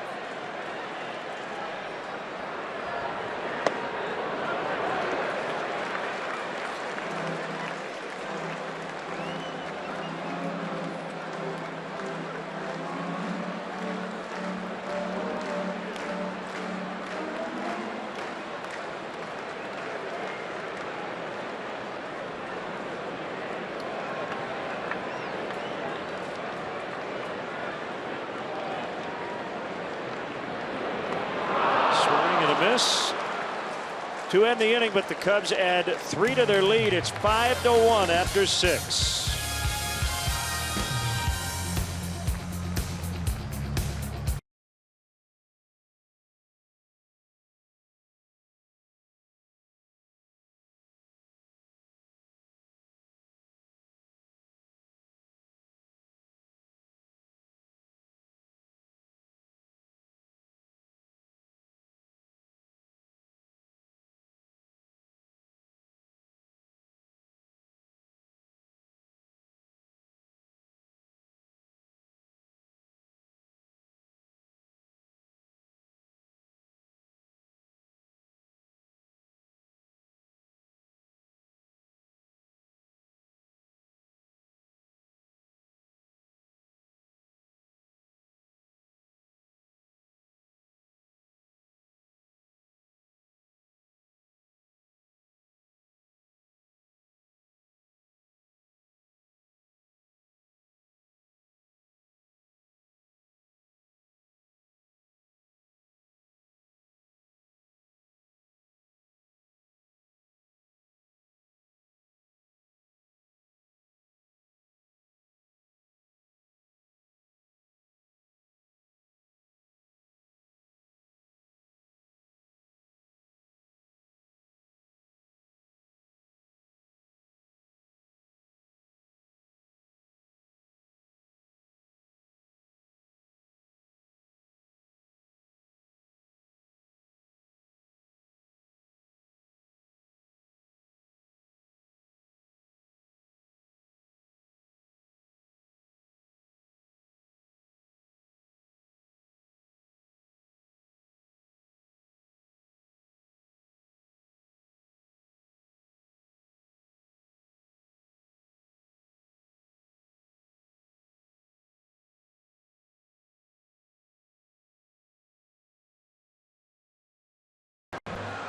To end the inning, but the Cubs add 3 to their lead. It's 5-1 after 6.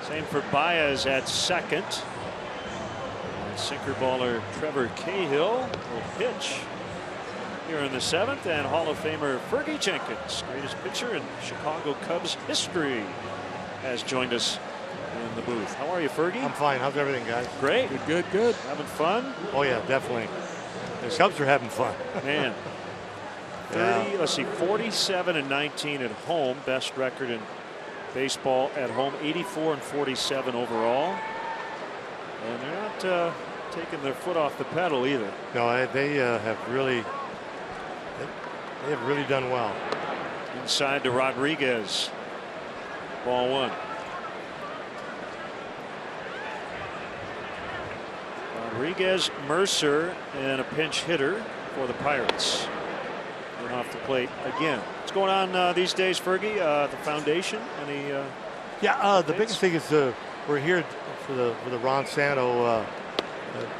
Same for Baez at second. Sinker baller Trevor Cahill will pitch here in the 7th, and Hall of Famer Fergie Jenkins, greatest pitcher in Chicago Cubs history, has joined us in the booth. How are you, Fergie? I'm fine. How's everything, guys? Great. Good. Having fun? Oh yeah, definitely. The Cubs are having fun. Man. 30, let's see, 47-19 at home, best record in baseball at home. 84-47 overall, and they're not taking their foot off the pedal either. No, they have really done well. Inside to Rodriguez. Ball 1. Rodriguez, Mercer, and a pinch hitter for the Pirates. Going off the plate again. What's going on these days, Fergie? The foundation? Any? The biggest thing is we're here for the Ron Santo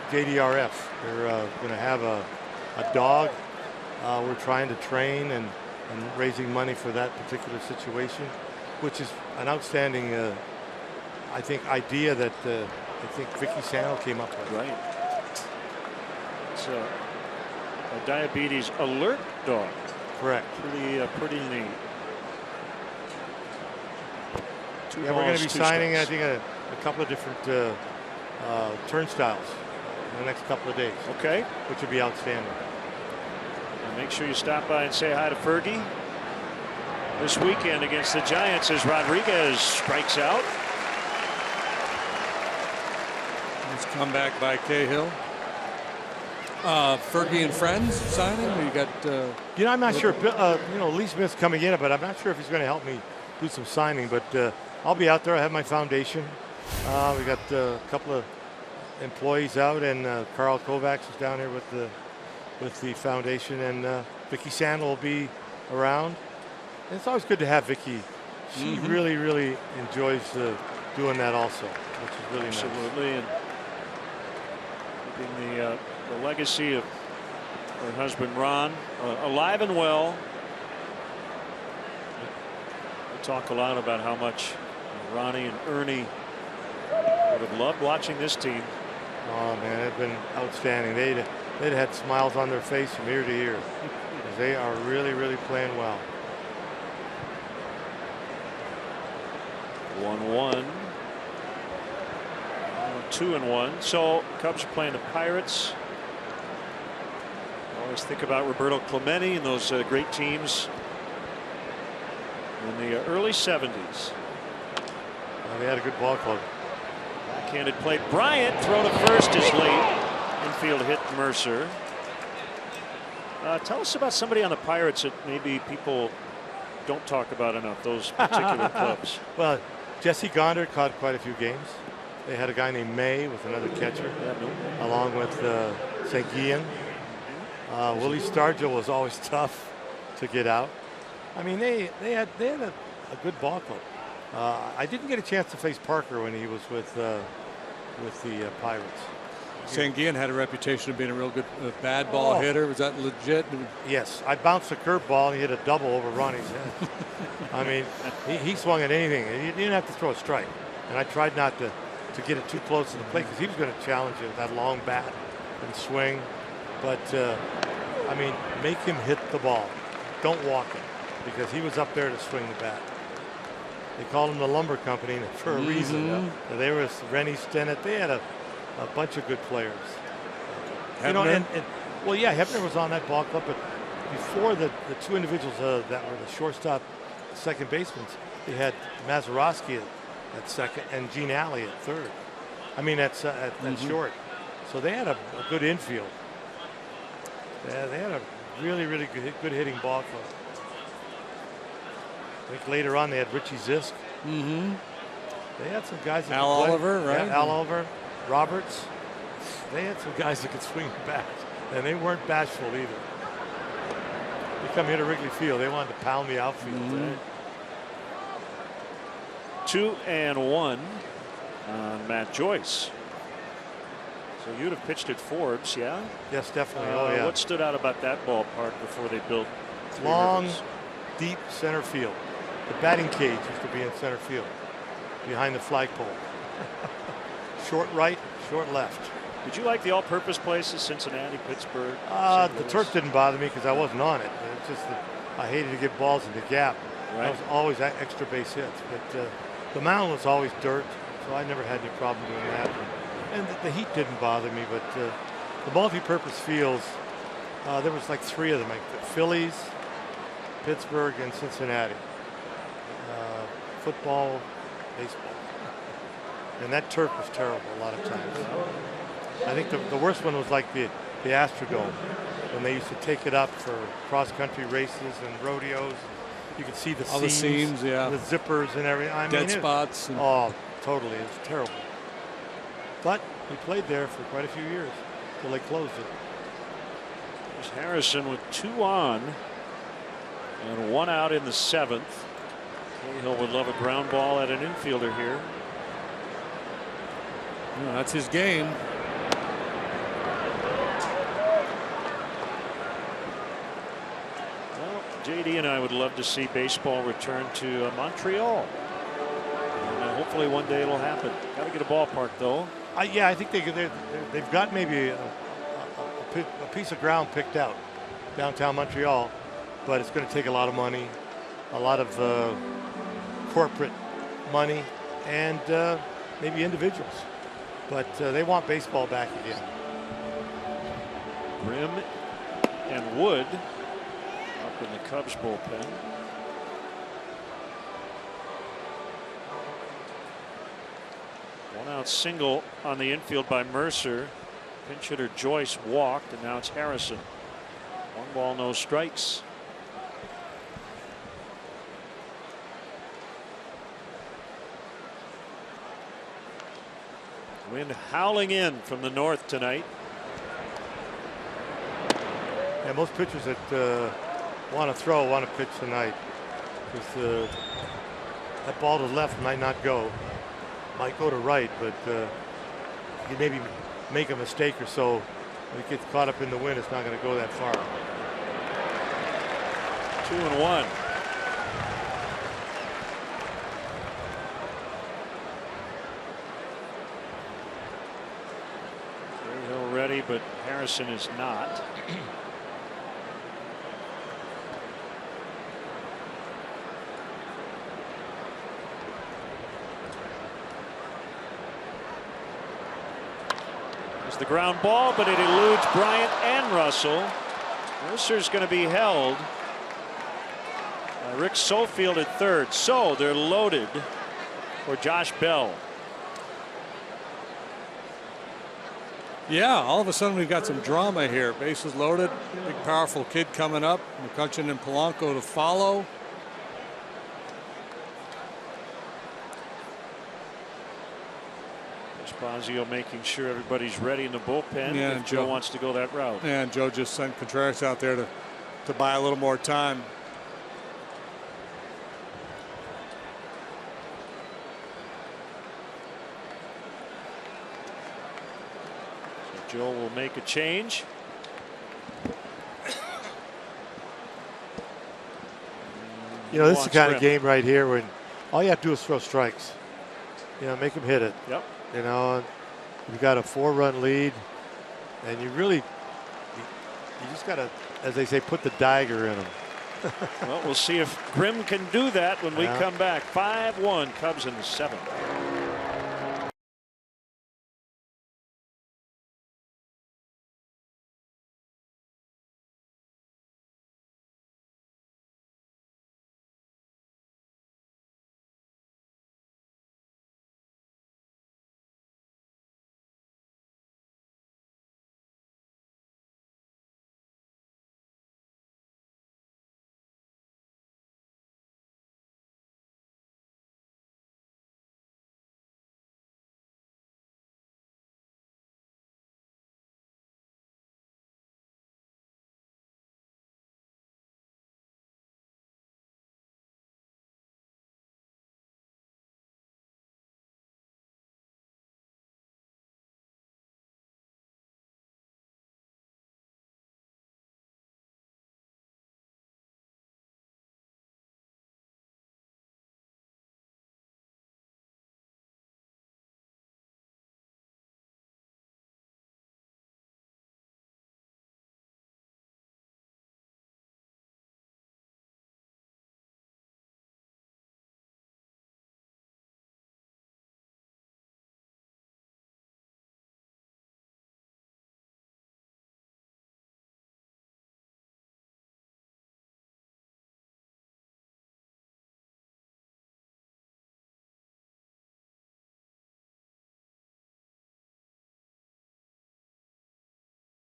JDRF. They're going to have a dog. We're trying to train and raising money for that particular situation, which is an outstanding, I think, idea that I think Vicky Santo came up with. Right. It's a diabetes alert dog. Correct. Pretty neat. We're going to be signing, I think, a couple of different turnstiles in the next couple of days. Okay. Which would be outstanding. And make sure you stop by and say hi to Fergie this weekend against the Giants as Rodriguez strikes out. Nice comeback by Cahill. Fergie and friends signing. You got. I'm not sure. Lee Smith's coming in, but I'm not sure if he's going to help me do some signing. But I'll be out there. I have my foundation. We got a couple of employees out, and Carl Kovacs is down here with the foundation, and Vicky Santo will be around. And it's always good to have Vicky. She really enjoys doing that also, which is really nice. Absolutely, and keeping the legacy of her husband Ron alive and well. We talk a lot about how much Ronnie and Ernie would have loved watching this team. Oh man, it's been outstanding. They'd had smiles on their face from ear to ear. They are really playing well. 1-1. 2-1. So Cubs are playing the Pirates. Always think about Roberto Clemente and those great teams in the early 70s. They had a good ball club. Backhanded play. Bryant, throw to first is late. Infield hit Mercer. Tell us about somebody on the Pirates that maybe people don't talk about enough, those particular clubs. Well, Jesse Gondard caught quite a few games. They had a guy named May with another catcher, along with St. Guillen. Willie Stargell was always tough to get out. I mean, they had a good ball club. I didn't get a chance to face Parker when he was with the Pirates. St. Guillen had a reputation of being a real good bad ball hitter. Was that legit? Yes, I bounced a curveball and he hit a double over Ronnie's head. I mean, he swung at anything. He didn't have to throw a strike, and I tried not to get it too close to the plate because he was going to challenge it with that long bat and swing. But I mean, make him hit the ball. Don't walk him, because he was up there to swing the bat. They called him the Lumber Company for a reason. They were Rennie Stennett. They had a bunch of good players. Hebner? Hebner was on that ball club, but before the two individuals that were the shortstop, second basemen, they had Mazeroski at second and Gene Alley at third. I mean, at short. So they had a good infield. They had a really good hitting ball club. I think later on they had Richie Zisk. They had some guys. Al Oliver, right? Yeah, Al Oliver, Roberts. They had some guys that could swing the bat, and they weren't bashful either. They come here to Wrigley Field. They wanted to pound the outfield. 2-1 on Matt Joyce. So you'd have pitched at Forbes, yeah? Yes, definitely. What stood out about that ballpark before they built long, deep center field? The batting cage used to be in center field. behind the flagpole. Short right, short left. Did you like the all-purpose places, Cincinnati, Pittsburgh? The turf didn't bother me because I wasn't on it. It's just that I hated to get balls in the gap. Right. I was always extra base hits. But the mound was always dirt, so I never had any problem doing that. And the heat didn't bother me, but the multi-purpose fields, there was like 3 of them, like the Phillies, Pittsburgh, and Cincinnati. Football, baseball. And that turf was terrible a lot of times. I think the worst one was like the Astrodome, when they used to take it up for cross-country races and rodeos. You could see the seams, yeah, the zippers and everything. I dead mean, spots. Oh, totally. It was terrible. But we played there for quite a few years until they closed it. There's Harrison with 2 on and 1 out in the 7th. Cahill would love a ground ball at an infielder here. Yeah, that's his game. Well, JD and I would love to see baseball return to Montreal. And hopefully one day it'll happen. Got to get a ballpark though. Yeah, I think they've got maybe a piece of ground picked out downtown Montreal, but it's going to take a lot of money, a lot of corporate money, and maybe individuals. But they want baseball back again. Grimm and Wood up in the Cubs bullpen. One out single on the infield by Mercer. Pinch hitter Joyce walked, and now it's Harrison. 1 ball, no strikes. Wind howling in from the north tonight. Yeah, most pitchers that want to throw want to pitch tonight, because that ball to left might not go. Might go to right, but you maybe make a mistake or so. When it gets caught up in the wind, it's not going to go that far. 2-1. Cahill ready, but Harrison is not. The ground ball, but it eludes Bryant and Russell. Mercer's going to be held by Rick Sofield at third. So they're loaded for Josh Bell. Yeah, all of a sudden we've got some drama here. Bases loaded, big powerful kid coming up. McCutchen and Polanco to follow. Spazio making sure everybody's ready in the bullpen. Yeah, if Joe wants to go that route. And Joe just sent Contreras out there to buy a little more time. So Joe will make a change. You know, this is the kind of game right here when all you have to do is throw strikes. You know, make them hit it. Yep. You know, you've got a 4-run lead, and you just got to, as they say, put the dagger in them. Well, we'll see if Grimm can do that when we come back. 5-1 Cubs in the 7th.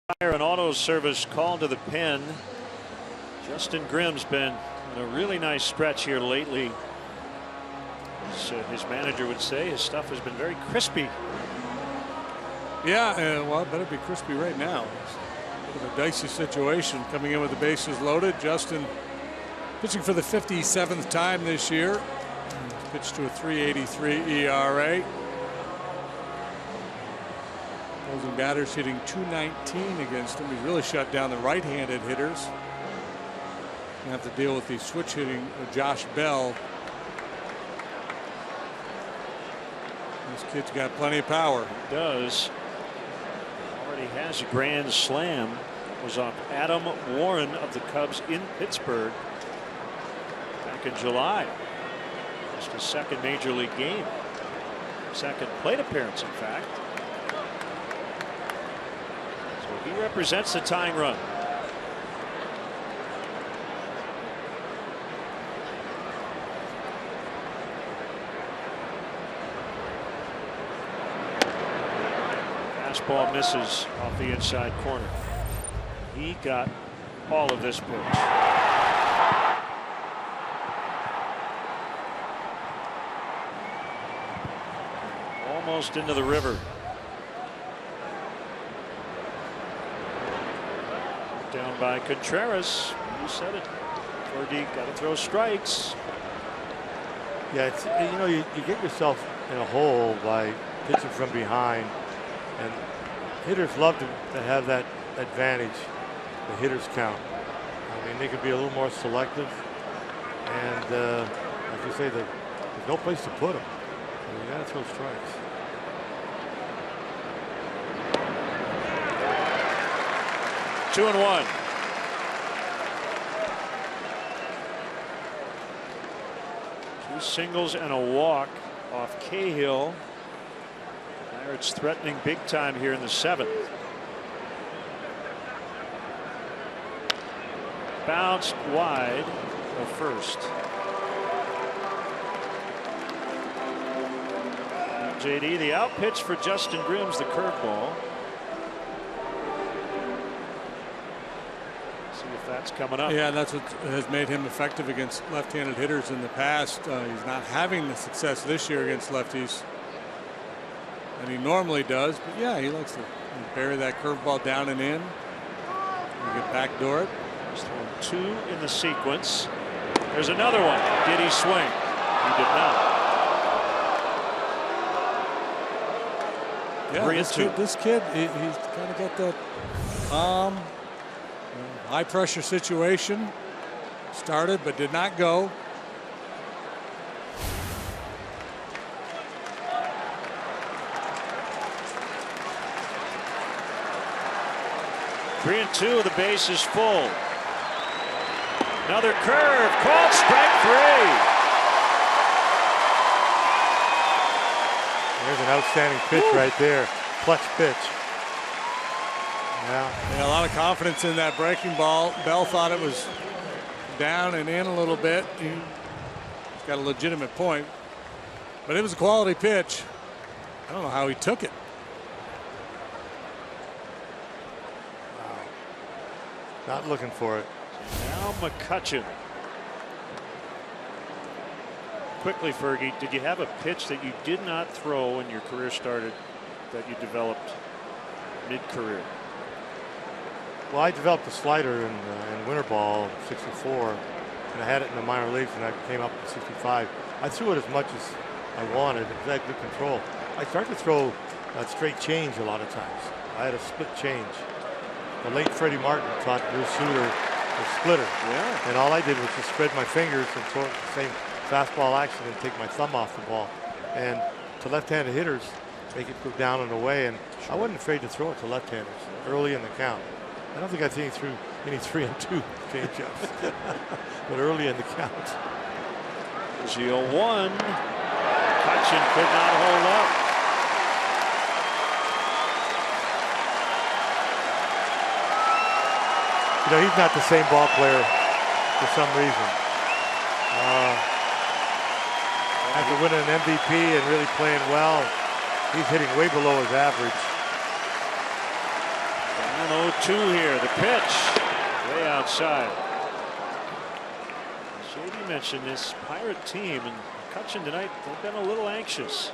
An auto service call to the pen. Justin Grimm's been in a really nice stretch here lately. So his manager would say his stuff has been very crispy. Yeah, well, it better be crispy right now. It's a bit of a dicey situation coming in with the bases loaded. Justin pitching for the 57th time this year. Pitched to a 3.83 ERA. Opposing batters hitting .219 against him. He's really shut down the right-handed hitters. You have to deal with the switch hitting Josh Bell. This kid's got plenty of power. He does. Already has a grand slam. Was off Adam Warren of the Cubs in Pittsburgh back in July. Just his second major league game. Second plate appearance, in fact. So he represents the tying run. Fastball misses off the inside corner. He got all of this pitch. Almost into the river. Down by Contreras. You said it. Fergie got to throw strikes. Yeah, it's, you know, you get yourself in a hole by pitching from behind, and hitters love to have that advantage, the hitter's count. I mean, they could be a little more selective, and like you say, there's no place to put them. I mean, you got to throw strikes. Two and one. Two singles and a walk off Cahill. Pirates threatening big time here in the seventh. Bounced wide of first. JD, the out pitch for Justin Grimm's the curveball. See if that's coming up. Yeah, that's what has made him effective against left-handed hitters in the past. He's not having the success this year against lefties that he normally does, but yeah, he likes to bury that curveball down and in. You get backdoor it. He's thrown two in the sequence. There's another one. Did he swing? He did not. Yeah, this kid, he's kind of got that calm, high pressure situation. Started but did not go. Three and two, the base is full. Another curve, called strike three. There's an outstanding pitch right there. Clutch pitch. Yeah, a lot of confidence in that breaking ball. Bell thought it was down and in a little bit. He's got a legitimate point, but it was a quality pitch. I don't know how he took it. Not looking for it. Now McCutchen. Quickly, Fergie, did you have a pitch that you did not throw when your career started that you developed mid-career? Well, I developed a slider in winter ball, '64, and I had it in the minor leagues, and I came up in '65. I threw it as much as I wanted. It had good control. I started to throw straight change a lot of times. I had a split change. The late Freddie Martin taught Bruce Sutter the splitter. Yeah. And all I did was just spread my fingers and throw it the same fastball action and take my thumb off the ball. And to left-handed hitters, make it go down and away. And I wasn't afraid to throw it to left-handers early in the count. I don't think I've seen through any 3-2 changeups, but early in the count. 0-1. McCutchen could not hold up. You know, he's not the same ball player for some reason. After winning an MVP and really playing well, he's hitting way below his average. Down 0-2 here. The pitch way outside. JD mentioned this Pirate team, and McCutchen tonight, they've been a little anxious.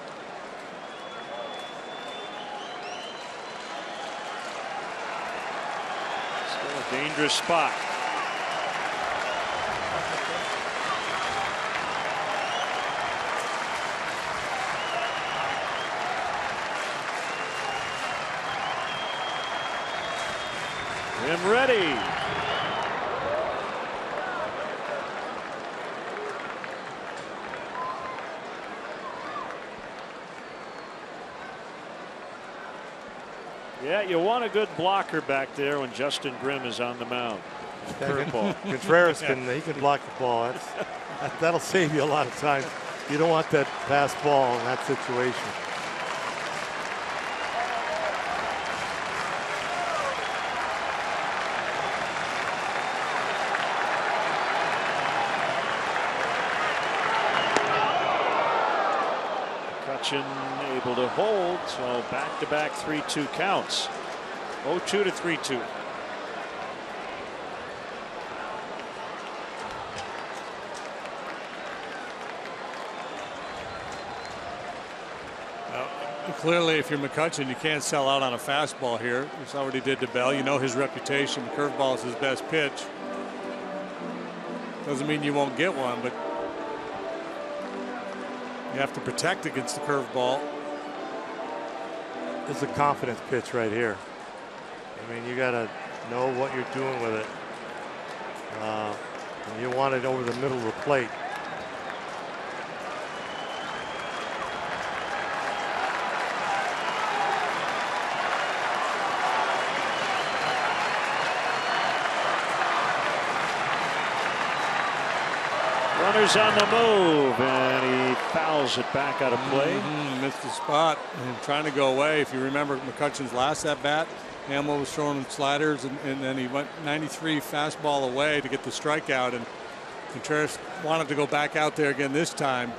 Still a dangerous spot. Him ready. Yeah, you want a good blocker back there when Justin Grimm is on the mound. Curveball. Contreras can block the ball. That'll save you a lot of time. You don't want that pass ball in that situation. Able to hold, so back-to-back 3-2 counts. 0-2 to 3-2. Clearly, if you're McCutchen, you can't sell out on a fastball here. You saw what he did to Bell. You know his reputation. Curveball is his best pitch. Doesn't mean you won't get one, but you have to protect against the curveball. This is a confidence pitch right here. I mean, you got to know what you're doing with it. And you want it over the middle of the plate. Runners on the move, and he fouls it back out of play. Missed the spot and trying to go away. If you remember McCutchen's last at bat, Hammel was throwing him sliders, and then he went 93 fastball away to get the strikeout, and Contreras wanted to go back out there again this time.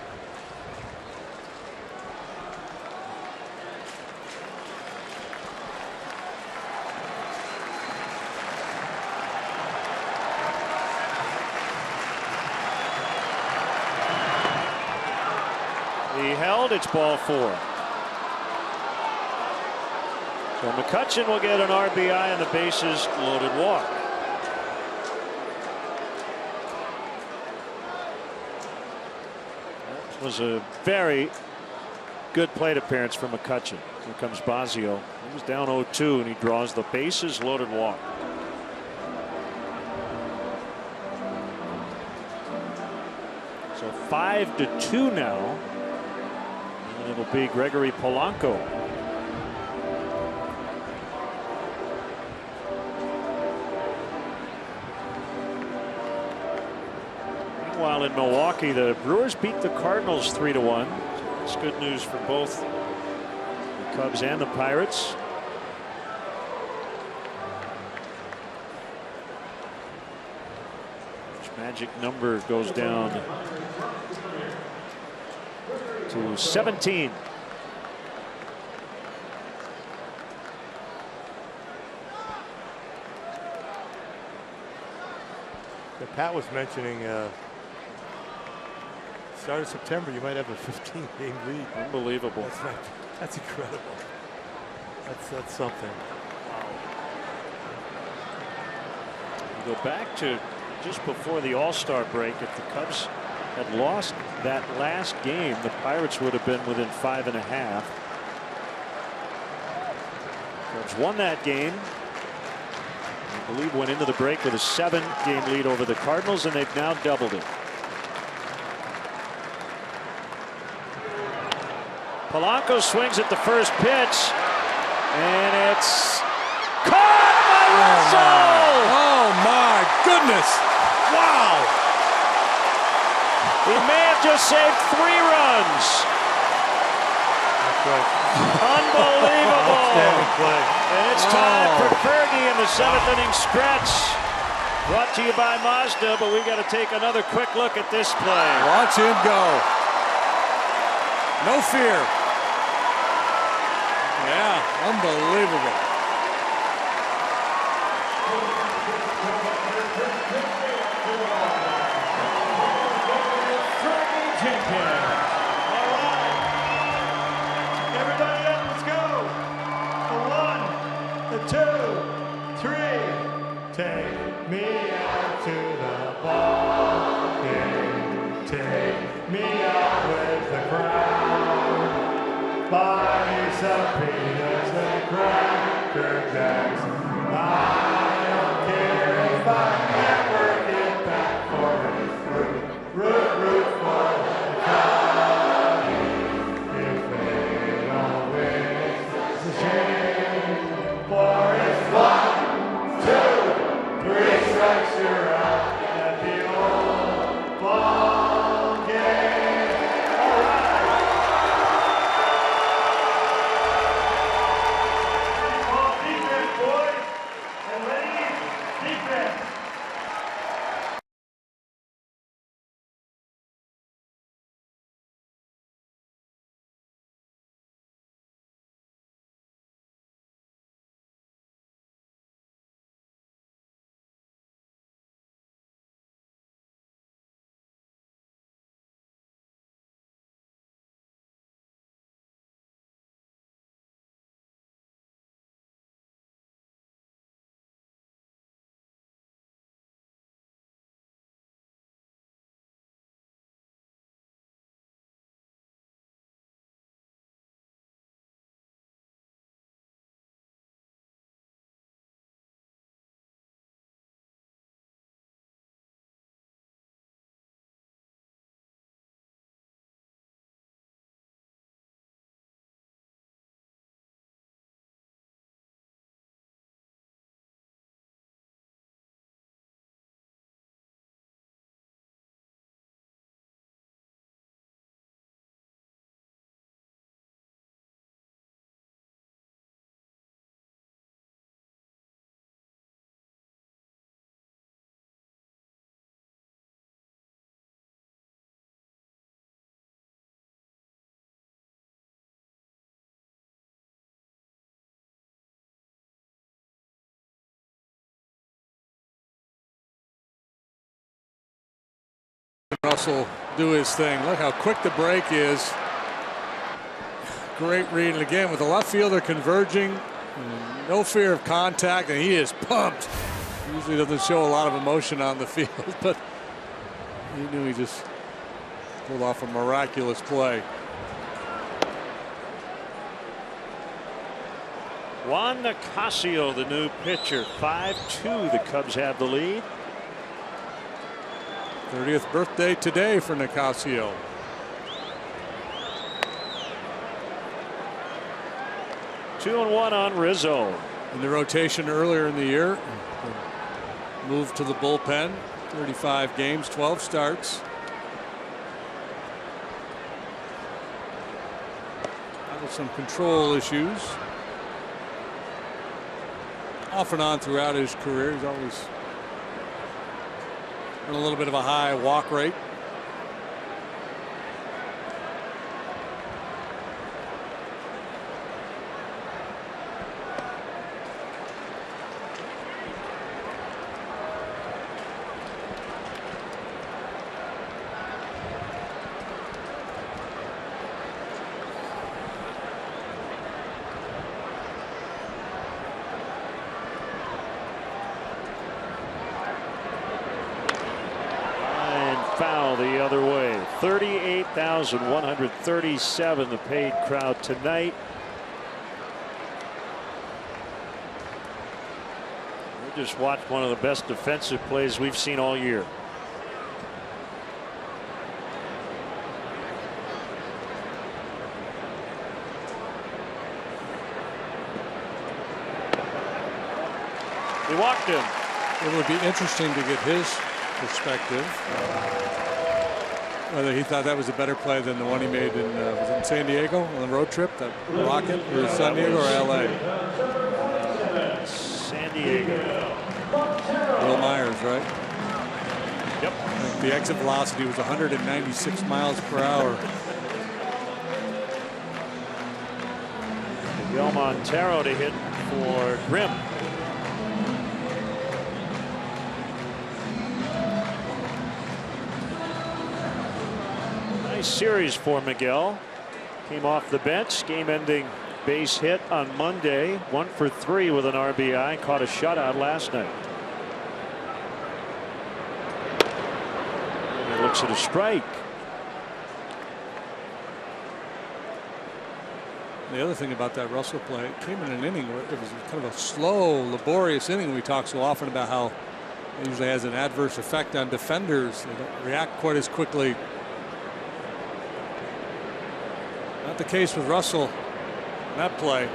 He held. It's ball 4. So McCutchen will get an RBI on the bases loaded walk. That was a very good plate appearance from McCutchen. Here comes Bosio. He was down 0-2, and he draws the bases loaded walk. So 5-2 now. And it'll be Gregory Polanco. Meanwhile, in Milwaukee, the Brewers beat the Cardinals 3-1. It's good news for both the Cubs and the Pirates. Which magic number goes down to 17. Pat was mentioning start of September you might have a 15-game lead. Unbelievable. That's incredible. That's something. We go back to just before the All-Star break. If the Cubs had lost that last game, the Pirates would have been within 5.5. Cubs won that game. I believe went into the break with a 7-game lead over the Cardinals, and they've now doubled it. Polanco swings at the first pitch, and it's caught by Russell! Oh my goodness! Wow! He may have just saved 3 runs. That's right. Unbelievable! Outstanding play. And it's time for Pregame in the 7th inning stretch. Brought to you by Mazda, but we got to take another quick look at this play. Watch him go. No fear. Yeah, unbelievable. Russell do his thing. Look how quick the break is. Great read. And again, with the left fielder converging, no fear of contact, and he is pumped. Usually doesn't show a lot of emotion on the field, but he knew he just pulled off a miraculous play. Juan Nicasio, the new pitcher. 5-2. The Cubs have the lead. 30th birthday today for Nicasio. Two and one on Rizzo. In the rotation earlier in the year, moved to the bullpen. 35 games, 12 starts. With some control issues. Off and on throughout his career, he's always a little bit of a high walk rate. Foul the other way. 38,137 the paid crowd tonight. We just watched one of the best defensive plays we've seen all year. He walked him. It would be interesting to get his perspective, whether he thought that was a better play than the one he made in was it in San Diego on the road trip, that rocket, or San Diego or LA? San Diego. Will Myers, right? Yep. The exit velocity was 196 miles per hour. Miguel Montero to hit for Grimm. Nice series for Miguel. Came off the bench, game-ending base hit on Monday. 1 for 3 with an RBI. Caught a shutout last night. And he looks at a strike. The other thing about that Russell play, it came in an inning where it was kind of a slow, laborious inning. We talk so often about how it usually has an adverse effect on defenders. They don't react quite as quickly. Not the case with Russell in that play.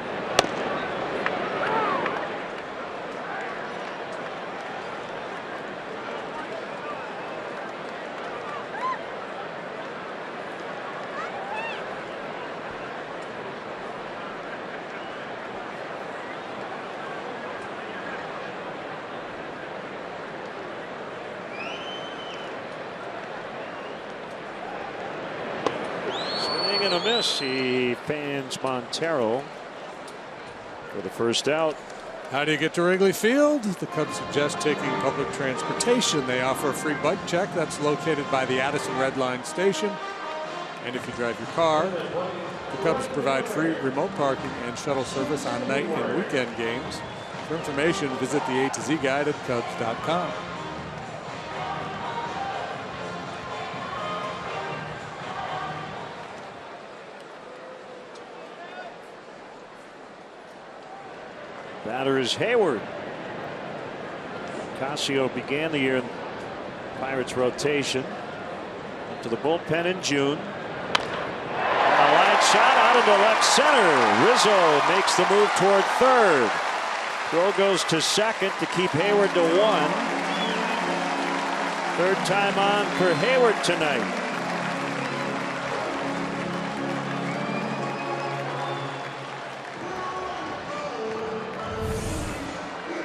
A miss. He fans Montero for the first out. How do you get to Wrigley Field? The Cubs suggest taking public transportation. They offer a free bike check that's located by the Addison Red Line station. And if you drive your car, the Cubs provide free remote parking and shuttle service on night and weekend games. For information, visit the A to Z guide at Cubs.com. Batter is Hayward. Casio began the year in Pirates rotation. Up to the bullpen in June. A line shot out into left center. Rizzo makes the move toward third. Throw goes to second to keep Hayward to 1. Third time on for Hayward tonight.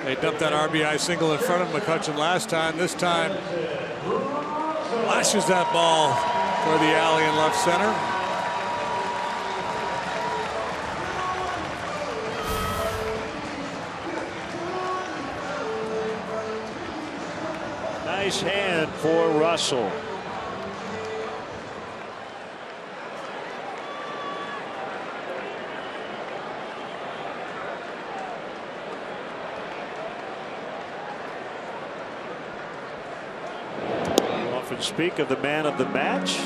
They dumped that RBI single in front of McCutchen last time. This time, lashes that ball for the alley in left center. Nice hand for Russell. Speak of the man of the match.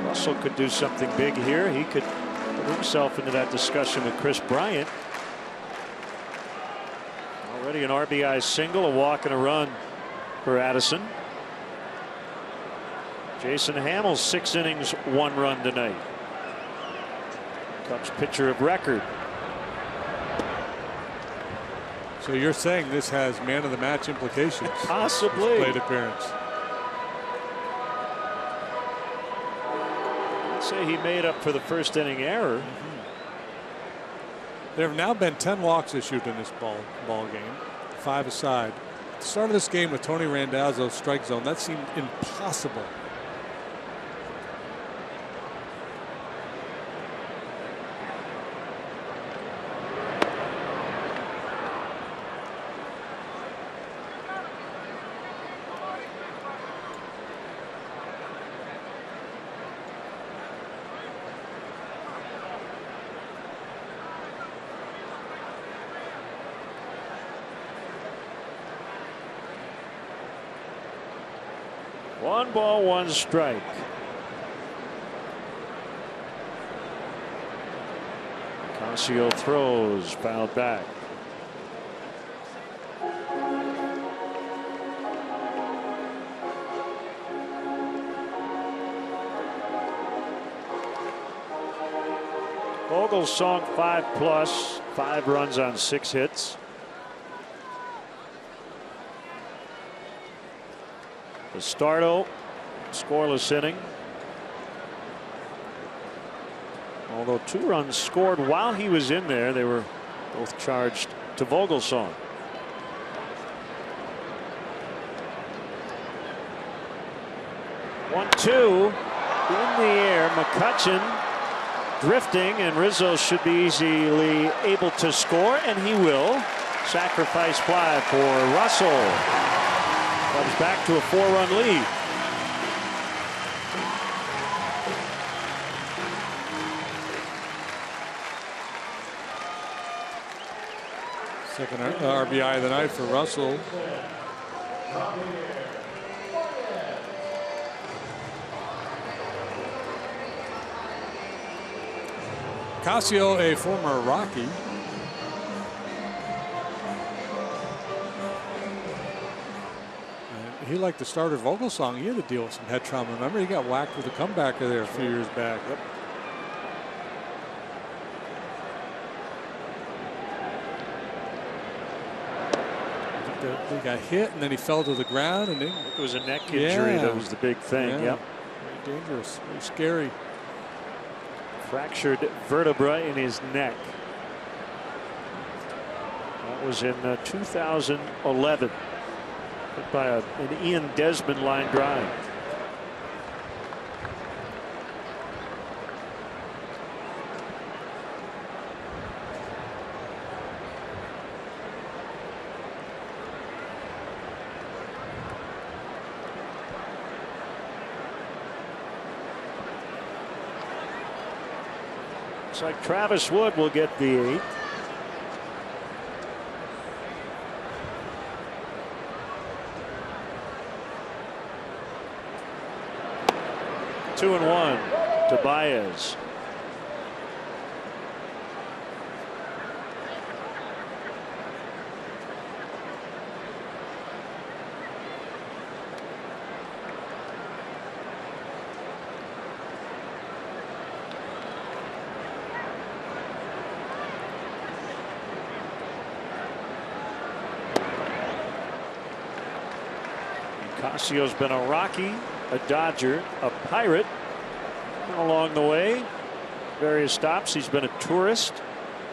Russell could do something big here. He could put himself into that discussion with Chris Bryant. Already an RBI single, a walk and a run for Addison. Jason Hammel, 6 innings, 1 run tonight. Cubs pitcher of record. So you're saying this has man of the match implications? Possibly. Plate appearance. Say he made up for the first inning error. There have now been 10 walks issued in this ball game, 5 aside. At the start of this game with Tony Randazzo's strike zone, that seemed impossible. One ball, one strike. Casio throws, fouled back. Vogelsong 5+, 5 runs on 6 hits. Stardo, scoreless inning. Although 2 runs scored while he was in there, they were both charged to Vogelsong. One-two in the air. McCutchen drifting, and Rizzo should be easily able to score, and he will. Sacrifice fly for Russell. Comes back to a 4-run lead. Second RBI of the night for Russell. Casio, a former Rocky. And he, like the starter Vogel song, he had to deal with some head trauma. Remember, he got whacked with a comebacker there a few years back. Yep. He got hit and then he fell to the ground, and then it was a neck injury that was the big thing. Yeah. Yep. Very dangerous, very scary. Fractured vertebra in his neck. That was in 2011. Hit by an Ian Desmond line drive. Looks like Travis Wood will get the 8th. Two and one to Baez. Casio's been a Rocky, a Dodger, a Pirate, and along the way, various stops. He's been a tourist,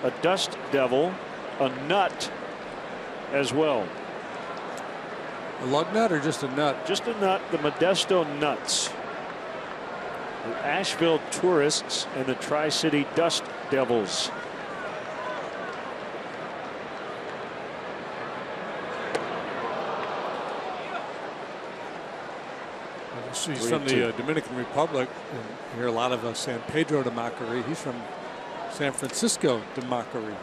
a Dust Devil, a Nut as well. A lug nut or just a nut? Just a nut, the Modesto Nuts. The Asheville Tourists and the Tri-City Dust Devils. He's from the Dominican Republic. And you hear a lot of San Pedro de Macorís. He's from San Francisco de Macorís.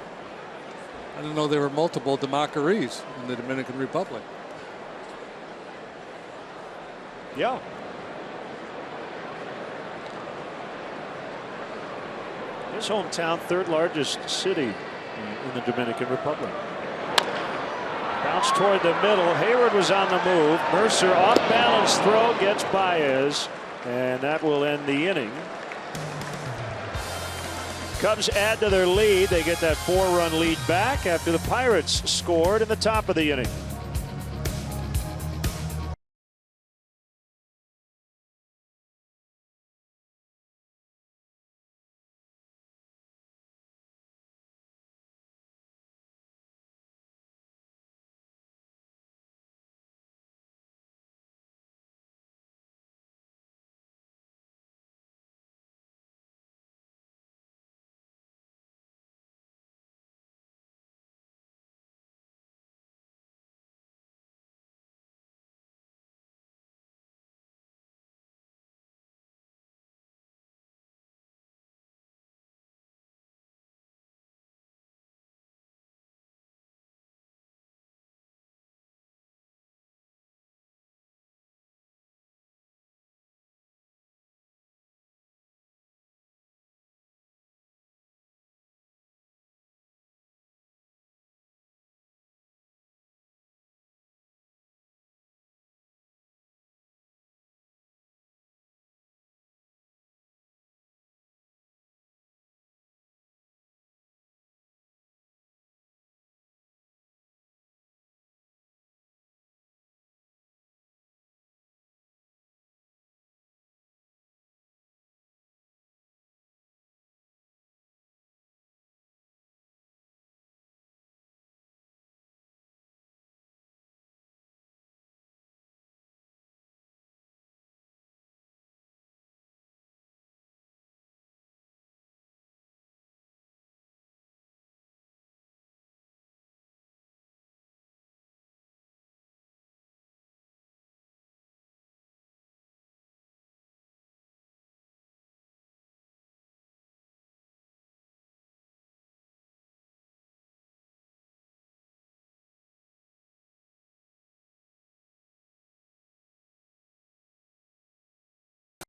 I didn't know there were multiple de Macorís in the Dominican Republic. Yeah. His hometown, 3rd largest city in the Dominican Republic. Bounce toward the middle. Hayward was on the move. Mercer off balance throw gets Baez, and that will end the inning. Cubs add to their lead. They get that 4-run lead back after the Pirates scored in the top of the inning.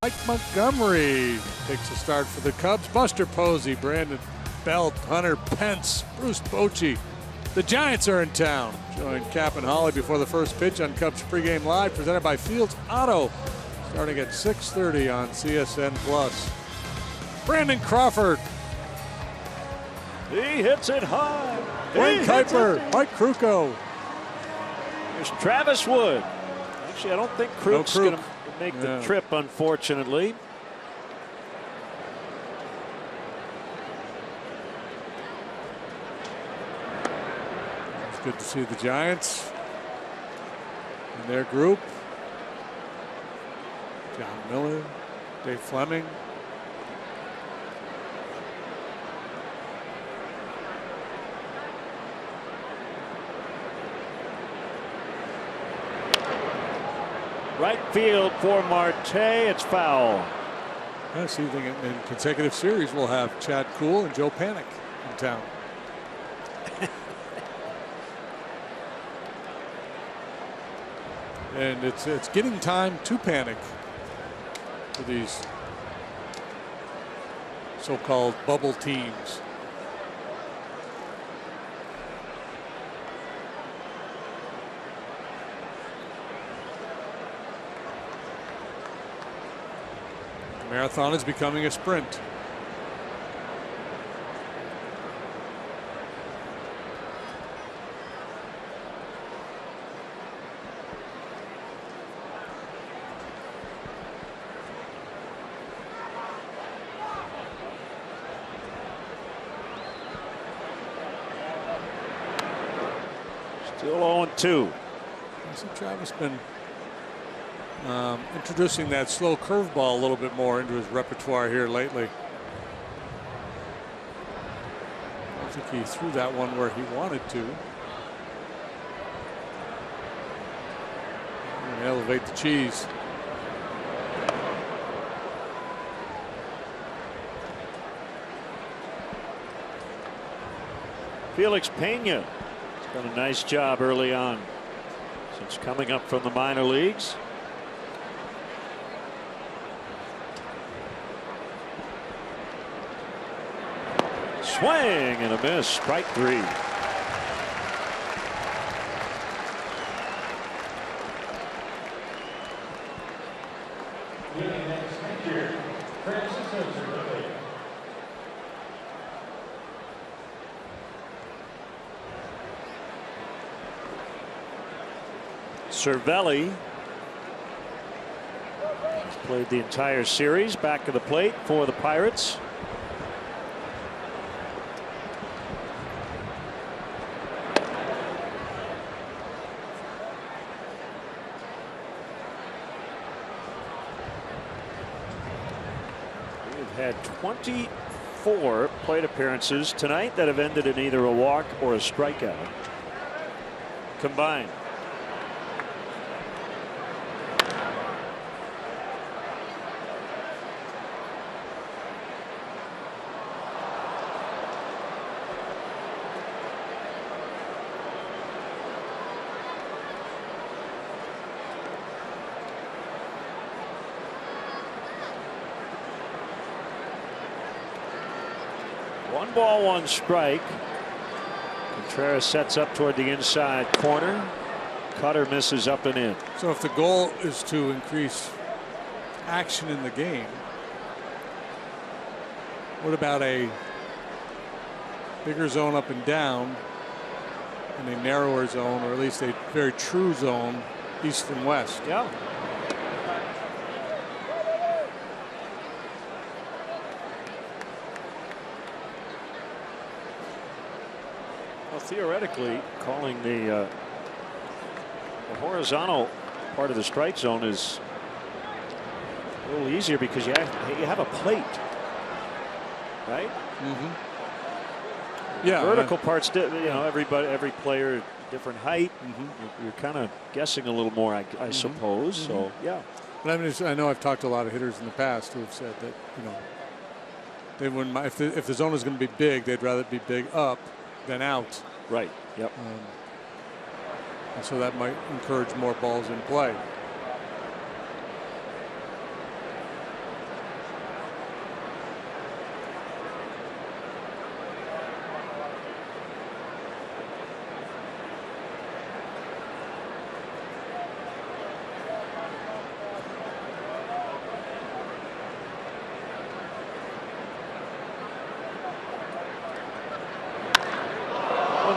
Mike Montgomery takes a start for the Cubs. Buster Posey, Brandon Belt, Hunter Pence, Bruce Bochy. The Giants are in town. Join Cap and Holly before the first pitch on Cubs Pregame Live, presented by Fields Auto, starting at 6:30 on CSN Plus. Brandon Crawford. He hits it high. Wayne Kuiper, Mike Krukow. There's Travis Wood. Actually, I don't think Kruk's going to make the trip, unfortunately. It's good to see the Giants in their group. John Miller, Dave Fleming. Right field for Marte. It's foul. This evening in consecutive series, we'll have Chad Kuhl and Joe Panik in town. And it's getting time to panic for these so-called bubble teams. The marathon is becoming a sprint. Still 0-2. So Travis been introducing that slow curveball a little bit more into his repertoire here lately. I don't think he threw that one where he wanted to. And elevate the cheese. Felix Pena has done a nice job early on since coming up from the minor leagues. Swing and a miss. Strike three. Cervelli has played the entire series back to the plate for the Pirates. Had 24 plate appearances tonight that have ended in either a walk or a strikeout combined. One ball, one strike. Contreras sets up toward the inside corner. Cutter misses up and in. So if the goal is to increase action in the game, what about a bigger zone up and down and a narrower zone, or at least a very true zone east and west? Yeah. Theoretically, calling the horizontal part of the strike zone is a little easier because you have a plate, right? Mm-hmm. Yeah. Vertical parts, every player different height. Mm-hmm. You're kind of guessing a little more, I suppose. Mm-hmm. So yeah. But I know I've talked to a lot of hitters in the past who have said that they wouldn't, if the zone is going to be big, they'd rather it be big up than out. Right. Yep. And so that might encourage more balls in play.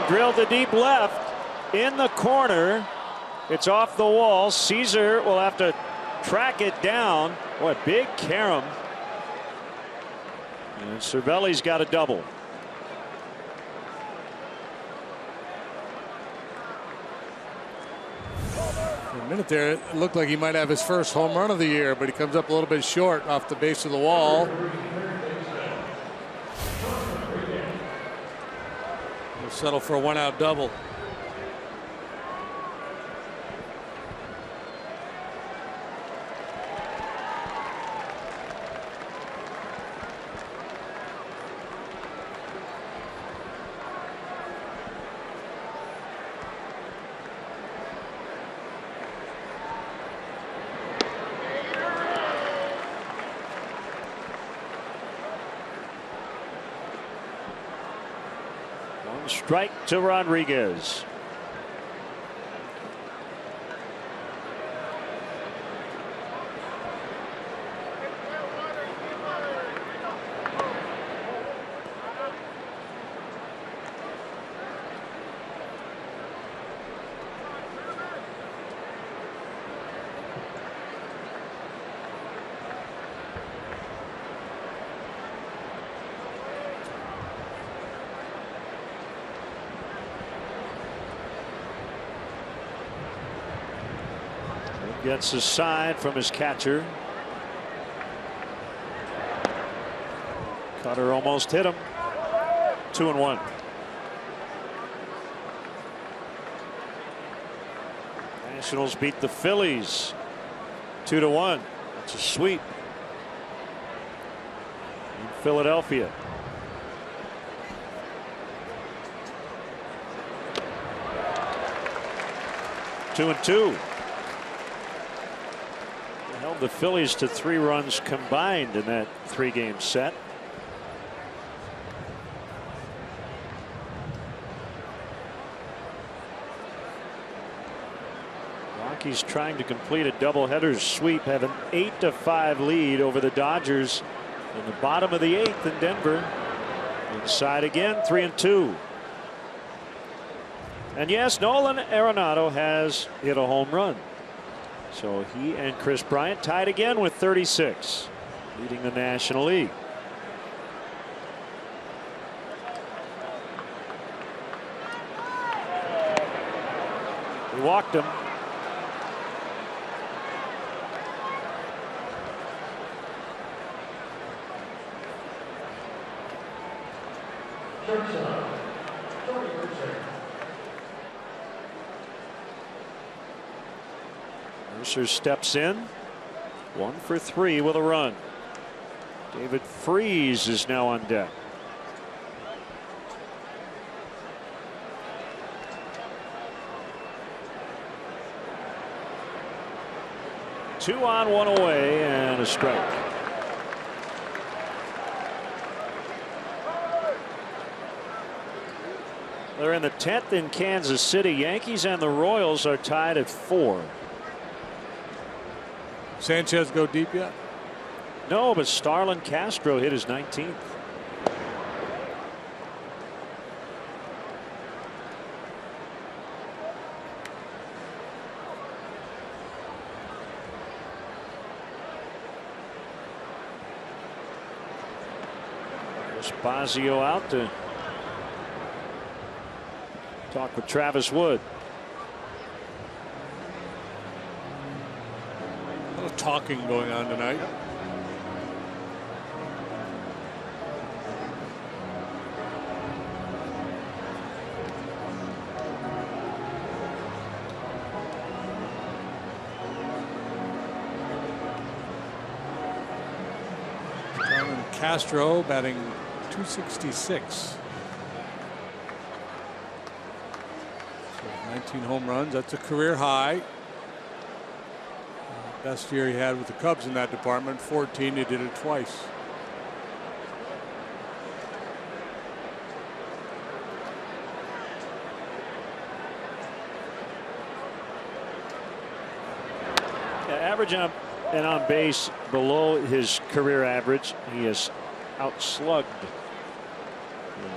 drilled to deep left in the corner. It's off the wall. Caesar will have to track it down. Boy, big carom. And Cervelli's got a double. For a minute there, it looked like he might have his first home run of the year, but he comes up a little bit short off the base of the wall. He'll settle for a one-out double. Strike to Rodriguez. Gets a sign from his catcher. Cutter almost hit him. 2-1. Nationals beat the Phillies 2-1. It's a sweep in Philadelphia. Two and two. Held the Phillies to 3 runs combined in that 3-game set. Rockies trying to complete a doubleheader sweep, have an 8-5 lead over the Dodgers in the bottom of the 8th in Denver. Inside again, 3-2. And yes, Nolan Arenado has hit a home run. So he and Chris Bryant tied again with 36, leading the National League. He walked him. Mercer steps in. 1 for 3 with a run. David Freese is now on deck. Two on, 1 away, and a strike. They're in the 10th in Kansas City. Yankees and the Royals are tied at 4. Sanchez go deep yet? No, but Starlin Castro hit his 19th. Spazio out to talk with Travis Wood. A little talking going on tonight. Castro batting .266. 19 home runs. That's a career high. Best year he had with the Cubs in that department. 14. He did it twice. Average up and on base below his career average. He has outslugged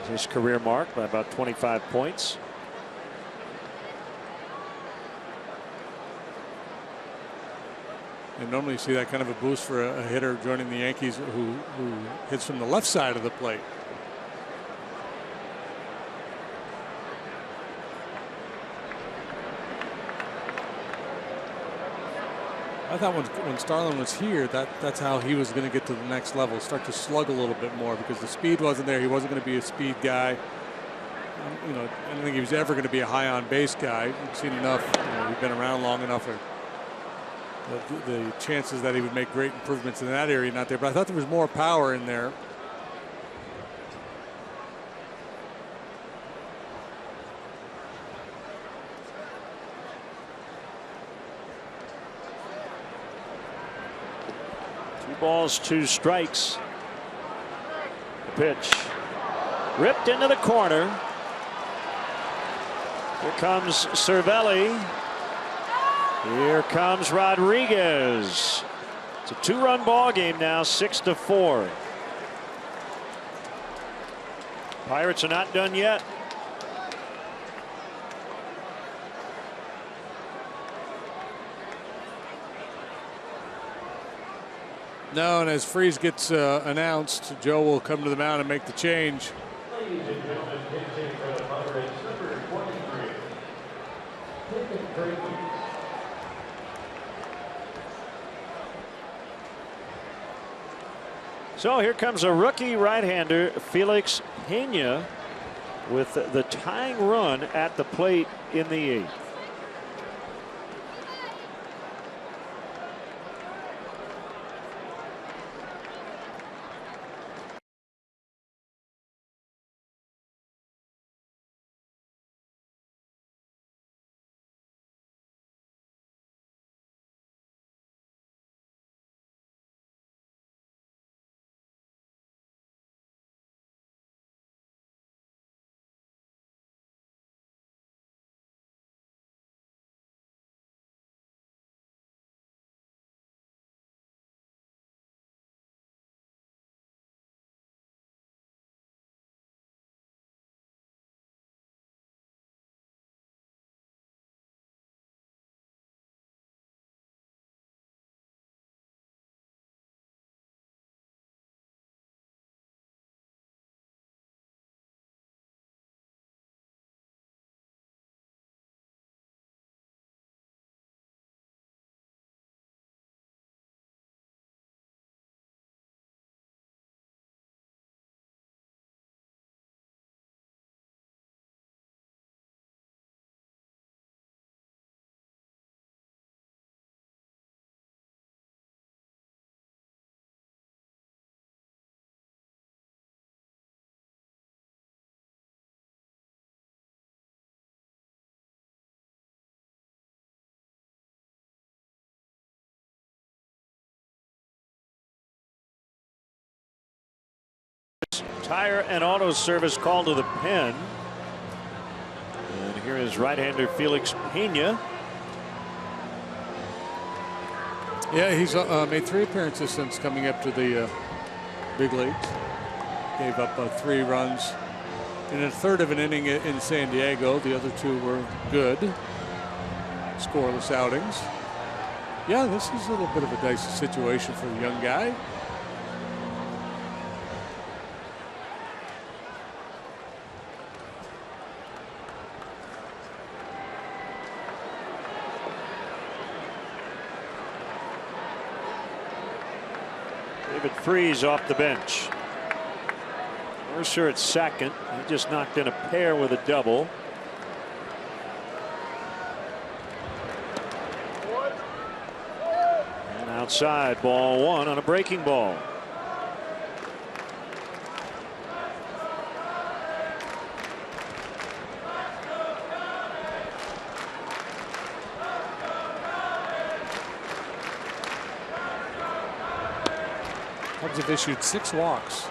his career mark by about 25 points. And normally you see that kind of a boost for a hitter joining the Yankees who hits from the left side of the plate. I thought when Starlin was here, that's how he was going to get to the next level, start to slug a little bit more, because the speed wasn't there. He wasn't going to be a speed guy. You know, I don't think he was ever going to be a high on base guy. We've seen enough. You know, we've been around long enough. The chances that he would make great improvements in that area not there. But I thought there was more power in there. Balls, 2 strikes. The pitch ripped into the corner. Here comes Cervelli. Here comes Rodriguez. It's a 2-run ball game now, 6-4. Pirates are not done yet. No, and as Freese gets announced, Joe will come to the mound and make the change. So here comes a rookie right-hander, Felix Pena, with the tying run at the plate in the 8th. Tire and auto service called to the pen. And here is right-hander Felix Pena. Yeah, he's made 3 appearances since coming up to the big leagues. Gave up 3 runs in a third of an inning in San Diego. The other 2 were good, scoreless outings. Yeah, this is a little bit of a dicey situation for the young guy. David Freese off the bench. Mercer at second. He just knocked in a pair with a double. And outside, ball 1 on a breaking ball. Cubs have issued 6 walks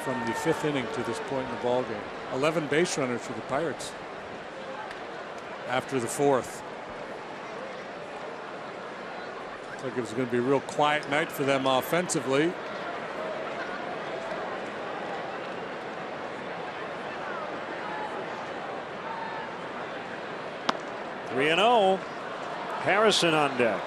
from the 5th inning to this point in the ball game. 11 base runners for the Pirates after the 4th. Looks like it was going to be a real quiet night for them offensively. 3-0. Harrison on deck.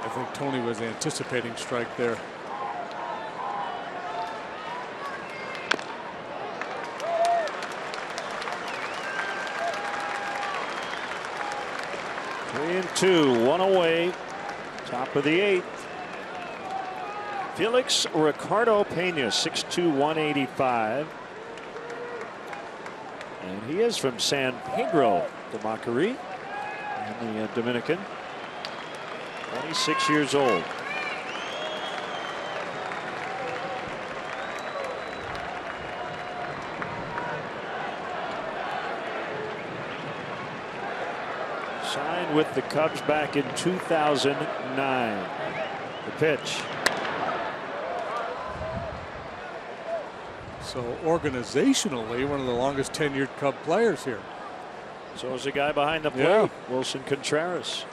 I think Tony was anticipating strike there. Three and two, one away. Top of the eighth. Felix Ricardo Pena, 6'2", 185. And he is from San Pedro de Macorís in the Dominican. 26 years old. Signed with the Cubs back in 2009. The pitch. So organizationally, one of the longest tenured Cub players here. So is the guy behind the plate, Yeah. Wilson Contreras.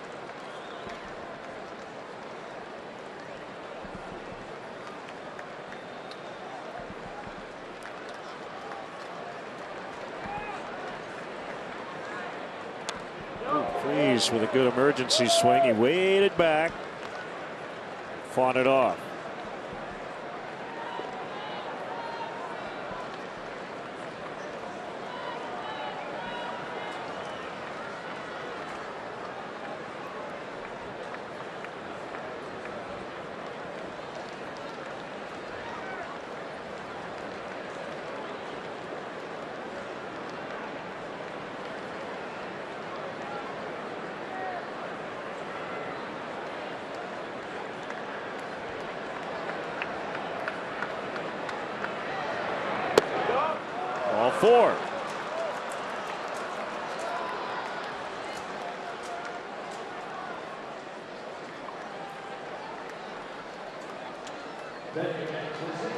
Freeze with a good emergency swing. He waited back, fought it off. Ball four.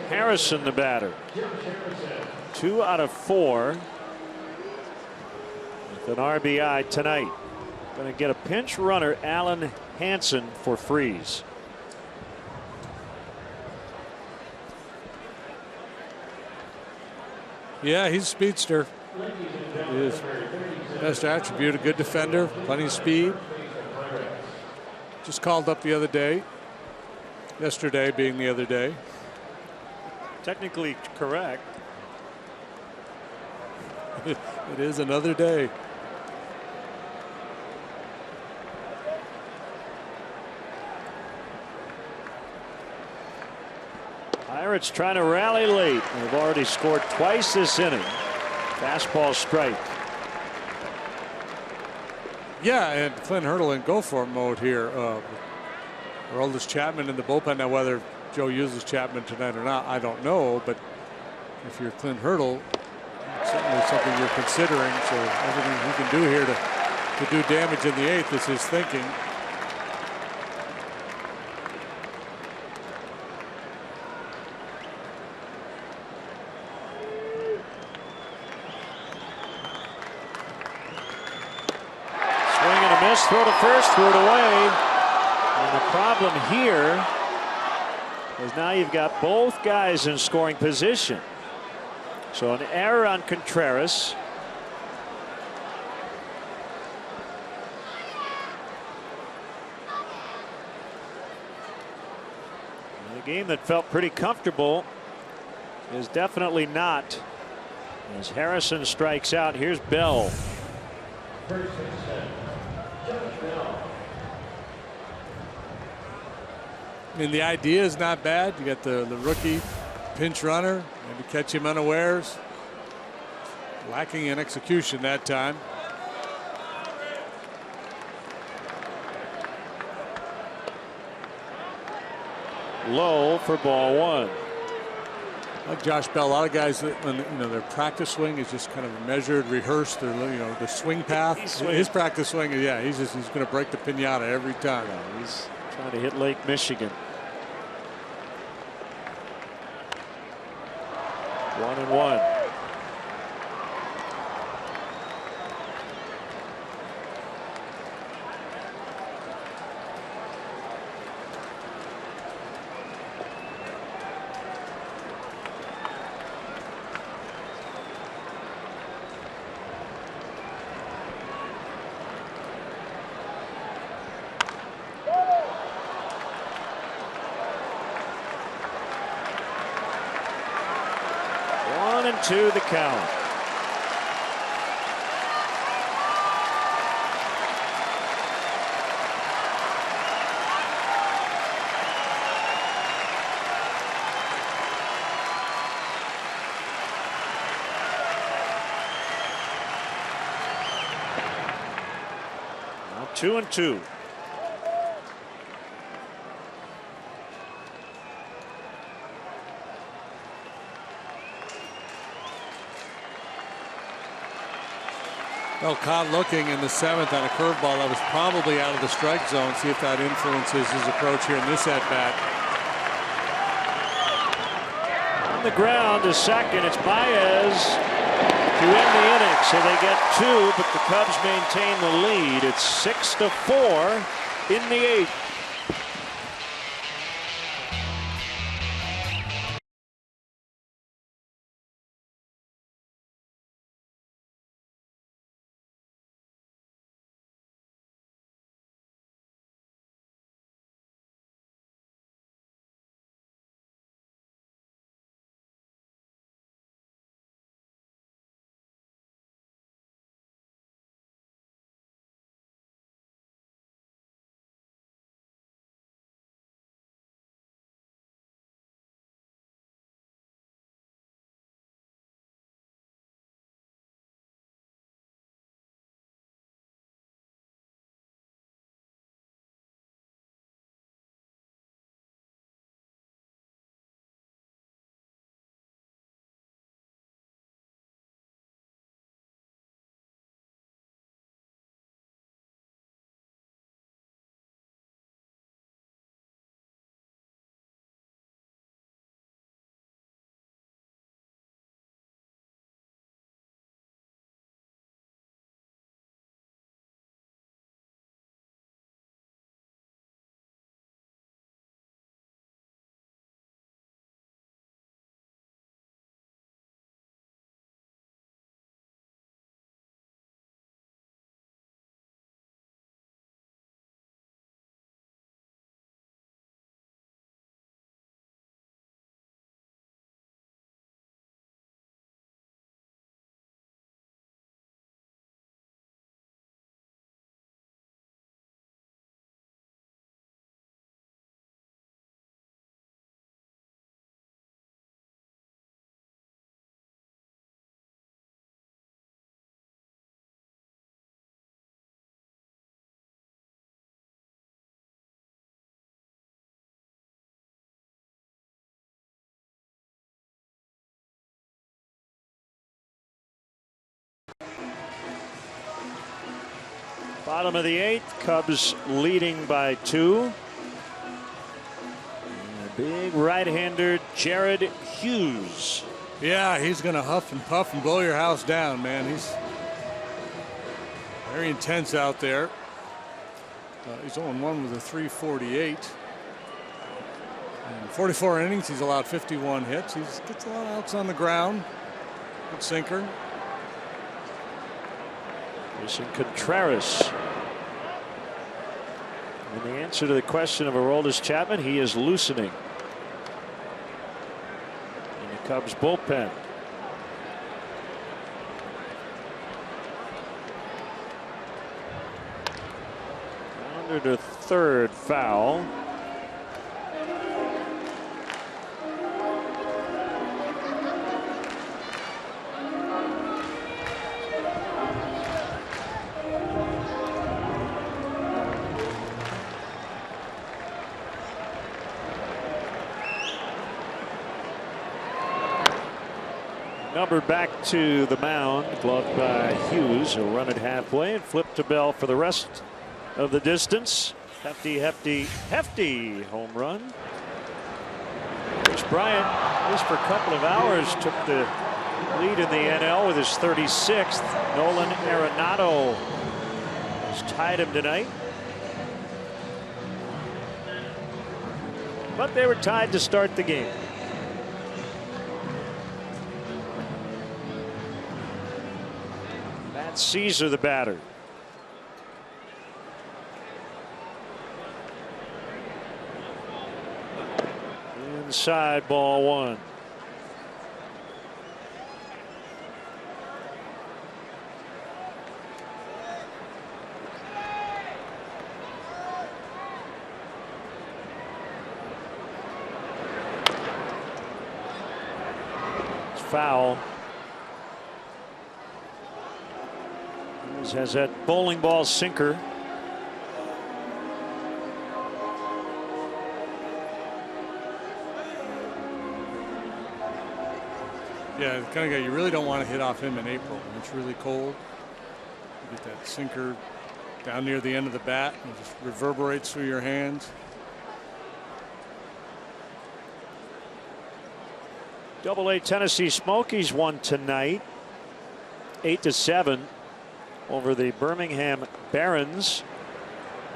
Harrison, the batter. 2 out of 4 with an RBI tonight. Going to get a pinch runner, Alan Hansen, for Freeze. Yeah, he's a speedster. His best attribute, a good defender, plenty of speed. Just called up the other day. Yesterday being the other day. Technically correct. It is another day. Pirates trying to rally late. They've already scored twice this inning. Fastball strike. Yeah, and Clint Hurdle in go for it mode here. Aroldis Chapman in the bullpen. Now, whether Joe uses Chapman tonight or not, I don't know. But if you're Clint Hurdle, it's certainly something you're considering. So everything he can do here to do damage in the eighth is his thinking. Throw to first, threw it away. And the problem here is now you've got both guys in scoring position. So an error on Contreras. And a game that felt pretty comfortable is definitely not, as Harrison strikes out. Here's Bell. I mean, the idea is not bad. You got the rookie pinch runner, maybe catch him unawares. Lacking in execution that time. low for ball one. Like Josh Bell, a lot of guys that when their practice swing is just kind of measured, rehearsed. Their the swing path. His practice swing is he's going to break the pinata every time. Yeah, he's trying to hit Lake Michigan. 1-1. To the count. Now 2-2. Well, Cobb looking in the 7th on a curveball that was probably out of the strike zone. See if that influences his approach here in this at-bat. On the ground to second. It's Baez to end the inning. So they get 2, but the Cubs maintain the lead. It's 6-4 in the 8th. Bottom of the 8th, Cubs leading by 2. And a big right-hander, Jared Hughes. Yeah, he's going to huff and puff and blow your house down, man. He's very intense out there. He's 0-1 with a 348. In 44 innings, he's allowed 51 hits. He gets a lot of outs on the ground. Good sinker. Jason Contreras. And the answer to the question of Aroldis Chapman, he is loosening in the Cubs bullpen. Under to third, foul. Number back to the mound, gloved by Hughes. He'll run it halfway and flip to Bell for the rest of the distance. Hefty home run. Chris Bryant, at least for a couple of hours, took the lead in the NL with his 36th. Nolan Arenado has tied him tonight. But they were tied to start the game. Matt Caesar, the batter. Inside, ball one. It's foul. Hughes has that bowling ball sinker. Yeah, the kind of guy you really don't want to hit off him in April when it's really cold. You get that sinker down near the end of the bat and it just reverberates through your hands. Double-A Tennessee Smokies won tonight 8-7 over the Birmingham Barons.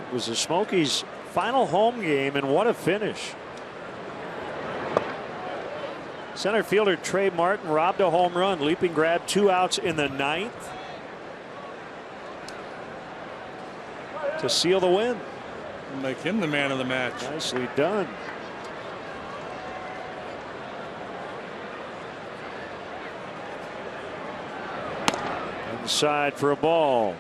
It was the Smokies' final home game, and what a finish. Center fielder Trey Martin robbed a home run, leaping grab, 2 outs in the 9th to seal the win. Make him the man of the match. Nicely done. Inside for a ball.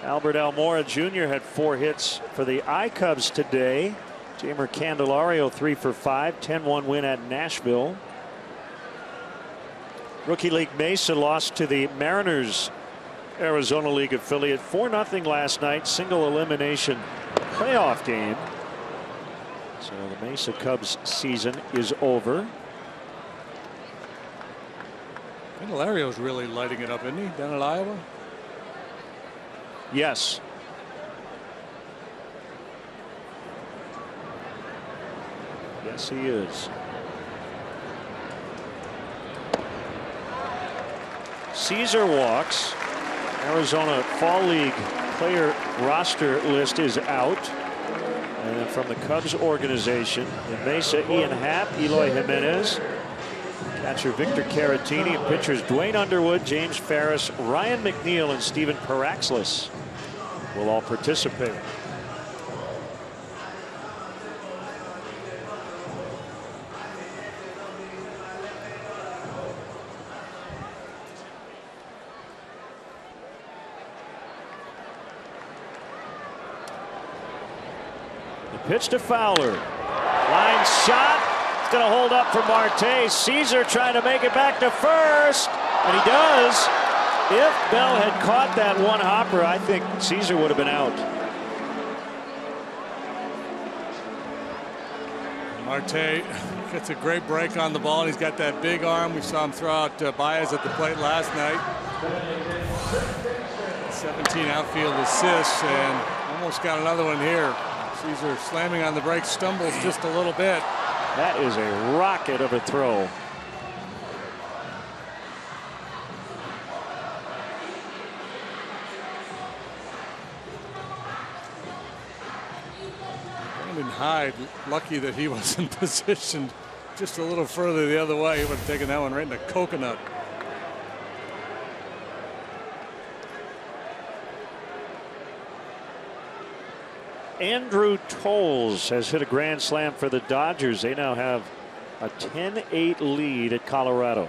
Albert Almora Jr. had 4 hits for the I-Cubs today. Jamer Candelario 3 for 5, 10-1 win at Nashville. Rookie League Mesa lost to the Mariners Arizona League affiliate 4-0 last night. Single elimination playoff game. So the Mesa Cubs season is over. Candelario's really lighting it up, isn't he, down at Iowa? Yes. Yes, he is. Caesar walks. Arizona Fall League player roster list is out. And from the Cubs organization, in Mesa, Ian Happ, Eloy Jimenez, catcher Victor Caratini, and pitchers Dwayne Underwood, James Ferris, Ryan McNeil, and Steven Paraxlis will all participate. Pitch to Fowler. Line shot. It's going to hold up for Marte. Caesar trying to make it back to first. And he does. If Bell had caught that one hopper, I think Caesar would have been out. Marte gets a great break on the ball. He's got that big arm. We saw him throw out Baez at the plate last night. 17 outfield assists and almost got another one here. Caesar slamming on the brakes, stumbles just a little bit. That is a rocket of a throw. Brandon Hyde, lucky that he wasn't positioned just a little further the other way. He would have taken that one right in the coconut. Andrew Tolles has hit a grand slam for the Dodgers. They now have a 10-8 lead at Colorado.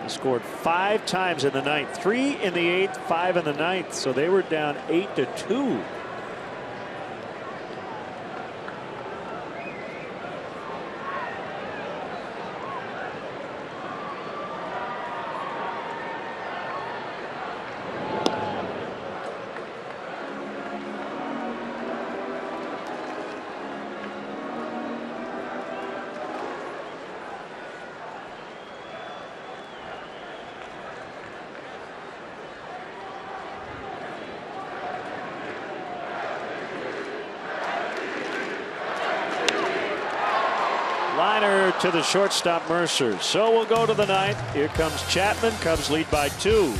He scored 5 times in the 9th, 3 in the 8th, 5 in the 9th. So they were down 8-2. to the shortstop Mercer. So we'll go to the ninth. Here comes Chapman. Cubs lead by 2.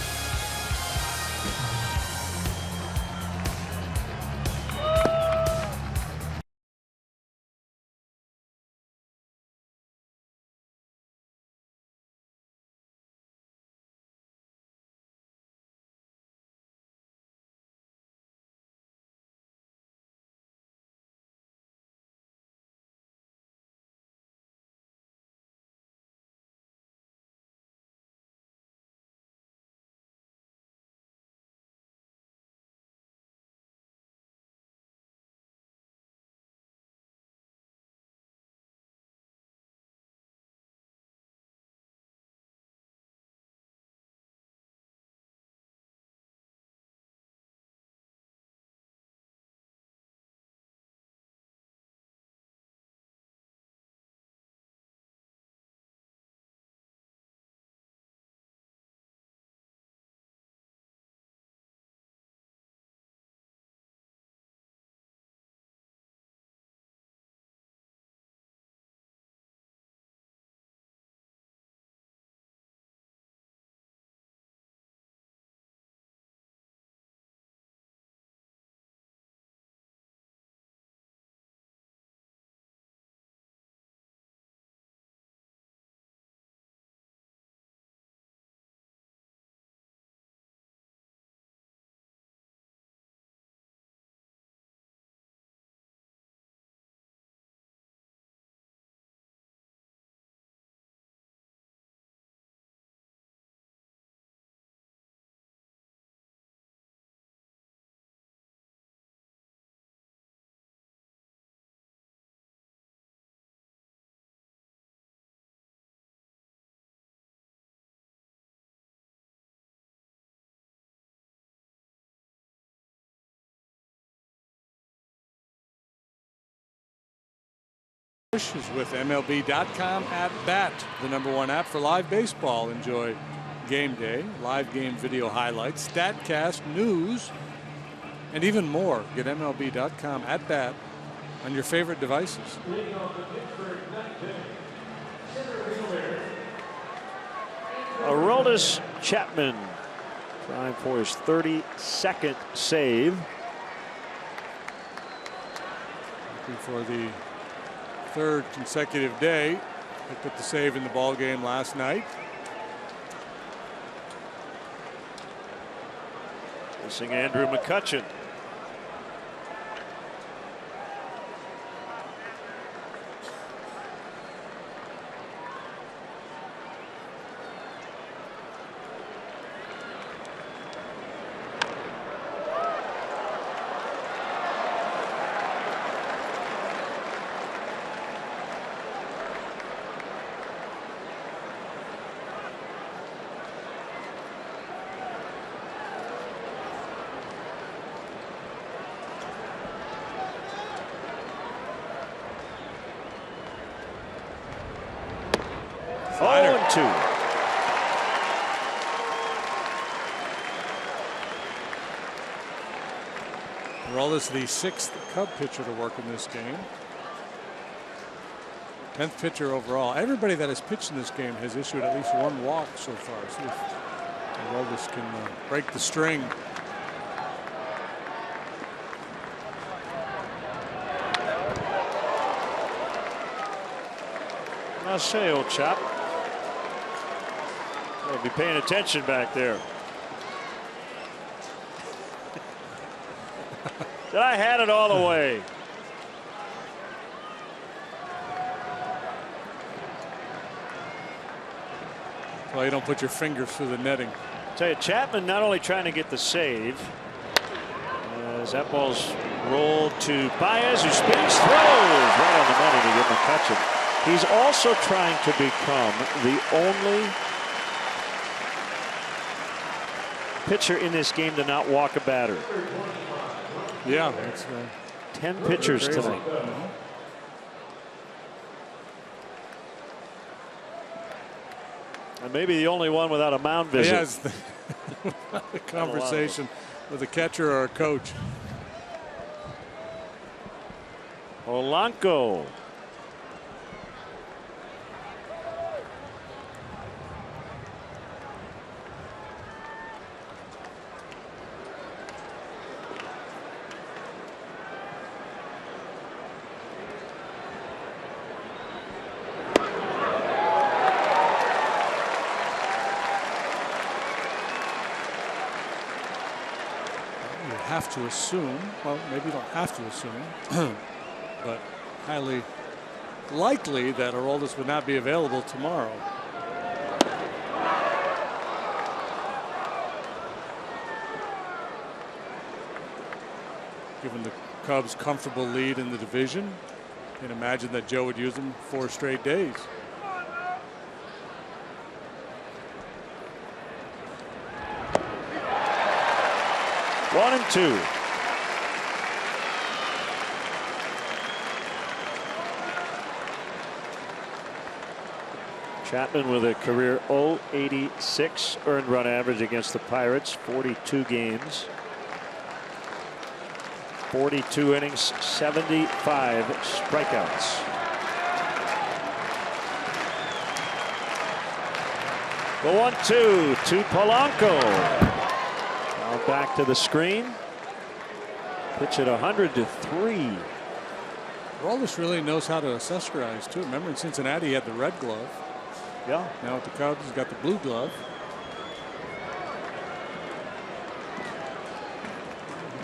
Is with MLB.com at bat, the #1 app for live baseball. Enjoy game day, live game video highlights, StatCast, news, and even more. Get MLB.com at bat on your favorite devices. Aroldis Chapman trying for his 32nd save. Looking for the 3rd consecutive day. They put the save in the ball game last night. Facing Andrew McCutchen. Slider. 0-2. Aroldis, the 6th Cub pitcher to work in this game. 10th pitcher overall. Everybody that has pitched in this game has issued at least 1 walk so far. See if Aroldis can break the string. I'll say, old chap. I'll be paying attention back there. I had it all the way. Well, you don't put your fingers through the netting. Tell you, Chapman not only trying to get the save, as that ball's rolled to Baez, who spins, throws right on the money to get McCutchen. He's also trying to become the only pitcher in this game to not walk a batter. Yeah, that's 10 pitchers crazy tonight. And maybe the only one without a mound visit. Yes, the conversation with a catcher or a coach. Polanco. have to assume, well, maybe you don't have to assume, but highly likely that Aroldis would not be available tomorrow. Given the Cubs' comfortable lead in the division, you can imagine that Joe would use him 4 straight days. One and two. Chapman with a career .086 earned run average against the Pirates, 42 games. 42 innings, 75 strikeouts. The 1-2 to Polanco. Now back to the screen. Pitch at 100-3. Aroldis really knows how to assess guys too. Remember in Cincinnati he had the red glove. Yeah. Now with the Cubs he's got the blue glove.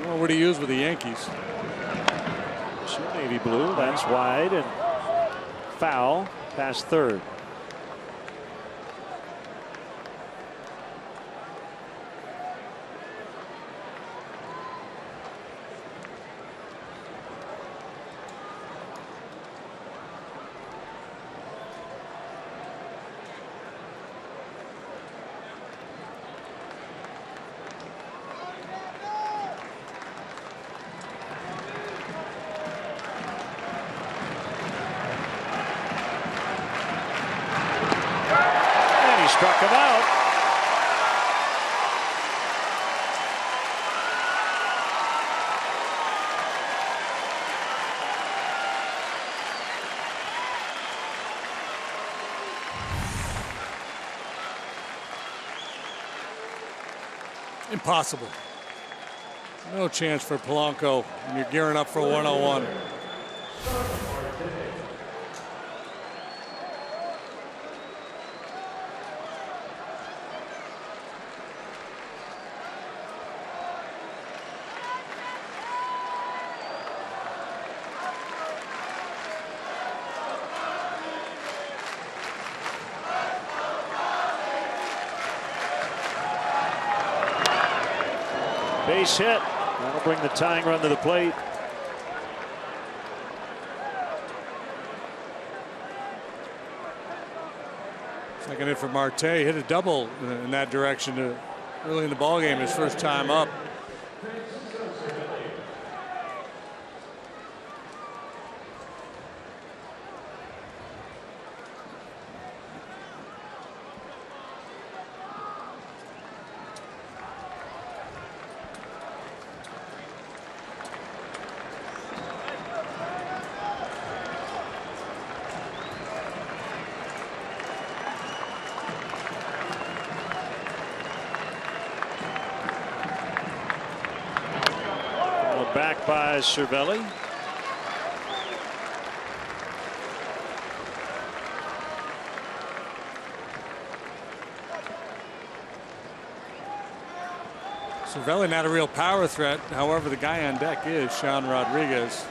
Well, what do you use with the Yankees? Some navy blue. That's wide and foul past third. Struck him out. Impossible. No chance for Polanco when you're gearing up for 101. Base hit. That'll bring the tying run to the plate. Second hit for Marte. Hit a double in that direction early in the ballgame, his first time up. Back by Cervelli. Cervelli not a real power threat. However, the guy on deck is Sean Rodriguez.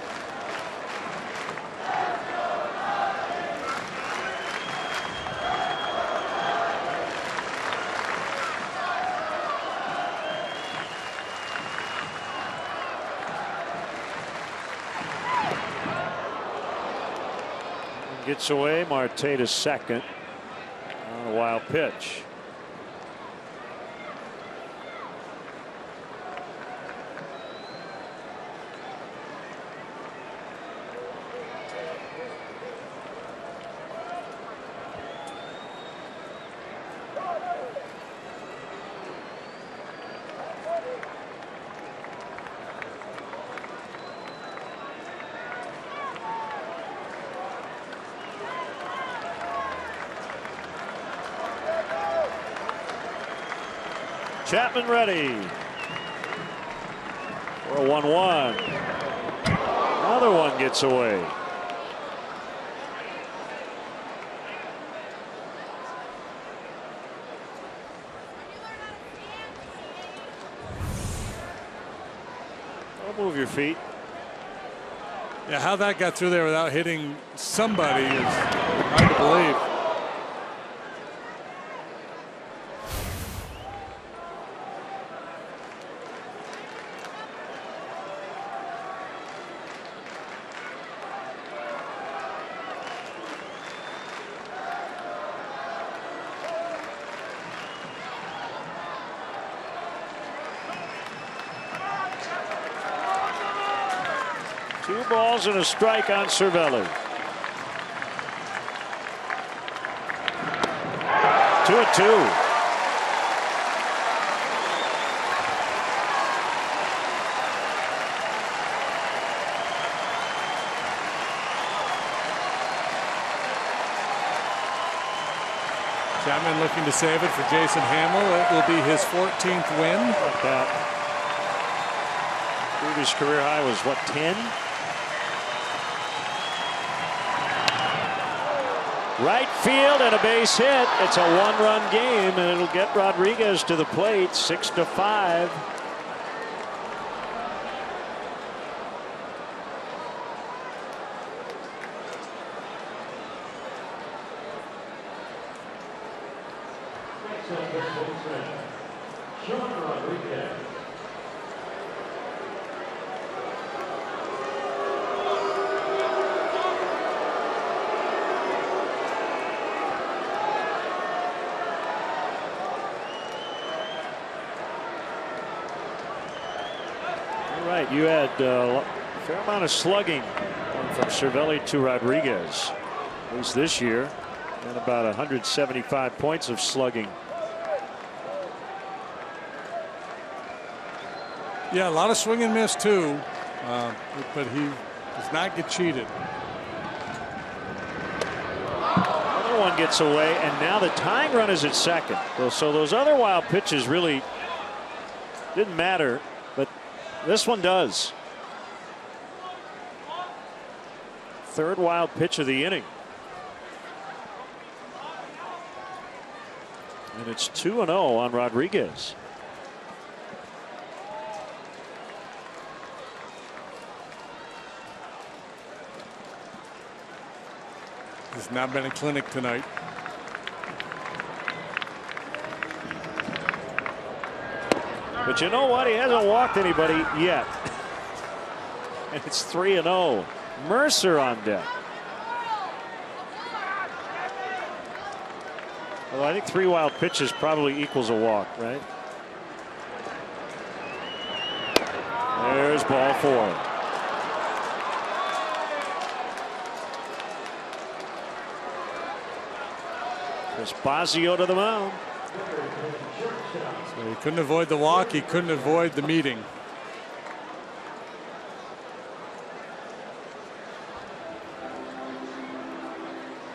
Gets away. Marte to second on a wild pitch. Chapman ready for a 1-1. Another one gets away. move your feet. Yeah, how that got through there without hitting somebody is hard to believe. Two balls and a strike on Cervelli. 2-2. Chapman looking to save it for Jason Hammel. It will be his 14th win. Like that. Previous career high was what, 10? Right field and a base hit. It's a one-run game, and it'll get Rodriguez to the plate, 6-5. Right, you had a fair amount of slugging from Cervelli to Rodriguez, at least this year, and about 175 points of slugging. Yeah, a lot of swing and miss too, but he does not get cheated. Another one gets away, and now the tying run is at second. So those other wild pitches really didn't matter, but this one does. Third wild pitch of the inning. And it's 2-0 on Rodriguez. He's not been in clinic tonight. But you know what? He hasn't walked anybody yet. And it's 3-0. Mercer on deck. Well, I think 3 wild pitches probably equals a walk, right? There's ball 4. Espacio to the mound. So he couldn't avoid the walk. He couldn't avoid the meeting.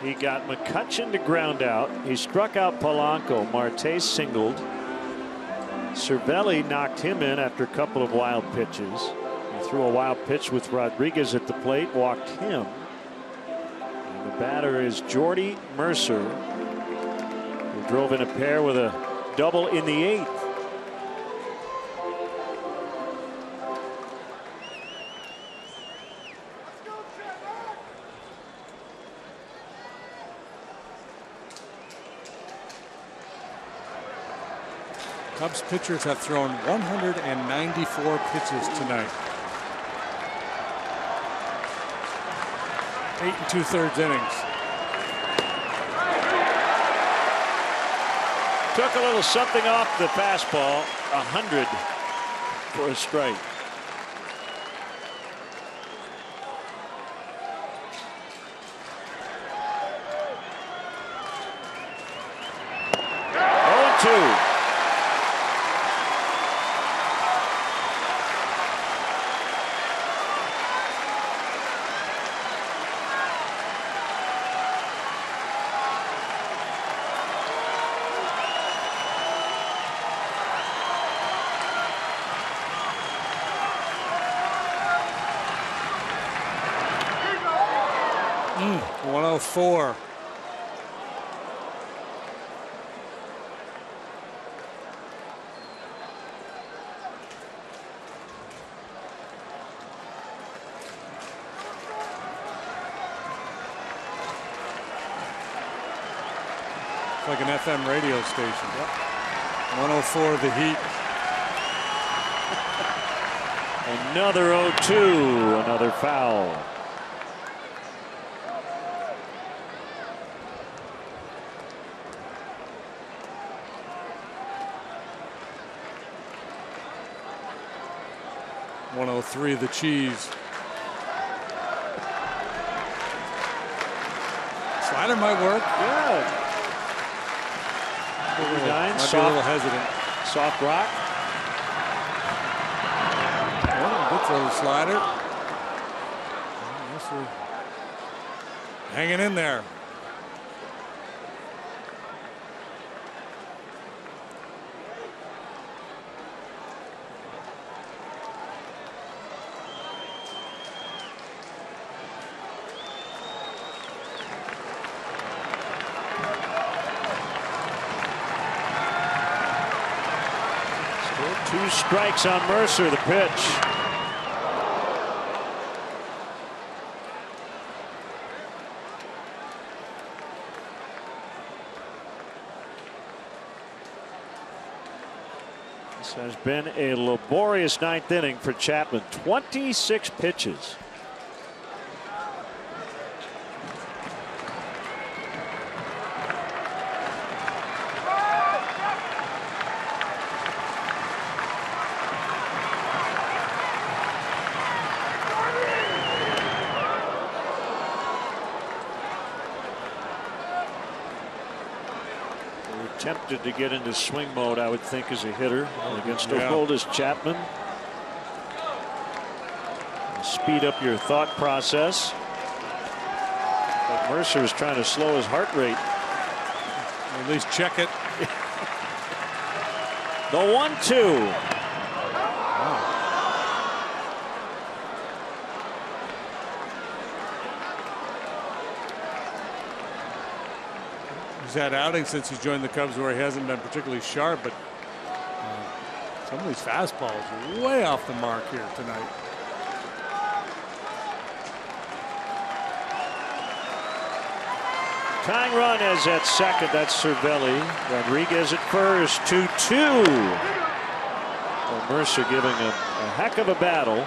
He got McCutchen to ground out. He struck out Polanco. Marte singled. Cervelli knocked him in after a couple of wild pitches. He threw a wild pitch with Rodriguez at the plate, walked him. And the batter is Jordy Mercer, who drove in a pair with a double in the 8th. Cubs pitchers have thrown 194 pitches tonight. 8 2/3 innings. Took a little something off the fastball. 100 for a strike. Four. like an FM radio station. Yep. 104 the Heat. Another 0-2, another foul. .103 the Cheese. Slider might work. Yeah. Might be a little hesitant. Soft rock. Good throw the slider. Hanging in there. Still 2 strikes on Mercer, the pitch. This has been a laborious 9th inning for Chapman. 26 pitches. Tempted to get into swing mode, I would think, as a hitter against Oakland Chapman. Speed up your thought process. But Mercer is trying to slow his heart rate. Or at least check it. The 1-2. He's had outings since he's joined the Cubs where he hasn't been particularly sharp, but some of these fastballs are way off the mark here tonight. Tying run is at second. That's Cervelli. Rodriguez at first. 2-2. Well, Mercer giving a heck of a battle.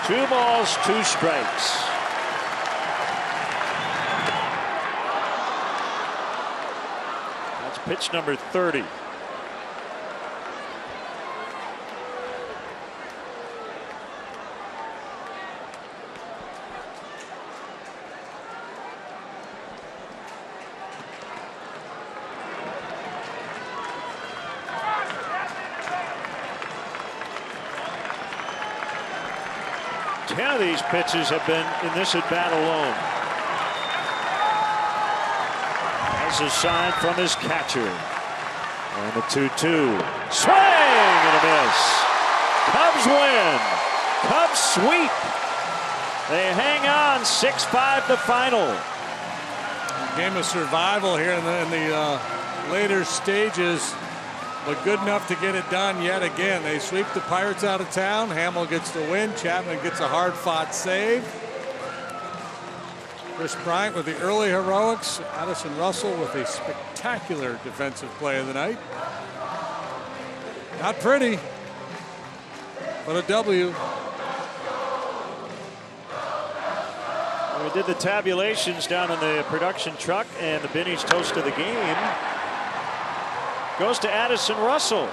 Two balls, 2 strikes. That's pitch number 30. Ten of these pitches have been in this at bat alone. As a sign from his catcher. And the 2-2. Swing and a miss. Cubs win. Cubs sweep. They hang on. 6-5 the final. Game of survival here in the later stages. But good enough to get it done yet again. They sweep the Pirates out of town. Hammel gets the win. Chapman gets a hard-fought save. Chris Bryant with the early heroics. Addison Russell with a spectacular defensive play of the night. Not pretty, but a W. We did the tabulations down in the production truck, and the Benny's toast of the game goes to Addison Russell.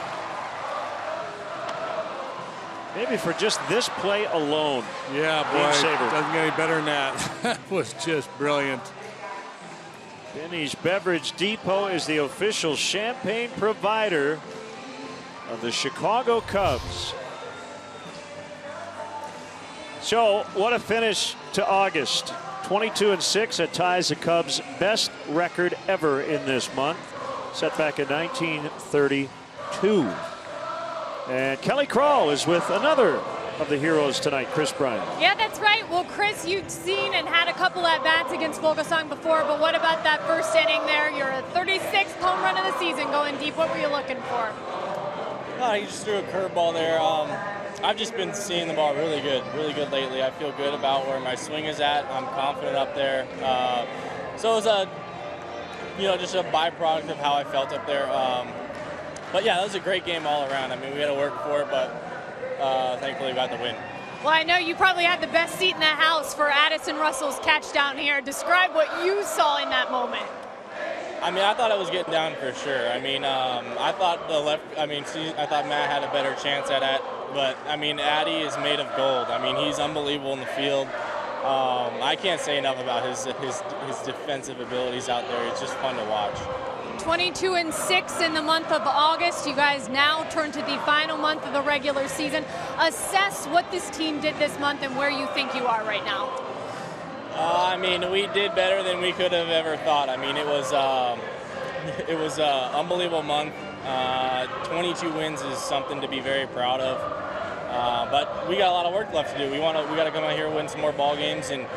Maybe for just this play alone. Yeah, boy, doesn't get any better than that. That was just brilliant. Benny's Beverage Depot is the official champagne provider of the Chicago Cubs. So what a finish to August. 22-6. It ties the Cubs' best record ever in this month, set back in 1932. And Kelly Crawl is with another of the heroes tonight, Chris Bryant. Yeah, that's right. Well, Chris, you've seen and had a couple at-bats against Vogelsong before, but what about that first inning there? You're a 36th home run of the season going deep. What were you looking for? He just threw a curveball there. I've just been seeing the ball really good lately. I feel good about where my swing is at. I'm confident up there. So it was just a byproduct of how I felt up there. But yeah, that was a great game all around. I mean, we had to work for it, but thankfully we got the win. Well, I know you probably had the best seat in the house for Addison Russell's catch down here. Describe what you saw in that moment. I mean, I thought it was getting down for sure. I mean, I thought I thought Matt had a better chance at it, but I mean, Addy is made of gold. I mean, he's unbelievable in the field. I can't say enough about his defensive abilities out there. It's just fun to watch. 22-6 in the month of August. You guys now turn to the final month of the regular season. Assess what this team did this month and where you think you are right now. I mean, we did better than we could have ever thought. I mean, it was an unbelievable month. 22 wins is something to be very proud of. But we got a lot of work left to do. We got to come out here and win some more ball games, and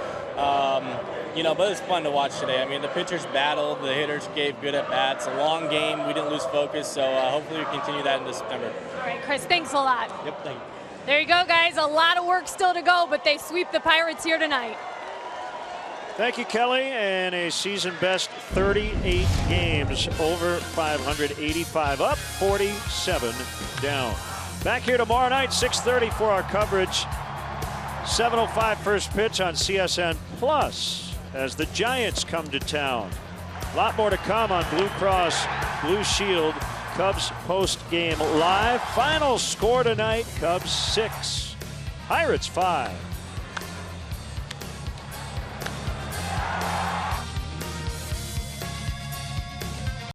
but it's fun to watch today. I mean, the pitchers battled, the hitters gave good at bats. A long game, we didn't lose focus, so hopefully we continue that into September. All right, Chris, thanks a lot. Yep, thank you. There you go, guys. A lot of work still to go, but they sweep the Pirates here tonight. Thank you, Kelly, and a season best 38 games, over 585 up, 47 down. Back here tomorrow night, 6:30 for our coverage. 7:05 first pitch on CSN Plus as the Giants come to town. A lot more to come on Blue Cross Blue Shield Cubs post-game live. Final score tonight, Cubs 6, Pirates 5.